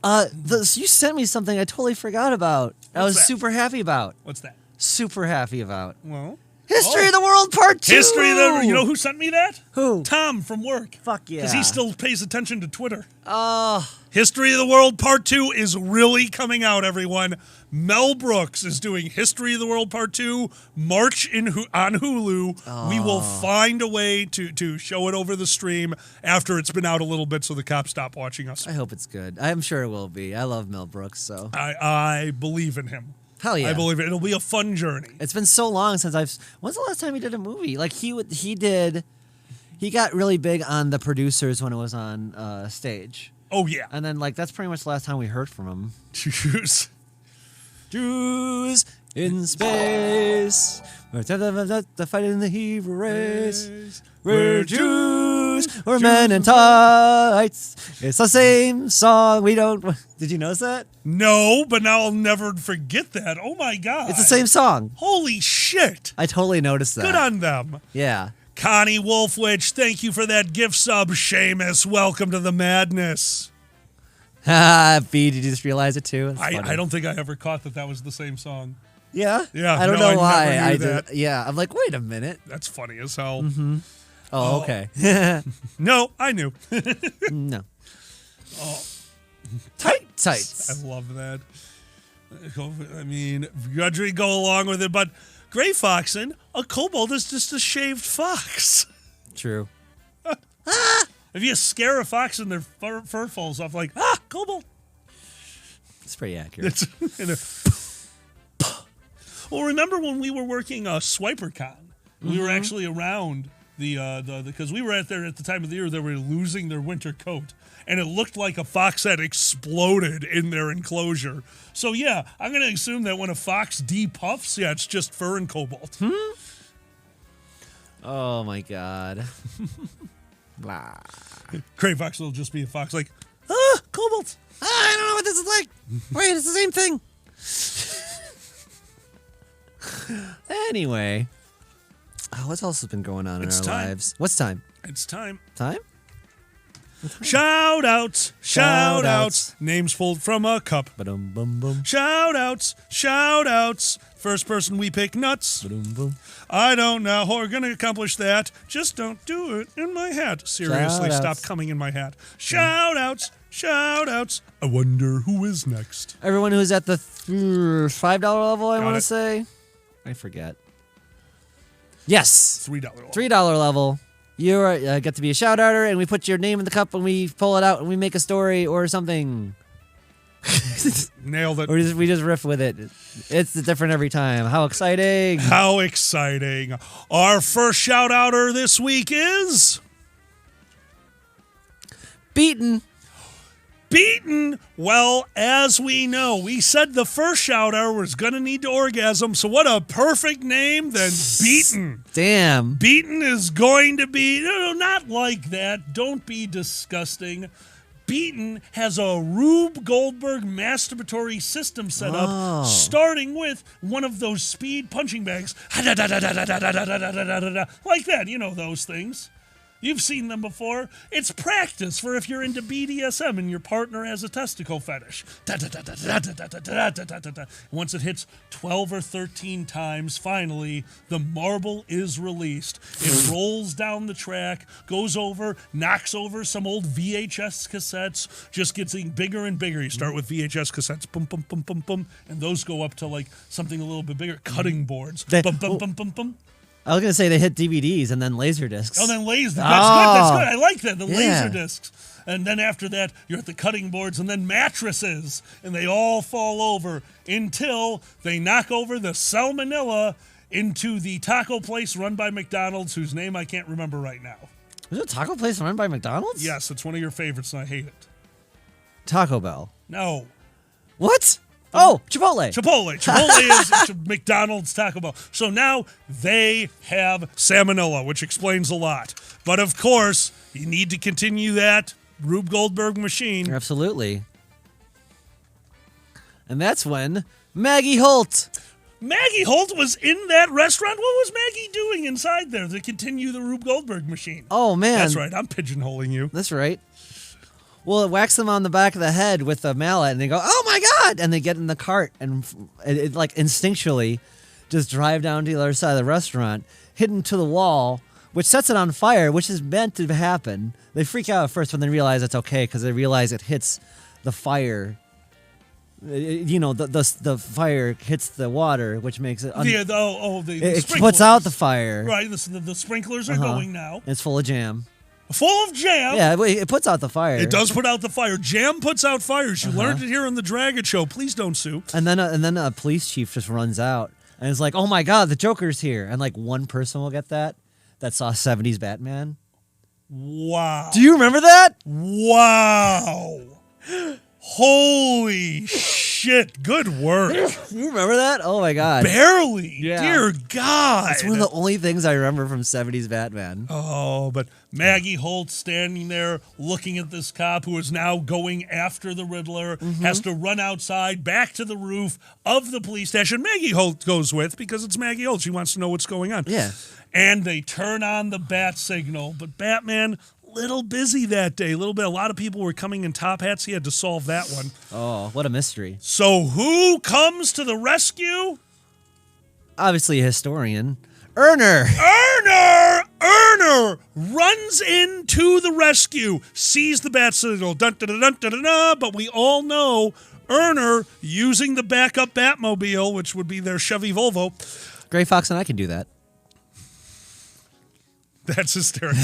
You sent me something I totally forgot about. I was super happy about. What's that? Super happy about. Well, History of the World Part 2. You know who sent me that? Who? Tom from work. Fuck yeah. Because he still pays attention to Twitter. Oh. History of the World Part 2 is really coming out, everyone. Mel Brooks is doing History of the World Part 2, March on Hulu. Oh. We will find a way to show it over the stream after it's been out a little bit so the cops stop watching us. I hope it's good. I'm sure it will be. I love Mel Brooks, so. I believe in him. Hell yeah. I believe it. It'll be a fun journey. It's been so long since when's the last time he did a movie? Like he got really big on the producers when it was on stage. Oh yeah. And then that's pretty much the last time we heard from him. Jews in space. The fight in the Hebrew race. We're Jews. We're men in tights. It's the same song. We don't. Did you notice that? No, but now I'll never forget that. Oh my God. It's the same song. Holy shit. I totally noticed that. Good on them. Yeah. Connie Wolfwitch, thank you for that gift sub. Seamus, welcome to the madness. B, did you just realize it too? I don't think I ever caught that was the same song. Yeah? Yeah. I don't know why. Never knew that. Yeah. I'm like, wait a minute. That's funny as hell. Mm-hmm. Oh, okay. No, I knew. No. Oh. Tights. I love that. I mean, grudgingly go along with it, but Gray Foxen, a kobold is just a shaved fox. True. If you scare a fox and their fur falls off, like, kobold. It's pretty accurate. Well, remember when we were working SwiperCon? We were actually around because we were at there at the time of the year they were losing their winter coat, and it looked like a fox had exploded in their enclosure. So yeah, I'm gonna assume that when a fox depuffs, yeah, it's just fur and cobalt. Oh my God. Blah. Gray Fox will just be a fox, like, cobalt. I don't know what this is like. Wait, it's the same thing. Anyway, what else has been going on in our lives? What's time? It's time. Time? Shout outs, shout outs. Shout-outs. Names pulled from a cup. Ba-dum, bum, bum. Shout outs, shout outs. First person we pick nuts. Ba-dum, bum. I don't know how we're going to accomplish that. Just don't do it in my hat. Seriously, Shout-outs. stop coming in my hat. Shout outs, shout outs. I wonder who is next. Everyone who's at the $5 level, I Got want to it. say. I forget. Yes. $3. $3 level. You get to be a shout outer, and we put your name in the cup and we pull it out and we make a story or something. Nailed it. Or we just riff with it. It's different every time. How exciting. How exciting. Our first shout outer this week is Beaten. Beaten. Well, as we know, we said the first shout outer was going to need to orgasm, so what a perfect name than Beaten. Damn. Beaten is going to be, no, not like that. Don't be disgusting. Beaten has a Rube Goldberg masturbatory system set up, starting with one of those speed punching bags. Like that, you know those things. You've seen them before. It's practice for if you're into BDSM and your partner has a testicle fetish. Once it hits 12 or 13 times, finally, the marble is released. It rolls down the track, goes over, knocks over some old VHS cassettes, just gets bigger and bigger. You start with VHS cassettes, boom, boom, boom, boom, boom, and those go up to like something a little bit bigger, cutting boards. Boom, boom, boom, boom, boom. I was going to say they hit DVDs and then laser discs. Oh, then laser. That's good. I like that. The Yeah. laser discs. And then after that, you're at the cutting boards and then mattresses. And they all fall over until they knock over the salmonella into the taco place run by McDonald's, whose name I can't remember right now. Is it a taco place run by McDonald's? Yes, it's one of your favorites, and I hate it. Taco Bell. No. What? Oh, Chipotle. Chipotle is McDonald's Taco Bell. So now they have salmonella, which explains a lot. But of course, you need to continue that Rube Goldberg machine. Absolutely. And that's when Maggie Holt. Maggie Holt was in that restaurant. What was Maggie doing inside there to continue the Rube Goldberg machine? Oh, man. That's right. I'm pigeonholing you. That's right. Well, it whacks them on the back of the head with a mallet, and they go, "Oh my god!" And they get in the cart, and it like instinctually just drive down to the other side of the restaurant, hidden to the wall, which sets it on fire, which is meant to happen. They freak out at first, but then realize it's okay because they realize it hits the fire. The fire hits the water, which makes it. The puts out the fire. Right, the sprinklers are going now. It's full of jam. Full of jam. Yeah, it puts out the fire. It does put out the fire. Jam puts out fires. You learned it here on the Dragon Show. Please don't sue. And then a police chief just runs out and is like, "Oh my god, the Joker's here!" And like one person will get that saw 70s Batman. Wow. Do you remember that? Wow. Holy shit. Good work. You remember that? Oh my god. Barely. Yeah. Dear God. It's one of the only things I remember from 70s Batman. Oh, but Maggie Holt standing there looking at this cop who is now going after the Riddler, has to run outside back to the roof of the police station. Maggie Holt goes with because it's Maggie Holt. She wants to know what's going on. Yeah. And they turn on the bat signal. But Batman, little busy that day. A lot of people were coming in top hats. He had to solve that one. Oh, what a mystery. So who comes to the rescue? Obviously a historian. Erner runs into the rescue, sees the bat signal, dun, dun, dun, dun, dun, dun, dun, but we all know Erner, using the backup Batmobile, which would be their Chevy Volvo. Gray Fox and I can do that. That's hysterical.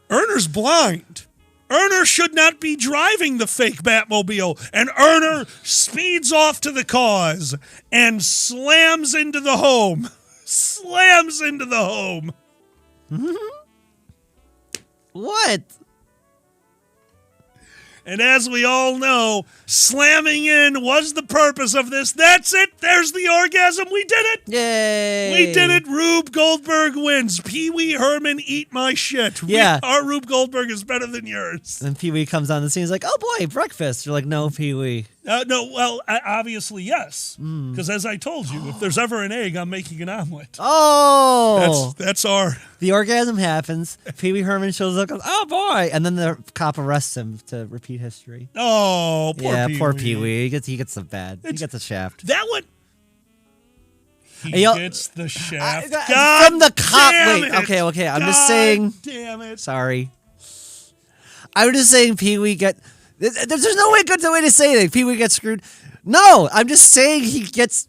Erner's blind. Erner should not be driving the fake Batmobile, and Erner speeds off to the cause and slams into the home. What? And as we all know, slamming in was the purpose of this. That's it. There's the orgasm. We did it. Yay. We did it. Rube Goldberg wins. Pee Wee Herman, eat my shit. Yeah. Our Rube Goldberg is better than yours. Then Pee-wee comes on the scene. He's like, "Oh boy, breakfast." You're like, "No, Pee-wee. No, well, obviously, yes. Because as I told you, if there's ever an egg, I'm making an omelet. Oh! That's our... The orgasm happens. Pee Wee Herman shows up, goes, oh boy! And then the cop arrests him to repeat history. Oh, poor Pee Wee. He gets the bad. He gets the shaft. That one... He gets the shaft. From the cop. Damn Wait, it. okay. I'm just saying. Damn it. Sorry. I was just saying Pee Wee get... There's no good way to say it. Pee Wee gets screwed. No, I'm just saying he gets...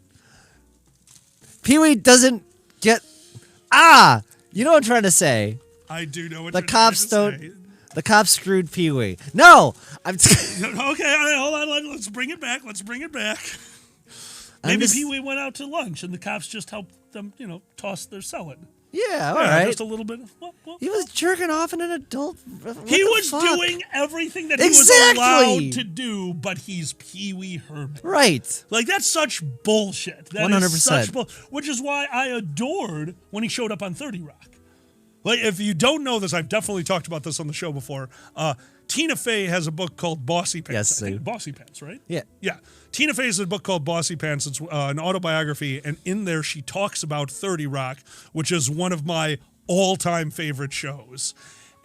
Pee Wee doesn't get... You know what I'm trying to say. I do know what The you're cops trying to don't... say. The cops screwed Pee Wee. No! I'm... Okay, all right, hold on. Let's bring it back. Maybe Pee Wee went out to lunch and the cops just helped them, toss their salad. Yeah, all right. Just a little bit. He was jerking off in an adult... He was doing everything that he was allowed to do, but he's Pee Wee Herman. Right. Like, that's such bullshit. That 100%. is such which is why I adored when he showed up on 30 Rock. Like, if you don't know this, I've definitely talked about this on the show before. Tina Fey has a book called Bossy Pants. Yes, Bossy Pants, right? Yeah. Yeah. Tina Fey has a book called Bossy Pants. It's an autobiography, and in there she talks about 30 Rock, which is one of my all-time favorite shows.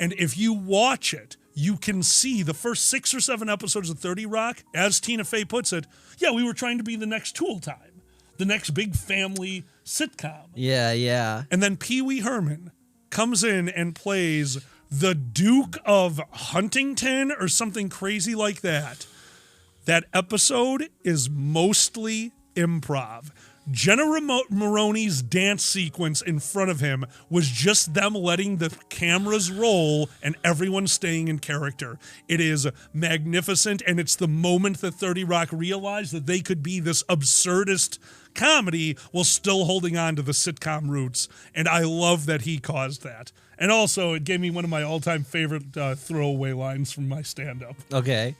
And if you watch it, you can see the first 6 or 7 episodes of 30 Rock, as Tina Fey puts it, we were trying to be the next Tool Time, the next big family sitcom. Yeah. And then Pee Wee Herman comes in and plays the Duke of Huntington or something crazy like that. That episode is mostly improv. Jenna Maroney's dance sequence in front of him was just them letting the cameras roll and everyone staying in character. It is magnificent, and it's the moment that 30 Rock realized that they could be this absurdist comedy while still holding on to the sitcom roots, and I love that he caused that. And also, it gave me one of my all-time favorite throwaway lines from my stand-up. Okay.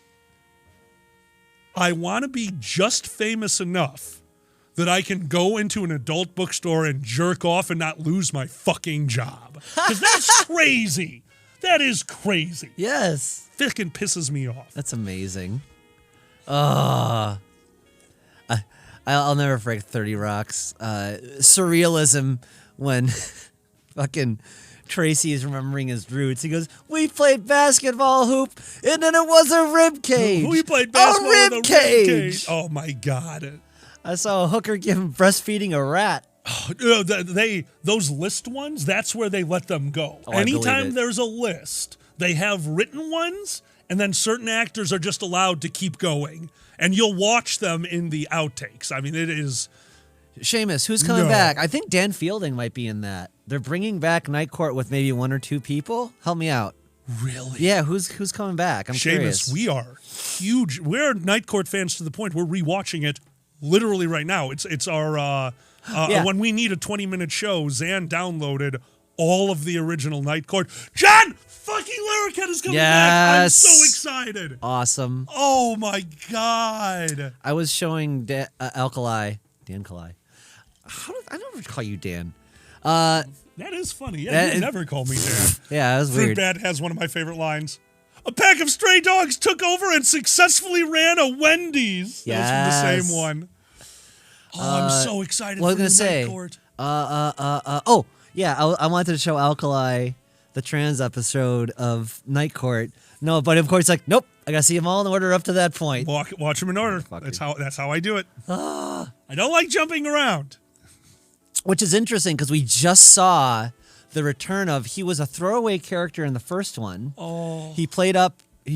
I want to be just famous enough that I can go into an adult bookstore and jerk off and not lose my fucking job. Because that's crazy. That is crazy. Yes. Fucking pisses me off. That's amazing. I'll never forget 30 Rock's surrealism when fucking Tracy is remembering his roots. He goes, we played basketball hoop, and then it was a rib cage. We played basketball with a rib cage. Oh, my God. I saw a hooker give him breastfeeding a rat. Those list ones, that's where they let them go. Oh, anytime there's a list, they have written ones, and then certain actors are just allowed to keep going. And you'll watch them in the outtakes. I mean, it is... Seamus, who's coming back? I think Dan Fielding might be in that. They're bringing back Night Court with maybe 1 or 2 people. Help me out. Really? Yeah, who's coming back? I'm curious. Seamus, we are huge. We're Night Court fans to the point we're rewatching it literally right now. It's our when we need a 20-minute show, Zan downloaded all of the original Night Court. John fucking Larroquette is coming back. I'm so excited. Awesome. Oh my God. I was showing Dan Kalai. I never call you Dan. That is funny. Yeah, you never call me Dan. Yeah, that was weird. Fruitbat has one of my favorite lines. A pack of stray dogs took over and successfully ran a Wendy's. Yes. That was from the same one. Oh, I'm so excited for the Night Court. I wanted to show Alkali the trans episode of Night Court. No, but of course, nope. I gotta see them all in order up to that point. Watch them in order. That's how I do it. I don't like jumping around. Which is interesting because we just saw the return of. He was a throwaway character in the first one. Oh, he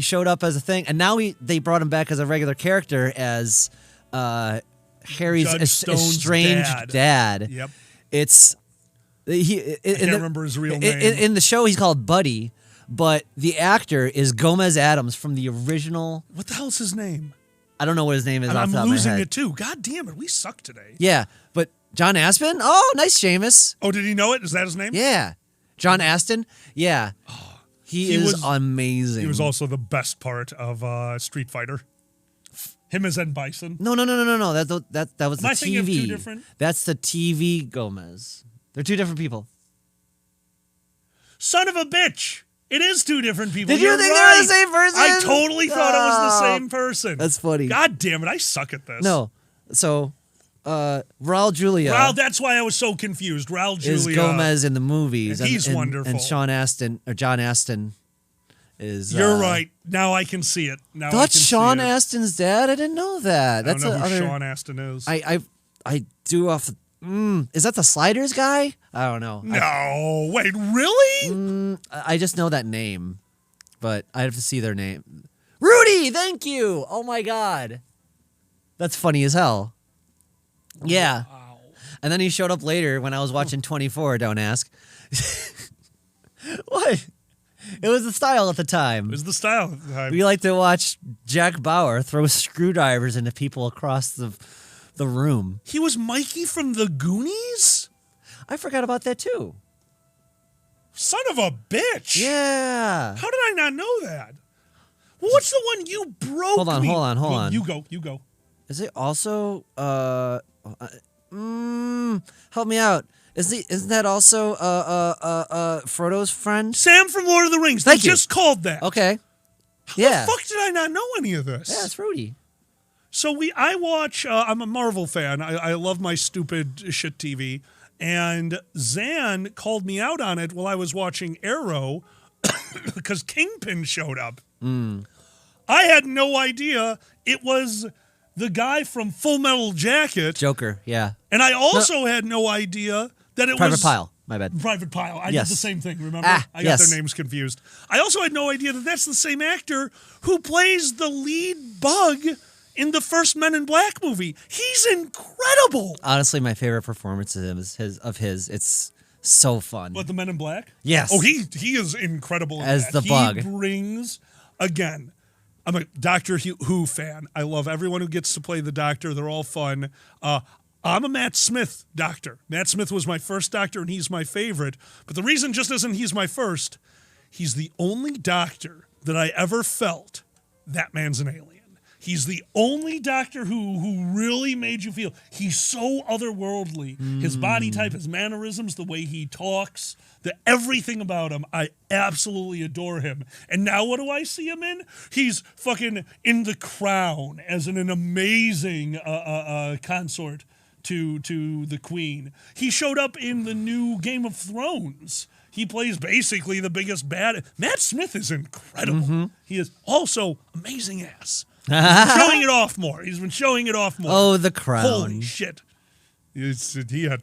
showed up as a thing, and now they brought him back as a regular character as Harry's estranged dad. Yep. I can't remember his real name. In the show, he's called Buddy. But the actor is Gomez Adams from the original. What the hell's his name? I don't know what his name is. I'm losing it too. God damn it, we suck today. Yeah, but John Aspen. Oh, nice, Seamus. Oh, did he know it? Is that his name? Yeah, John Aston. Yeah, he was amazing. He was also the best part of Street Fighter. Him as Ed Bison. No. That was the TV. Thinking of two different? That's the TV Gomez. They're two different people. Son of a bitch. It is two different people. Did you You're think right. they were the same person? I totally thought it was the Oh, same person. that's funny. God damn it, I suck at this. No. So, Raul Julia Raul, that's why I was so confused. Raul Julia is Gomez in the movies. And he's wonderful. And John Aston is... You're right. Now I can see it. Now I can That's Sean see it. Aston's dad? I didn't know that. I That's don't know who other... Sean Aston is. I do off... is that the Sliders guy? I don't know. No, wait, really? I just know that name, but I have to see their name. Rudy, thank you. Oh my god, that's funny as hell. Yeah. Wow. And then he showed up later when I was watching 24. Don't ask. What? It was the style at the time. It was the style at the time. We like to watch Jack Bauer throw screwdrivers into people across the room. He was Mikey from the Goonies? I forgot about that too. Son of a bitch. Yeah. How did I not know that? Well, what's the one you broke Hold on, me? hold on. You go. Is it also help me out. Isn't that also Frodo's friend? Sam from Lord of the Rings. Thank they you. just called that. Okay. How the fuck did I not know any of this? Yeah, it's Rudy. So I watch, I'm a Marvel fan. I love my stupid shit TV. And Zan called me out on it while I was watching Arrow because Kingpin showed up. I had no idea it was the guy from Full Metal Jacket. Joker, yeah. And I also had no idea that it Private was... Pile, my bad. Private Pile. I Yes. did the same thing, remember? I got yes. their names confused. I also had no idea that that's the same actor who plays the lead bug in the first Men in Black movie. He's incredible. Honestly, my favorite performance is his. It's so fun. What, the Men in Black? Yes. Oh, he is incredible in As that. the bug. He brings, again, I'm a Doctor Who fan. I love everyone who gets to play the Doctor. They're all fun. I'm a Matt Smith Doctor. Matt Smith was my first Doctor, and he's my favorite. But the reason just isn't he's my first, he's the only Doctor that I ever felt that man's an alien. He's the only Doctor who really made you feel he's so otherworldly. His body type, his mannerisms, the way he talks, everything about him, I absolutely adore him. And now what do I see him in? He's fucking in The Crown as an amazing consort to the Queen. He showed up in the new Game of Thrones. He plays basically the biggest bad. Matt Smith is incredible. He is also amazing ass. He's been showing it off more. Oh, The Crown. Holy shit. He had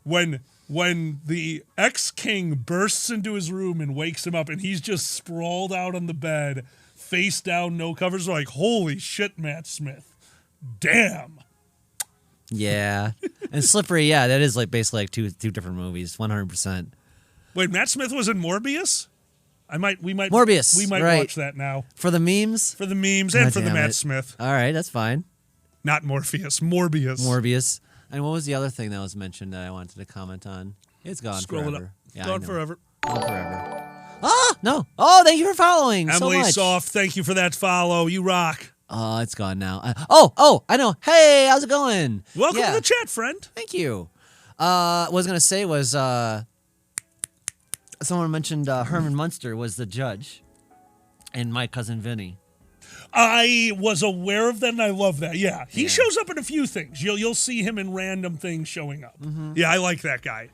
when the ex-king bursts into his room and wakes him up and he's just sprawled out on the bed, face down, no covers, like, holy shit, Matt Smith. Damn. Yeah. And Slippery, yeah, that is like basically like two different movies, 100%. Wait, Matt Smith was in Morbius? Morbius. We might right. watch that now. For the memes? For the memes God and for the damn Matt it. Smith. All right, that's fine. Not Morpheus, Morbius. Morbius. And what was the other thing that was mentioned that I wanted to comment on? It's gone Scroll forever. it up. Yeah, Gone I know. forever. Gone forever. Ah, no. Oh, thank you for following Emily so much. Soft, thank you for that follow. You rock. Oh, it's gone now. Oh, I know. Hey, how's it going? Welcome Yeah. to the chat, friend. Thank you. What I was going to say was someone mentioned Herman Munster was the judge and My Cousin Vinny. I was aware of that, and I love that. Yeah, he shows up in a few things. You'll see him in random things showing up. Yeah, I like that guy.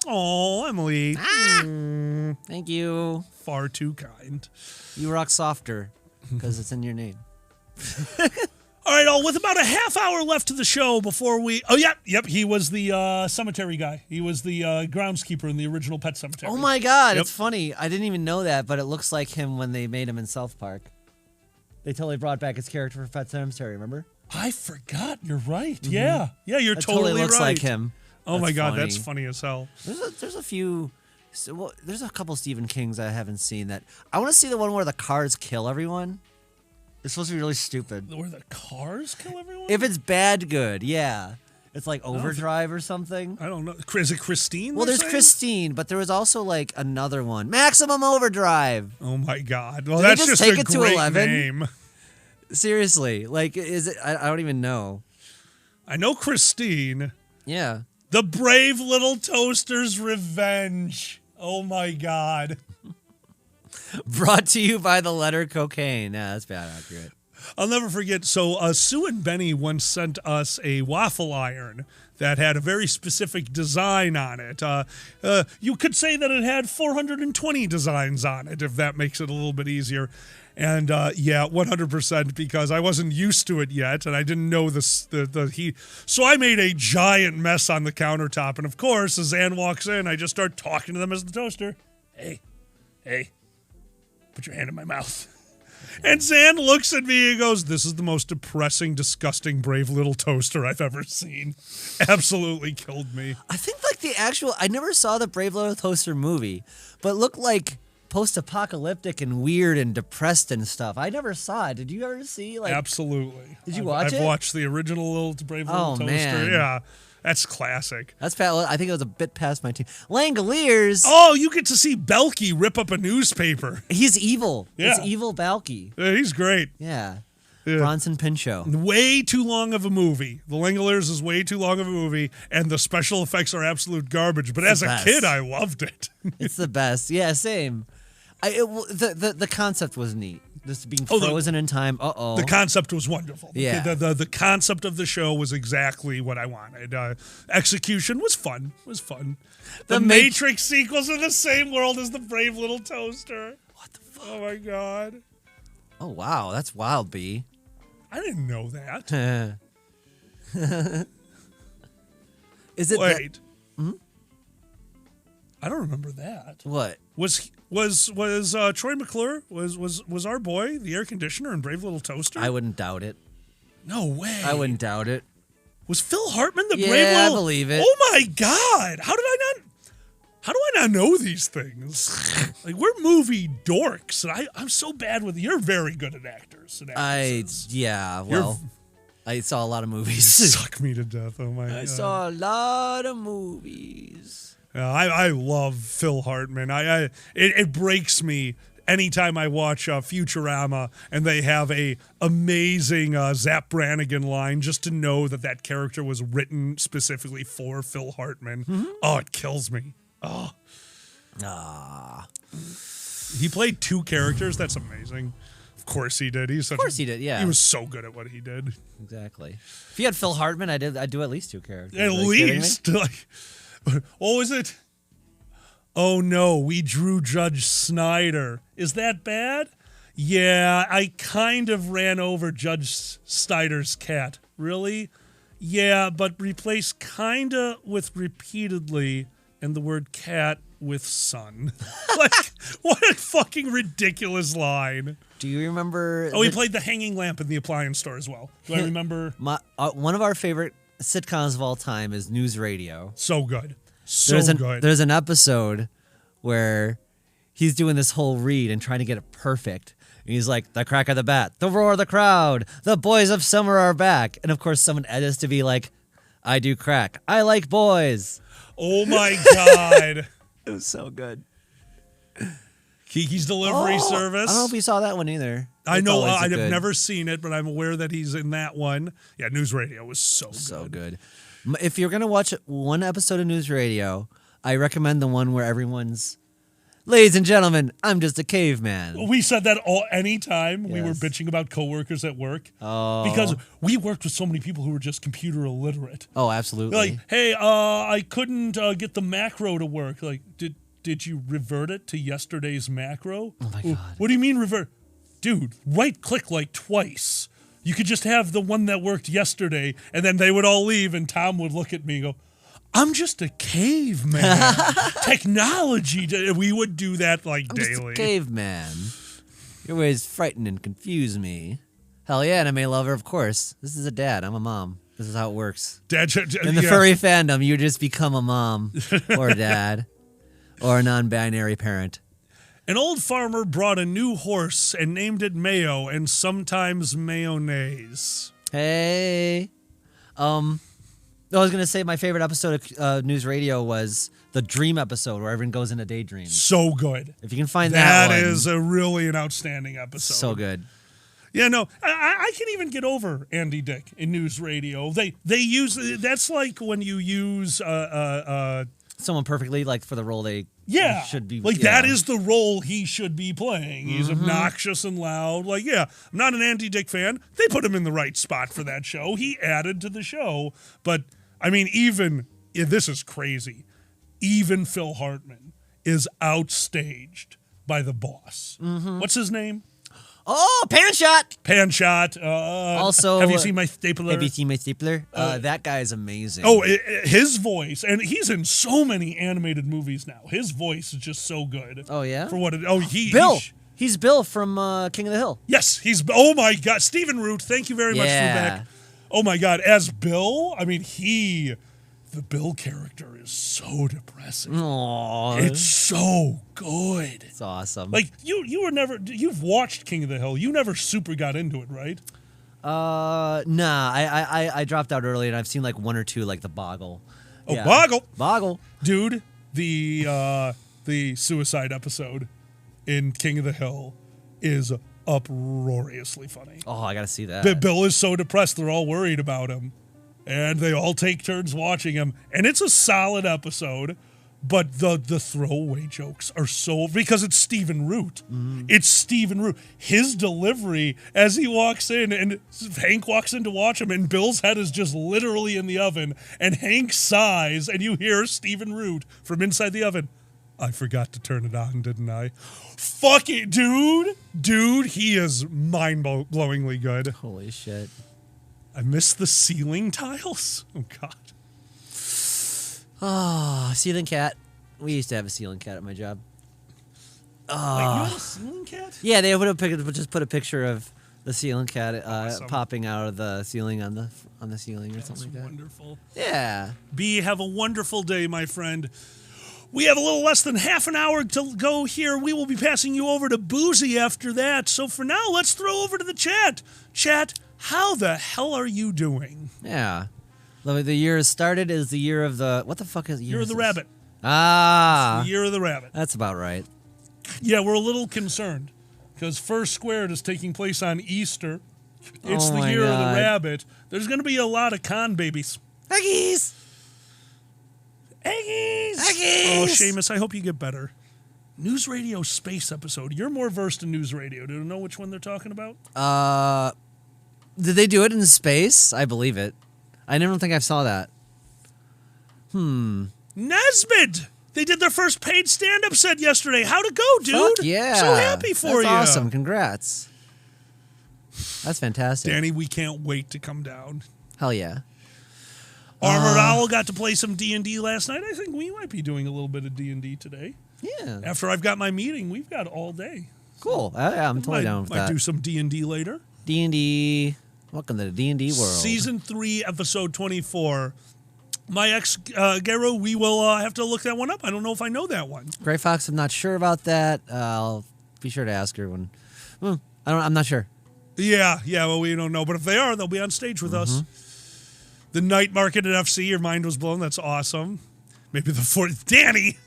Oh, Emily. Thank you. Far too kind. You rock softer because it's in your name. All right, with about a half hour left to the show before we... Oh, yep, he was the cemetery guy. He was the groundskeeper in the original Pet Cemetery. Oh, my God. Yep. It's funny. I didn't even know that, but it looks like him when they made him in South Park. They totally brought back his character for Pet Cemetery, remember? I forgot. You're right. Yeah, you're It totally looks right. like him. Oh, my That's God, funny. that's funny as hell. There's a few... there's a couple Stephen Kings I haven't seen that... I want to see the one where the cars kill everyone. It's supposed to be really stupid. Where the cars kill everyone? If it's bad, good, yeah. It's like Overdrive or something. I don't know. Is it Christine? Well, there's Christine, but there was also like another one. Maximum Overdrive. Oh, my God. Well, Did they that's just just take a it to great 11? name. Seriously, like, is it? I don't even know. I know Christine. Yeah. The Brave Little Toaster's Revenge. Oh, my God. Brought to you by the letter cocaine. Yeah, that's bad accurate. I'll never forget. So Sue and Benny once sent us a waffle iron that had a very specific design on it. You could say that it had 420 designs on it, if that makes it a little bit easier. And yeah, 100%, because I wasn't used to it yet, and I didn't know the heat. So I made a giant mess on the countertop. And of course, as Ann walks in, I just start talking to them as the toaster. Hey, put your hand in my mouth. And Zan looks at me and goes, "This is the most depressing, disgusting, brave little toaster I've ever seen." Absolutely killed me. I think like the actual, I never saw the Brave Little Toaster movie, but it looked like post-apocalyptic and weird and depressed and stuff. I never saw it. Did you ever see like? Absolutely. Did you watch it? I've watched the original Little Brave Little Toaster. Man. Yeah. That's classic. That's bad. I think it was a bit past my team. Langoliers. Oh, you get to see Belky rip up a newspaper. He's evil. Yeah. It's evil Balky. Yeah, he's great. Yeah. Yeah. Bronson Pinchot. Way too long of a movie. The Langoliers is way too long of a movie, and the special effects are absolute garbage. But as a kid, I loved it. It's the best. Yeah, same. The concept was neat. Just being frozen in time. The concept was wonderful. Yeah. The concept of the show was exactly what I wanted. Execution was fun. The Matrix sequels are the same world as the Brave Little Toaster. What the fuck? Oh my god. Oh wow, that's wild, B. I didn't know that. Is it? Wait. I don't remember that. What was Troy McClure was our boy, the air conditioner in Brave Little Toaster? I wouldn't doubt it. No way. I wouldn't doubt it. Was Phil Hartman the Yeah, Brave Little? I believe it. Oh my god! How do I not know these things? Like, we're movie dorks, and I'm so bad with. You're very good at actors and actresses. I saw a lot of movies. Suck me to death. Oh my god! I saw a lot of movies. I love Phil Hartman. It breaks me anytime I watch Futurama and they have a amazing Zap Brannigan line, just to know that character was written specifically for Phil Hartman. Mm-hmm. Oh, it kills me. Oh. He played two characters. That's amazing. Of course he did. He did. Yeah. He was so good at what he did. Exactly. If you had Phil Hartman, I'd do at least two characters. At least. What was it? Oh no, we drew Judge Snyder. Is that bad? Yeah, I kind of ran over Judge Snyder's cat. Really? Yeah, but replace kinda with repeatedly and the word cat with son. Like, what a fucking ridiculous line. Do you remember? Oh, he played the hanging lamp in the appliance store as well. Do I remember? One of our favorite sitcoms of all time is News Radio. So good. Good. There's an episode where he's doing this whole read and trying to get it perfect. And he's like, the crack of the bat, the roar of the crowd, the boys of summer are back. And of course, someone edits to be like, I do crack. I like boys. Oh my God. It was so good. Kiki's Delivery Service. I don't know if we saw that one either. I know I've never seen it, but I'm aware that he's in that one. Yeah, News Radio was so good. If you're going to watch one episode of News Radio, I recommend the one where everyone's, ladies and gentlemen, I'm just a caveman. We said that anytime we were bitching about coworkers at work. Oh. Because we worked with so many people who were just computer illiterate. Oh, absolutely. Like, hey, I couldn't get the macro to work. Like, did you revert it to yesterday's macro? Oh my God. What do you mean revert? Dude, right click like twice. You could just have the one that worked yesterday, and then they would all leave, and Tom would look at me and go, I'm just a caveman. Technology. We would do that daily. Just a caveman. You always frighten and confuse me. Hell yeah, anime lover, of course. This is a dad. I'm a mom. This is how it works. Dad, in the furry fandom, you just become a mom or a dad or a non-binary parent. An old farmer brought a new horse and named it Mayo and sometimes mayonnaise. Hey. I was going to say my favorite episode of News Radio was the dream episode where everyone goes into daydreams. So good. If you can find that one. That is really an outstanding episode. So good. Yeah, no, I can even get over Andy Dick in News Radio. They use, that's like when you use someone perfectly like for the role they should be. Like that is the role he should be playing. He's obnoxious and loud. Like, I'm not an Andy Dick fan. They put him in the right spot for that show. He added to the show. But, I mean, this is crazy. Even Phil Hartman is outstaged by the boss. What's his name? Oh, Panshot. Panshot. Also, have you seen my stapler? That guy is amazing. Oh, his voice, and he's in so many animated movies now. His voice is just so good. Oh yeah. For what? Bill. He's Bill from King of the Hill. Yes, he's. Oh my God, Stephen Root. Thank you very much for back. Oh my God, as Bill. I mean, the Bill character is so depressing. Aww. It's so good. It's awesome. Like you've watched King of the Hill. You never super got into it, right? Nah. I dropped out early, and I've seen like one or two, like the Boggle. Oh, Yeah. Boggle, dude. The suicide episode in King of the Hill is uproariously funny. Oh, I gotta see that. Bill is so depressed; they're all worried about him. And they all take turns watching him. And it's a solid episode, but the throwaway jokes are because it's Stephen Root. It's Stephen Root. His delivery as he walks in, and Hank walks in to watch him, and Bill's head is just literally in the oven, and Hank sighs, and you hear Stephen Root from inside the oven. I forgot to turn it on, didn't I? Fuck it, dude. Dude, he is mind-blowingly good. Holy shit. I miss the ceiling tiles. Oh, God. Oh, ceiling cat. We used to have a ceiling cat at my job. Wait, you had a ceiling cat? Yeah, they would just put a picture of the ceiling cat Awesome. popping out of the ceiling on the ceiling or something like that. Wonderful. Yeah. B, have a wonderful day, my friend. We have a little less than half an hour to go here. We will be passing you over to Boozy after that. So for now, let's throw over to the chat. Chat, how the hell are you doing? Yeah. The year has started. Is the year of the... What the fuck is... Year of the rabbit. Ah. It's the year of the rabbit. That's about right. Yeah, we're a little concerned because First Squared is taking place on Easter. It's the year of the rabbit. There's going to be a lot of con babies. Eggies! Oh, Seamus, I hope you get better. News Radio Space episode. You're more versed in News Radio. Do you know which one they're talking about? Did they do it in space? I believe it. I never think I saw that. Nesbitt! They did their first paid stand-up set yesterday. How'd it go, dude? Fuck yeah. So happy for you. That's awesome. Congrats. That's fantastic. Danny, we can't wait to come down. Hell yeah. Armored Owl got to play some D&D last night. I think we might be doing a little bit of D&D today. Yeah. After I've got my meeting, we've got all day. Cool. Yeah, I'm totally down with that. Might do some D&D later. D&D. Welcome to the D&D world. Season 3, episode 24. My ex, Garo, we will have to look that one up. I don't know if I know that one. Gray Fox, I'm not sure about that. I'll be sure to ask her when... I'm not sure. Yeah, well, we don't know. But if they are, they'll be on stage with us. The night market at FC, your mind was blown. That's awesome. Maybe the 4th. Danny!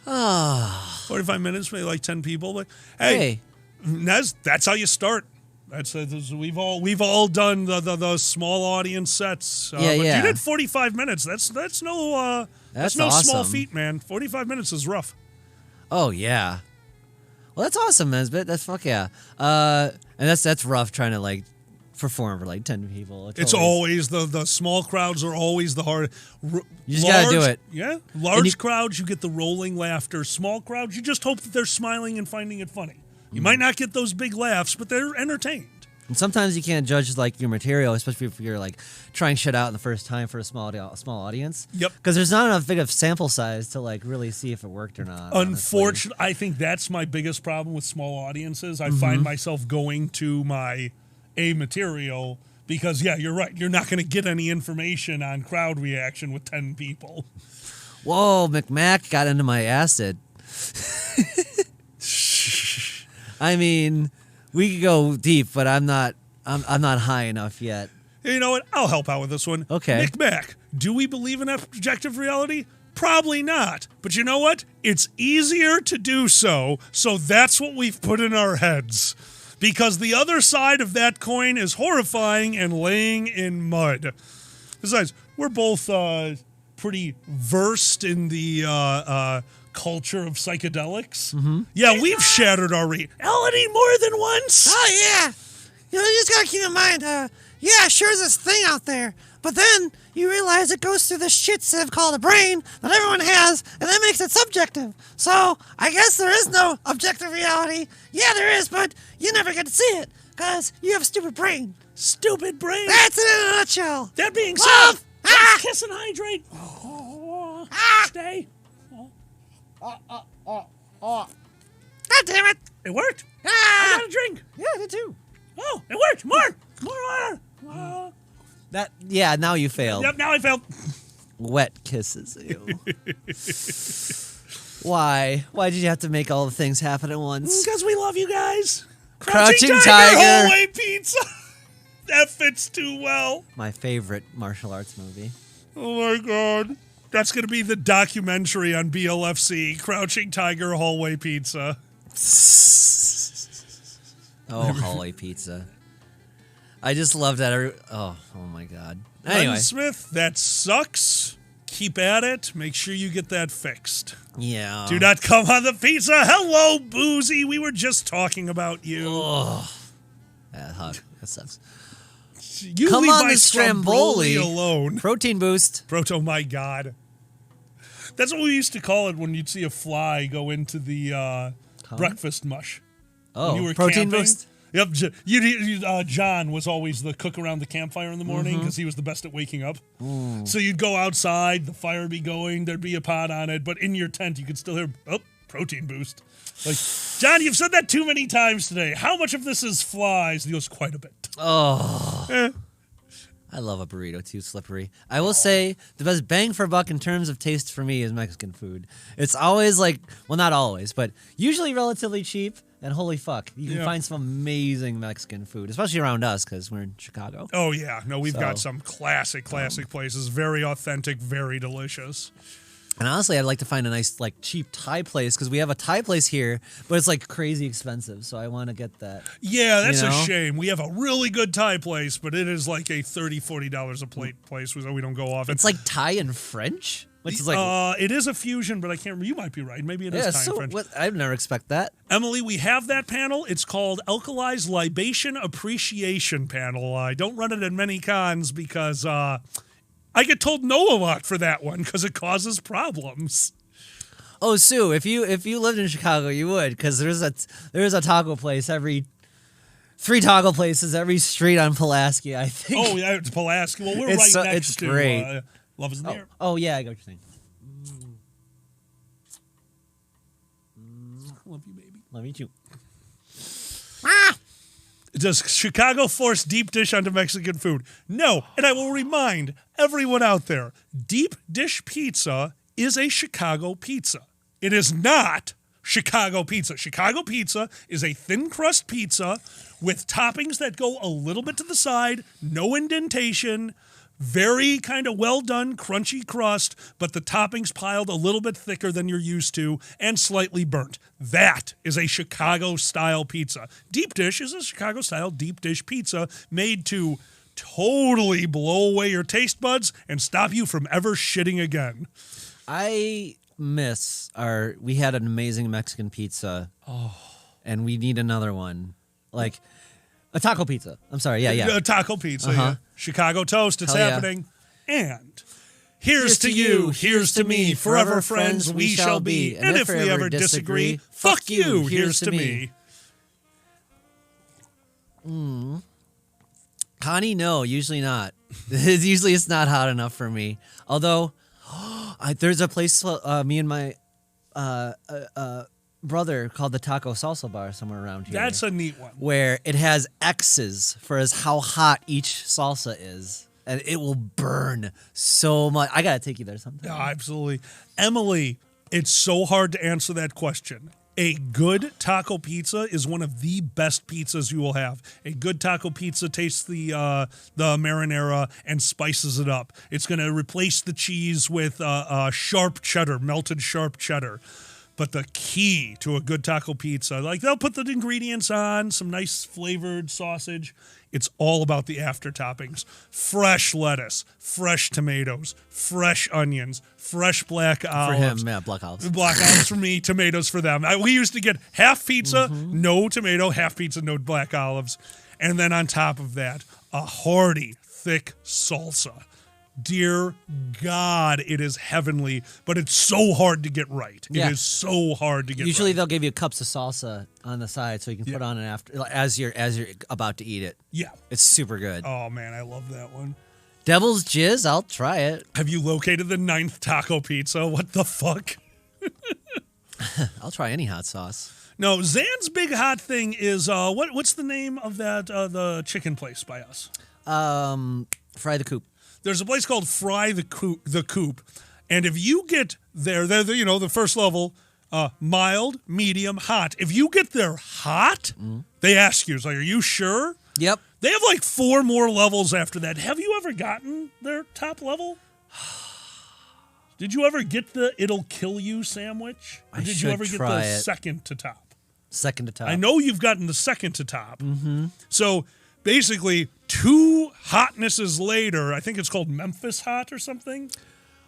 45 minutes, maybe like 10 people. But hey. Nez, that's how you start. We've all done the small audience sets. But you did 45 minutes. That's no awesome. Small feat, man. 45 minutes is rough. Oh yeah. Well, that's awesome, Nesbitt. That's fuck yeah. And that's rough trying to like perform for like 10 people. It's always the small crowds are always the hard. You just gotta do it. Yeah, large crowds you get the rolling laughter. Small crowds you just hope that they're smiling and finding it funny. You might not get those big laughs, but they're entertained. And sometimes you can't judge like your material, especially if you're like trying shit out in the first time for a small audience. Yep. Because there's not enough big of sample size to like really see if it worked or not. Unfortunately, I think that's my biggest problem with small audiences. I find myself going to my material because you're right. You're not going to get any information on crowd reaction with 10 people. Whoa, McMack got into my acid. I mean, we could go deep, but I'm not high enough yet. You know what? I'll help out with this one. Okay. Nick Mack, do we believe in objective reality? Probably not. But you know what? It's easier to do so that's what we've put in our heads. Because the other side of that coin is horrifying and laying in mud. Besides, we're both pretty versed in the culture of psychedelics. Mm-hmm. Yeah, we've shattered our reality more than once. Oh, yeah. You just gotta keep in mind, yeah, sure, there's this thing out there, but then you realize it goes through this shit sieve called a brain that everyone has, and that makes it subjective. So, I guess there is no objective reality. Yeah, there is, but you never get to see it, because you have a stupid brain. Stupid brain. That's it in a nutshell. That being Love. said, let's kiss and hydrate. Stay. God damn it. It worked. Ah. I got a drink. Yeah, I did too. Oh, it worked. More water. Yeah, now you failed. Yep, now I failed. Wet kisses. Ew. Why? Why did you have to make all the things happen at once? Because we love you guys. Crouching Tiger. Hallway pizza. That fits too well. My favorite martial arts movie. Oh my God. That's going to be the documentary on BLFC, Crouching Tiger Hallway Pizza. Oh, hallway pizza. I just love that. Oh my God. Anyway. Smith, that sucks. Keep at it. Make sure you get that fixed. Yeah. Do not come on the pizza. Hello, Boozy. We were just talking about you. Oh. That sucks. You come leave on my the Stromboli alone. Protein boost. Oh my God. That's what we used to call it when you'd see a fly go into the breakfast mush. Oh, when you were protein camping. boost? Yep. John was always the cook around the campfire in the morning because he was the best at waking up. So you'd go outside, the fire would be going, there'd be a pot on it, but in your tent you could still hear, protein boost. Like, John, you've said that too many times today. How much of this is flies? And he goes, quite a bit. Oh. I love a burrito too, slippery. I will say the best bang for buck in terms of taste for me is Mexican food. It's always not always, but usually relatively cheap. And holy fuck, you can find some amazing Mexican food, especially around us because we're in Chicago. Oh yeah, no, we've got some classic places, very authentic, very delicious. And honestly, I'd like to find a nice, cheap Thai place because we have a Thai place here, but it's crazy expensive. So I want to get that. Yeah, that's a shame. We have a really good Thai place, but it is like a $30, $40 a plate place, so we don't go off. It's like Thai and French, which is it is a fusion, but I can't remember. You might be right. Maybe it is Thai and French. I'd never expect that. Emily, we have that panel. It's called Alkali's Libation Appreciation Panel. I don't run it at many cons because I get told no a lot for that one because it causes problems. Oh, Sue, if you lived in Chicago, you would because there's a taco place every 3 taco places every street on Pulaski, I think. Oh yeah, it's Pulaski. Well, we're right next to. Great. Love is in the air. Oh yeah, I got what you're saying. Love you, baby. Love you too. Does Chicago force deep dish onto Mexican food? No. And I will remind everyone out there, deep dish pizza is a Chicago pizza. It is not Chicago pizza. Chicago pizza is a thin crust pizza with toppings that go a little bit to the side, no indentation, very kind of well done, crunchy crust, but the toppings piled a little bit thicker than you're used to and slightly burnt. That is a Chicago-style pizza. Deep dish is a Chicago-style deep dish pizza made to totally blow away your taste buds and stop you from ever shitting again. I miss we had an amazing Mexican pizza. And we need another one. A taco pizza. I'm sorry. Yeah. A taco pizza. Yeah. Chicago toast. It's happening. And here's to you. Here's to me. Forever friends we shall be. And if we ever disagree, fuck you. Here's to me. Connie, no, usually not. Usually it's not hot enough for me. Although, there's a place me and my brother called the Taco Salsa Bar somewhere around here. That's a neat one. Where it has X's for how hot each salsa is. And it will burn so much. I got to take you there sometime. Yeah, absolutely. Emily, it's so hard to answer that question. A good taco pizza is one of the best pizzas you will have. A good taco pizza tastes the marinara and spices it up. It's going to replace the cheese with sharp cheddar, melted sharp cheddar. But the key to a good taco pizza, like they'll put the ingredients on, some nice flavored sausage. It's all about the after toppings. Fresh lettuce, fresh tomatoes, fresh onions, fresh black olives. For him, yeah, black olives. Black olives for me, tomatoes for them. We used to get half pizza, no tomato, half pizza, no black olives. And then on top of that, a hearty, thick salsa. Dear God, it is heavenly, but it's so hard to get right. Yeah. It is so hard to get Usually right. they'll give you cups of salsa on the side so you can put on it after as you're about to eat it. Yeah. It's super good. Oh, man, I love that one. Devil's Jizz, I'll try it. Have you located the 9th taco pizza? What the fuck? I'll try any hot sauce. No, Zan's big hot thing is, what's the name of that, the chicken place by us? Fry the Coop. There's a place called Fry the Coop, and if you get there, they're the first level, mild, medium, hot. If you get there hot, they ask you, it's like, are you sure? Yep. They have like 4 more levels after that. Have you ever gotten their top level? Did you ever get the "it'll kill you" sandwich? Or did you ever get the second to top? Second to top. I know you've gotten the second to top. Mm-hmm. So basically, 2 hotnesses later, I think it's called Memphis Hot or something.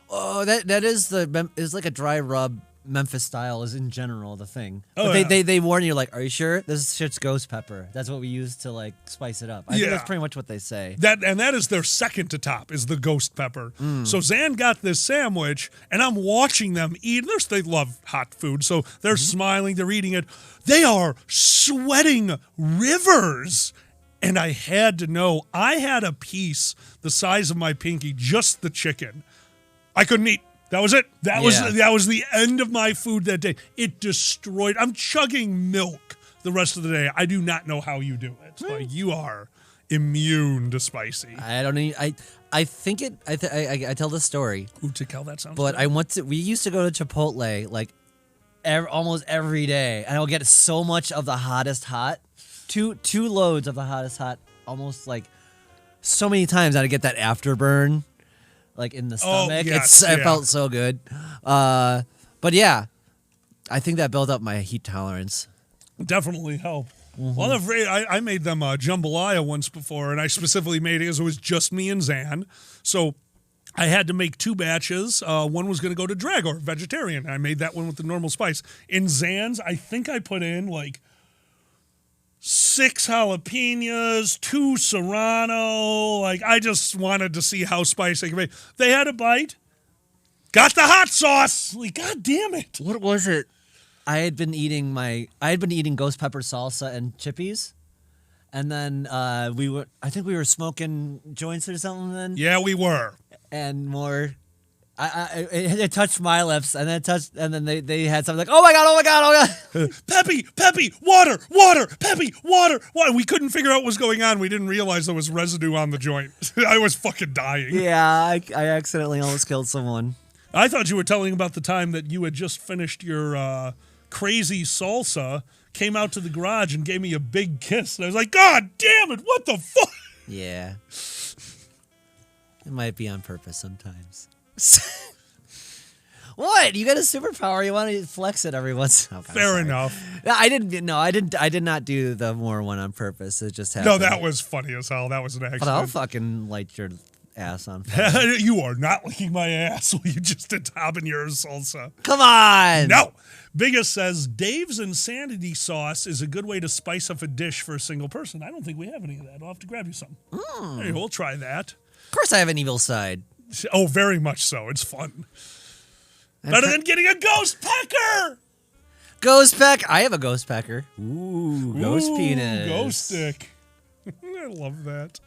Oh, that is like a dry rub. Memphis style is in general the thing. Oh, But they warn you, like, are you sure? This shit's ghost pepper. That's what we use to like spice it up. I think that's pretty much what they say. That is their second to top is the ghost pepper. So Zan got this sandwich, and I'm watching them eat. They love hot food, so they're smiling, they're eating it. They are sweating rivers. And I had to know, I had a piece the size of my pinky, just the chicken. I couldn't eat. That was it. That was the end of my food that day. It destroyed. I'm chugging milk the rest of the day. I do not know how you do it. Like, you are immune to spicy. I don't need. I think it. I tell the story. Ooh, Tikel, that sounds. But good. we used to go to Chipotle like almost every day, and I would get so much of the hottest hot. Two loads of the hottest hot, almost like so many times I'd get that afterburn, like in the stomach. Yes, It felt so good. But yeah, I think that built up my heat tolerance. Definitely helped. Well, I made them jambalaya once before, and I specifically made it because it was just me and Zan. So I had to make 2 batches. One was going to go to Dragor, vegetarian. I made that one with the normal spice. In Zan's, I think I put in like 6 jalapenos, 2 serrano. Like, I just wanted to see how spicy it could be. They had a bite. Got the hot sauce. Like, God damn it. What was it? I had been eating ghost pepper salsa and chippies. And then I think we were smoking joints or something then. Yeah, we were. And more. It touched my lips, and then they had something like, oh my god, Peppy, water, Peppy, water. We couldn't figure out what was going on. We didn't realize there was residue on the joint. I was fucking dying. Yeah, I accidentally almost killed someone. I thought you were telling about the time that you had just finished your crazy salsa, came out to the garage and gave me a big kiss. And I was like, God damn it, what the fuck? Yeah. It might be on purpose sometimes. What? You got a superpower. You want to flex it every once. Oh, Fair enough. I did not do the more one on purpose. It just happened. No, that was funny as hell. That was an accident. But I'll fucking light your ass on fire. You are not licking my ass while you just did habanero salsa. Come on. No. Biggest says Dave's Insanity sauce is a good way to spice up a dish for a single person. I don't think we have any of that. I'll have to grab you some. Hey, we'll try that. Of course I have an evil side. Oh, very much so. It's fun. Better than getting a ghost pecker. Ghost peck. I have a ghost pecker. Ooh, ghost penis. Ghost stick. I love that.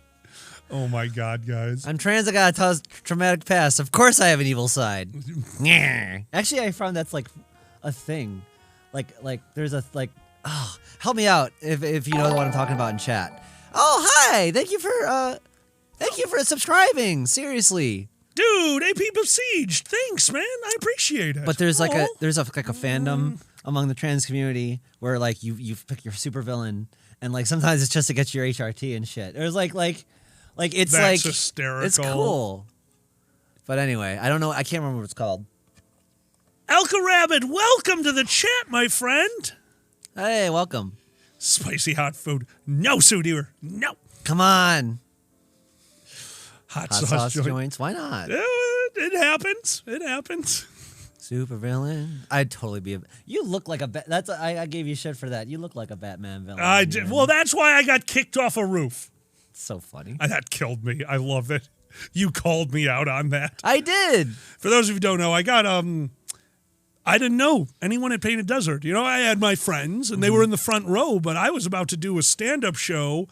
Oh my God, guys. I'm trans. I got a traumatic past. Of course I have an evil side. Actually, I found that's like a thing. Like there's a like. Oh, help me out if you know what I'm talking about in chat. Oh, hi. Thank you for subscribing. Seriously. Dude, AP Besieged. Thanks, man. I appreciate it. But there's like a fandom among the trans community where like you pick your supervillain, and like sometimes it's just to get your HRT and shit. There's like it's That's like hysterical. It's cool. But anyway, I don't know. I can't remember what it's called. Elka Rabbit, welcome to the chat, my friend. Hey, welcome. Spicy hot food. No, Sue Deer. No. Come on. Hot sauce joint. joints. Why not? It happens. It happens. Super villain. I'd totally be you look like a that's I gave you shit for that. You look like a Batman villain. I did. Well, that's why I got kicked off a roof. It's so funny. That killed me. I love it. You called me out on that. I did. For those of you who don't know, I got I didn't know anyone at Painted Desert. You know, I had my friends and they were in the front row, but I was about to do a stand-up show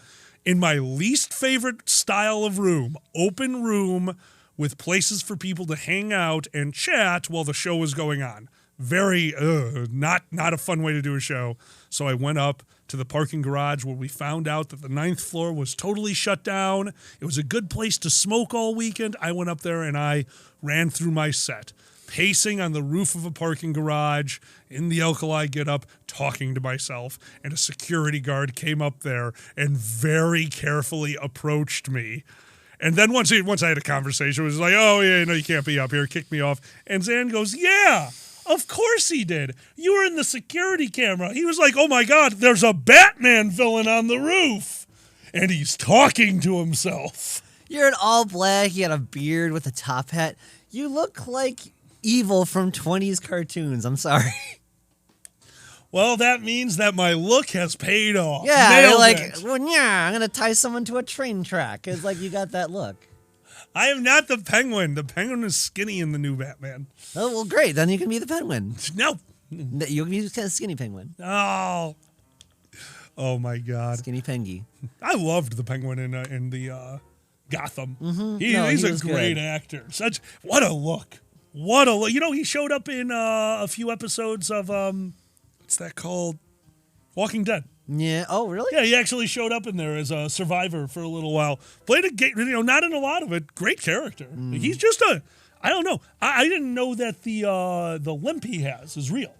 in my least favorite style of room, open room with places for people to hang out and chat while the show was going on. Very, not a fun way to do a show. So I went up to the parking garage where we found out that the 9th floor was totally shut down. It was a good place to smoke all weekend. I went up there and I ran through my set, pacing on the roof of a parking garage in the alkali get-up, talking to myself, and a security guard came up there and very carefully approached me. And then once I had a conversation, it was like, oh, yeah, no, you can't be up here, kicked me off. And Zan goes, yeah, of course he did. You were in the security camera. He was like, oh, my God, there's a Batman villain on the roof. And he's talking to himself. You're in all black. You had a beard with a top hat. You look like evil from 20s cartoons. I'm sorry. Well, that means that my look has paid off. Yeah, Nailed you're like, it. well, yeah, I'm going to tie someone to a train track. It's like you got that look. I am not the Penguin. The Penguin is skinny in the new Batman. Oh, well, great. Then you can be the Penguin. No. You can be the kind of skinny Penguin. Oh my God. Skinny Pengy. I loved the Penguin in the Gotham. Mm-hmm. He's a great actor. What a look. What a look. You know, he showed up in a few episodes of, what's that called? Walking Dead. Yeah. Oh, really? Yeah, he actually showed up in there as a survivor for a little while. Played not in a lot of it. Great character. He's just I don't know. I didn't know that the limp he has is real.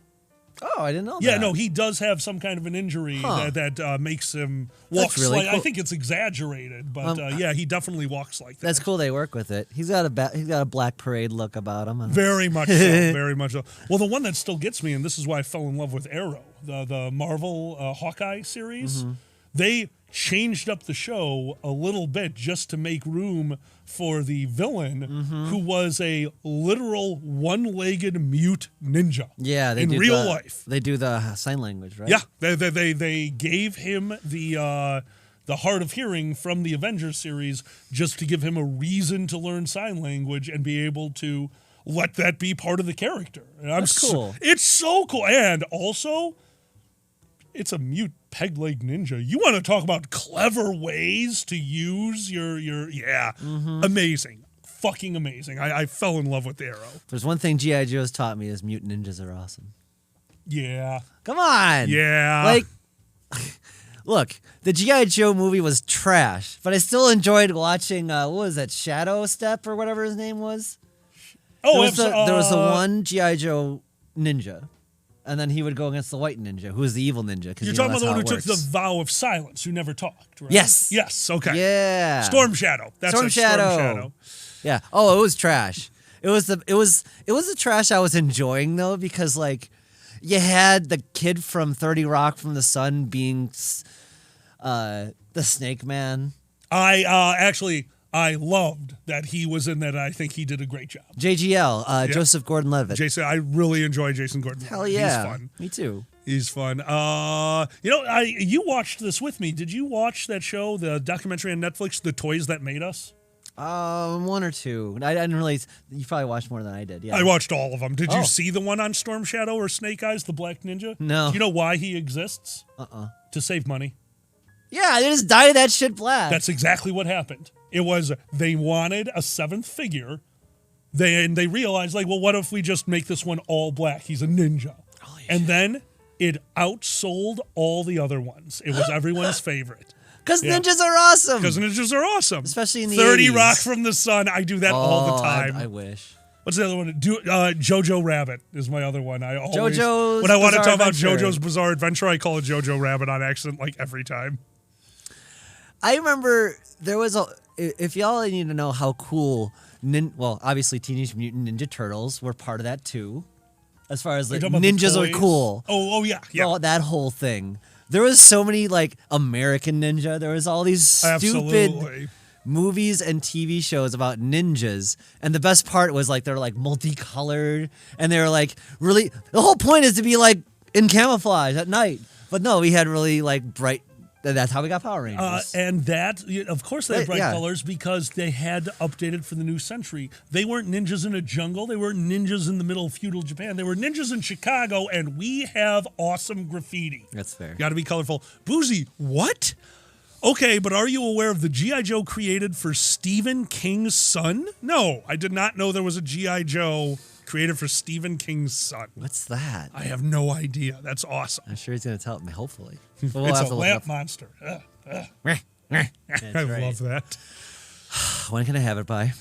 Oh, I didn't know that. Yeah, no, he does have some kind of an injury that makes him walk really cool. I think it's exaggerated, but yeah, he definitely walks like that. That's cool. They work with it. He's got a Black Parade look about him. Very much so. Very much so. Well, the one that still gets me, and this is why I fell in love with Arrow, the Marvel Hawkeye series. Mm-hmm. They changed up the show a little bit just to make room for the villain, who was a literal one-legged mute ninja. Yeah, in real life. They do the sign language, right? Yeah, they gave him the Hard of Hearing from the Avengers series just to give him a reason to learn sign language and be able to let that be part of the character. And That's cool. It's so cool. And also, it's a mute peg leg ninja. You want to talk about clever ways to use your amazing. Fucking amazing. I fell in love with Arrow. There's one thing G.I. Joe's taught me is mutant ninjas are awesome. Yeah. Come on. Yeah. Like, look, the G.I. Joe movie was trash, but I still enjoyed watching, what was that, Shadow Step or whatever his name was? Oh, there was the one G.I. Joe ninja. And then he would go against the white ninja, who was the evil ninja. You're talking about the one who took the vow of silence, who never talked, right? Yes. Yes, okay. Yeah. Storm Shadow. That's Storm it, Shadow. Storm Shadow. Yeah. Oh, it was trash. It was the trash I was enjoying though, because like you had the kid from 30 Rock from the Sun being the Snake Man. I loved that he was in that. I think he did a great job. JGL, Joseph Gordon-Levitt. Jason, I really enjoy Jason Gordon-Levitt. Hell yeah. He's fun. Me too. He's fun. You watched this with me. Did you watch that show, the documentary on Netflix, The Toys That Made Us? One or two. I didn't really. You probably watched more than I did. Yeah. I watched all of them. Did you see the one on Storm Shadow or Snake Eyes, the Black Ninja? No. Do you know why he exists? To save money. Yeah, they just dye that shit black. That's exactly what happened. It was they wanted a seventh figure. They realized, like, well, what if we just make this one all black? He's a ninja. And then it outsold all the other ones. It was everyone's favorite. Because ninjas are awesome. Because ninjas are awesome. Especially in the 30 80s. Rock from the Sun. I do that all the time. I wish. What's the other one? Jojo Rabbit is my other one. JoJo's when I want to talk about Bizarre Adventure. JoJo's Bizarre Adventure, I call it Jojo Rabbit on accident, like every time. I remember there was if y'all need to know how cool, obviously Teenage Mutant Ninja Turtles were part of that too. as far as like You're talking about the ninjas are toys? cool. Oh, yeah, yeah. All that whole thing. There was so many like American Ninja. There was all these stupid Absolutely. movies and TV shows about ninjas, and the best part was like they're like multicolored, and they were like really. The whole point is to be like in camouflage at night, but no, we had really like bright. That's how we got Power Rangers. And that, of course, they had bright Yeah. colors because they had to update it for the new century. They weren't ninjas in a jungle. They weren't ninjas in the middle of feudal Japan. They were ninjas in Chicago, and we have awesome graffiti. That's fair. Got to be colorful. Boozy, what? Okay, but are you aware of the G.I. Joe created for Stephen King's son? No, I did not know there was a G.I. Joe created for Stephen King's son. What's that? I have no idea. That's awesome. I'm sure he's gonna tell me. Hopefully, But we'll It's have a to look lamp up. monster. That's I right. love that. When can I have it by?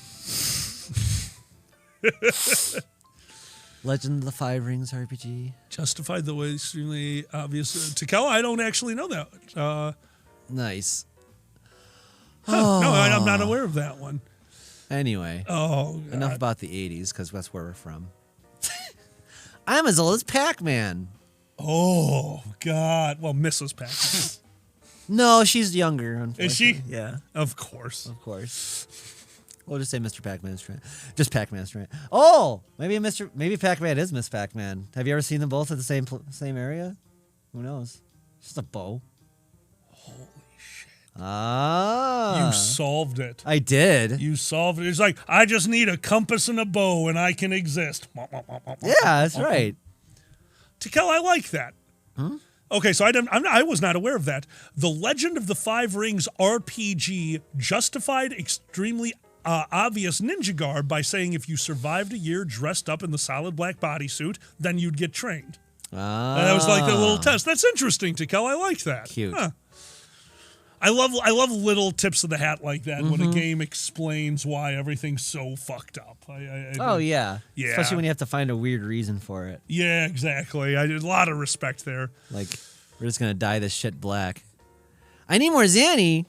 Legend of the Five Rings RPG. Justified the way extremely obvious. Takela, I don't actually know that. Nice. No, I'm not aware of that one. Anyway. Oh, enough about the 80s because that's where we're from. I'm as old as Pac-Man. Oh, God. Well, Mrs. Pac. No, she's younger. Is she? unfortunately. Yeah. Of course. Of course. We'll just say Mr. Pac-Man's trying. Just Pac-Man's trying. Oh, maybe Pac-Man is Miss Pac-Man. Have you ever seen them both at the same area? Who knows? It's just a bow. Holy shit. Ah. You solved it. I did. You solved it. It's like, I just need a compass and a bow and I can exist. Yeah, that's right. Takela, I like that. Huh? Okay, so I was not aware of that. The Legend of the Five Rings RPG justified extremely obvious ninja garb by saying if you survived a year dressed up in the solid black bodysuit, then you'd get trained. Ah. And that was like the little test. That's interesting, Takela. I like that. Cute. Huh. I love little tips of the hat like that when a game explains why everything's so fucked up. Oh, yeah. Yeah. Especially when you have to find a weird reason for it. Yeah, exactly. I did a lot of respect there. Like, we're just going to dye this shit black. I need more Xanax?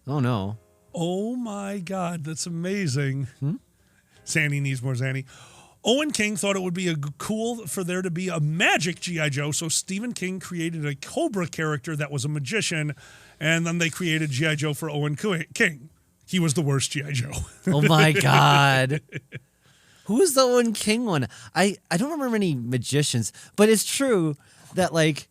Oh, no. Oh my God, that's amazing. Zanny needs more Zanny. Owen King thought it would be cool for there to be a magic G.I. Joe, so Stephen King created a Cobra character that was a magician, and then they created G.I. Joe for Owen King. He was the worst G.I. Joe. Oh my God. Who is the Owen King one? I don't remember any magicians, but it's true that like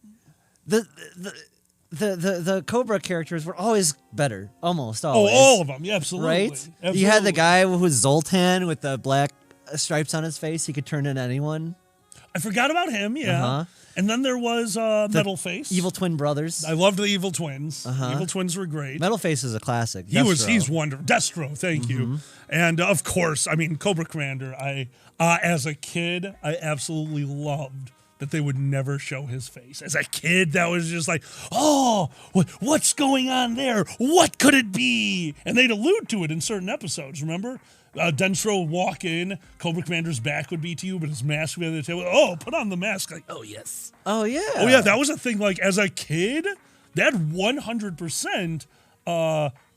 the Cobra characters were always better, almost always. Oh, all of them, yeah, absolutely. Right? Absolutely. You had the guy who was Zoltan with the black stripes on his face. He could turn into anyone. I forgot about him, yeah. Uh-huh. And then there was Metal Face. Evil Twin Brothers. I loved the Evil Twins. Uh-huh. Evil Twins were great. Metal Face is a classic. He's wonderful. Destro, thank you. And of course, I mean, Cobra Commander, as a kid, I absolutely loved that they would never show his face. As a kid, that was just like, oh, what's going on there? What could it be? And they'd allude to it in certain episodes, remember? Destro would walk in, Cobra Commander's back would be to you, but his mask would be on the table. Oh, put on the mask. Like, oh, yes. Oh, yeah. Oh, yeah, that was a thing. Like, as a kid, that 100%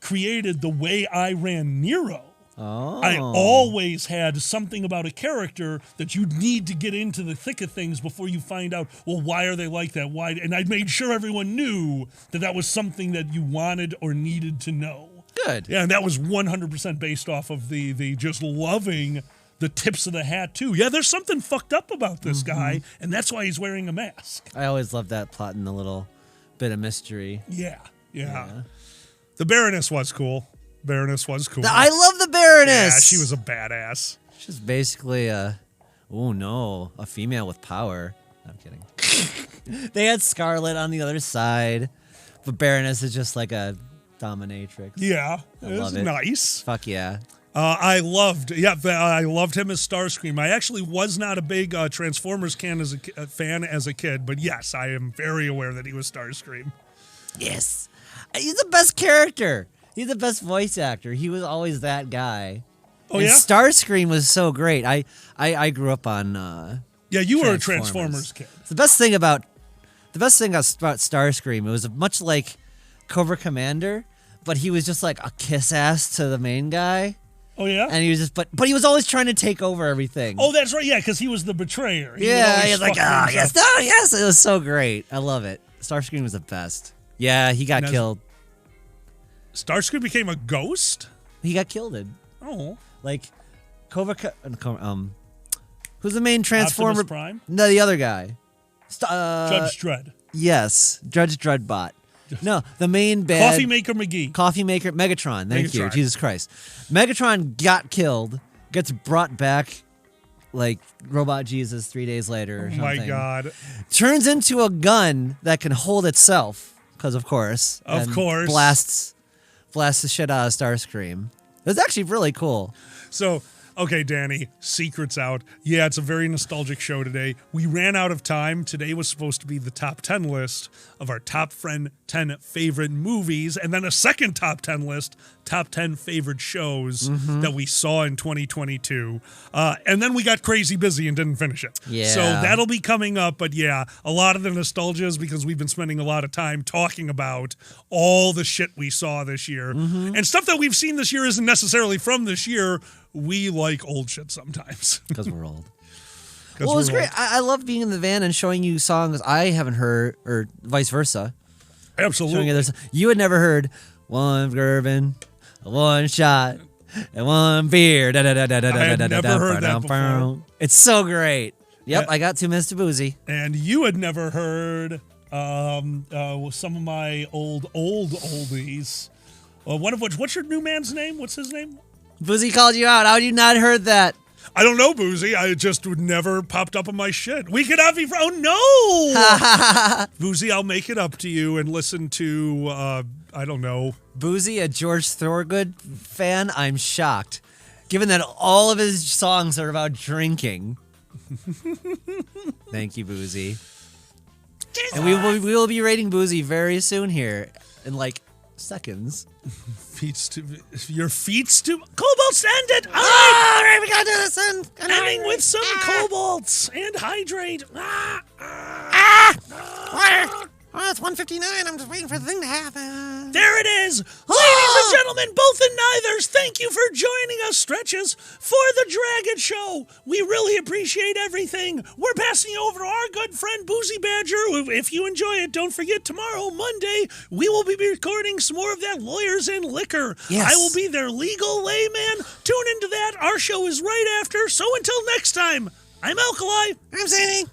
created the way I ran Nero. Oh. I always had something about a character that you need to get into the thick of things before you find out, well, why are they like that? Why? And I made sure everyone knew that was something that you wanted or needed to know. Good. Yeah, and that was 100% based off of the just loving the tips of the hat, too. Yeah, there's something fucked up about this guy, and that's why he's wearing a mask. I always loved that plot and the little bit of mystery. Yeah. The Baroness was cool. I love the Baroness. Yeah, she was a badass. She's basically a female with power. No, I'm kidding. They had Scarlet on the other side, but Baroness is just like a dominatrix. Yeah, I it was love it. nice. Fuck yeah. I loved him as Starscream. I actually was not a big Transformers fan as a kid, but yes, I am very aware that he was Starscream. Yes. He's the best character. He's the best voice actor. He was always that guy. Oh, and yeah? Starscream was so great. I grew up on you were a Transformers kid. The best thing about Starscream, it was much like Cobra Commander, but he was just like a kiss ass to the main guy. Oh yeah. And he was just, but he was always trying to take over everything. Oh, that's right. Yeah, because he was the betrayer. He He was like, yes, no, yes. It was so great. I love it. Starscream was the best. Yeah, he got killed. Starscream became a ghost? He got killed. Oh. Like, who's the main Transformer? Optimus Prime? No, the other guy. Judge Dredd. Yes, Judge Dreadbot. No, the main bad. Coffee Maker McGee. Coffee Maker Megatron. Thank you, Megatron. Jesus Christ. Megatron got killed, gets brought back like Robot Jesus 3 days later or Oh something. my God. Turns into a gun that can hold itself, because of course. Of and course. Blasts the shit out of Starscream. It was actually really cool. So, okay, Danny, secrets out. Yeah, it's a very nostalgic show today. We ran out of time. Today was supposed to be the top 10 list of our top 10 favorite movies, and then a second top 10 list, top 10 favorite shows that we saw in 2022. And then we got crazy busy and didn't finish it. Yeah. So that'll be coming up. But yeah, a lot of the nostalgia is because we've been spending a lot of time talking about all the shit we saw this year. And stuff that we've seen this year isn't necessarily from this year. We like old shit sometimes. Because we're old. Well, it was great. I love being in the van and showing you songs I haven't heard, or vice versa. Absolutely. You had never heard one bourbon, one shot, and one beer. I had never heard that before. It's so great. Yep, I got 2 minutes to boozy. And you had never heard some of my oldies. One of which, what's your new man's name? What's his name? Boozy called you out. How had you not heard that? I don't know, Boozy. I just would never popped up on my shit. We could have you. Oh, no. Boozy, I'll make it up to you and listen to, I don't know. Boozy, a George Thorogood fan? I'm shocked. Given that all of his songs are about drinking. Thank you, Boozy. And we will be rating Boozy very soon here in like seconds. Your feet's too. Cobalts, end it! All right, we gotta do this. Ending with some cobalts and hydrate. Water. Oh, it's 1:59. I'm just waiting for the thing to happen. There it is. Ladies and gentlemen, both and neithers, thank you for joining us, Stretches, for the Dragon Show. We really appreciate everything. We're passing you over to our good friend, Boozy Badger. If you enjoy it, don't forget tomorrow, Monday, we will be recording some more of that Lawyers and Liquor. Yes. I will be their legal layman. Tune into that. Our show is right after. So until next time, I'm Alkali. I'm Zany.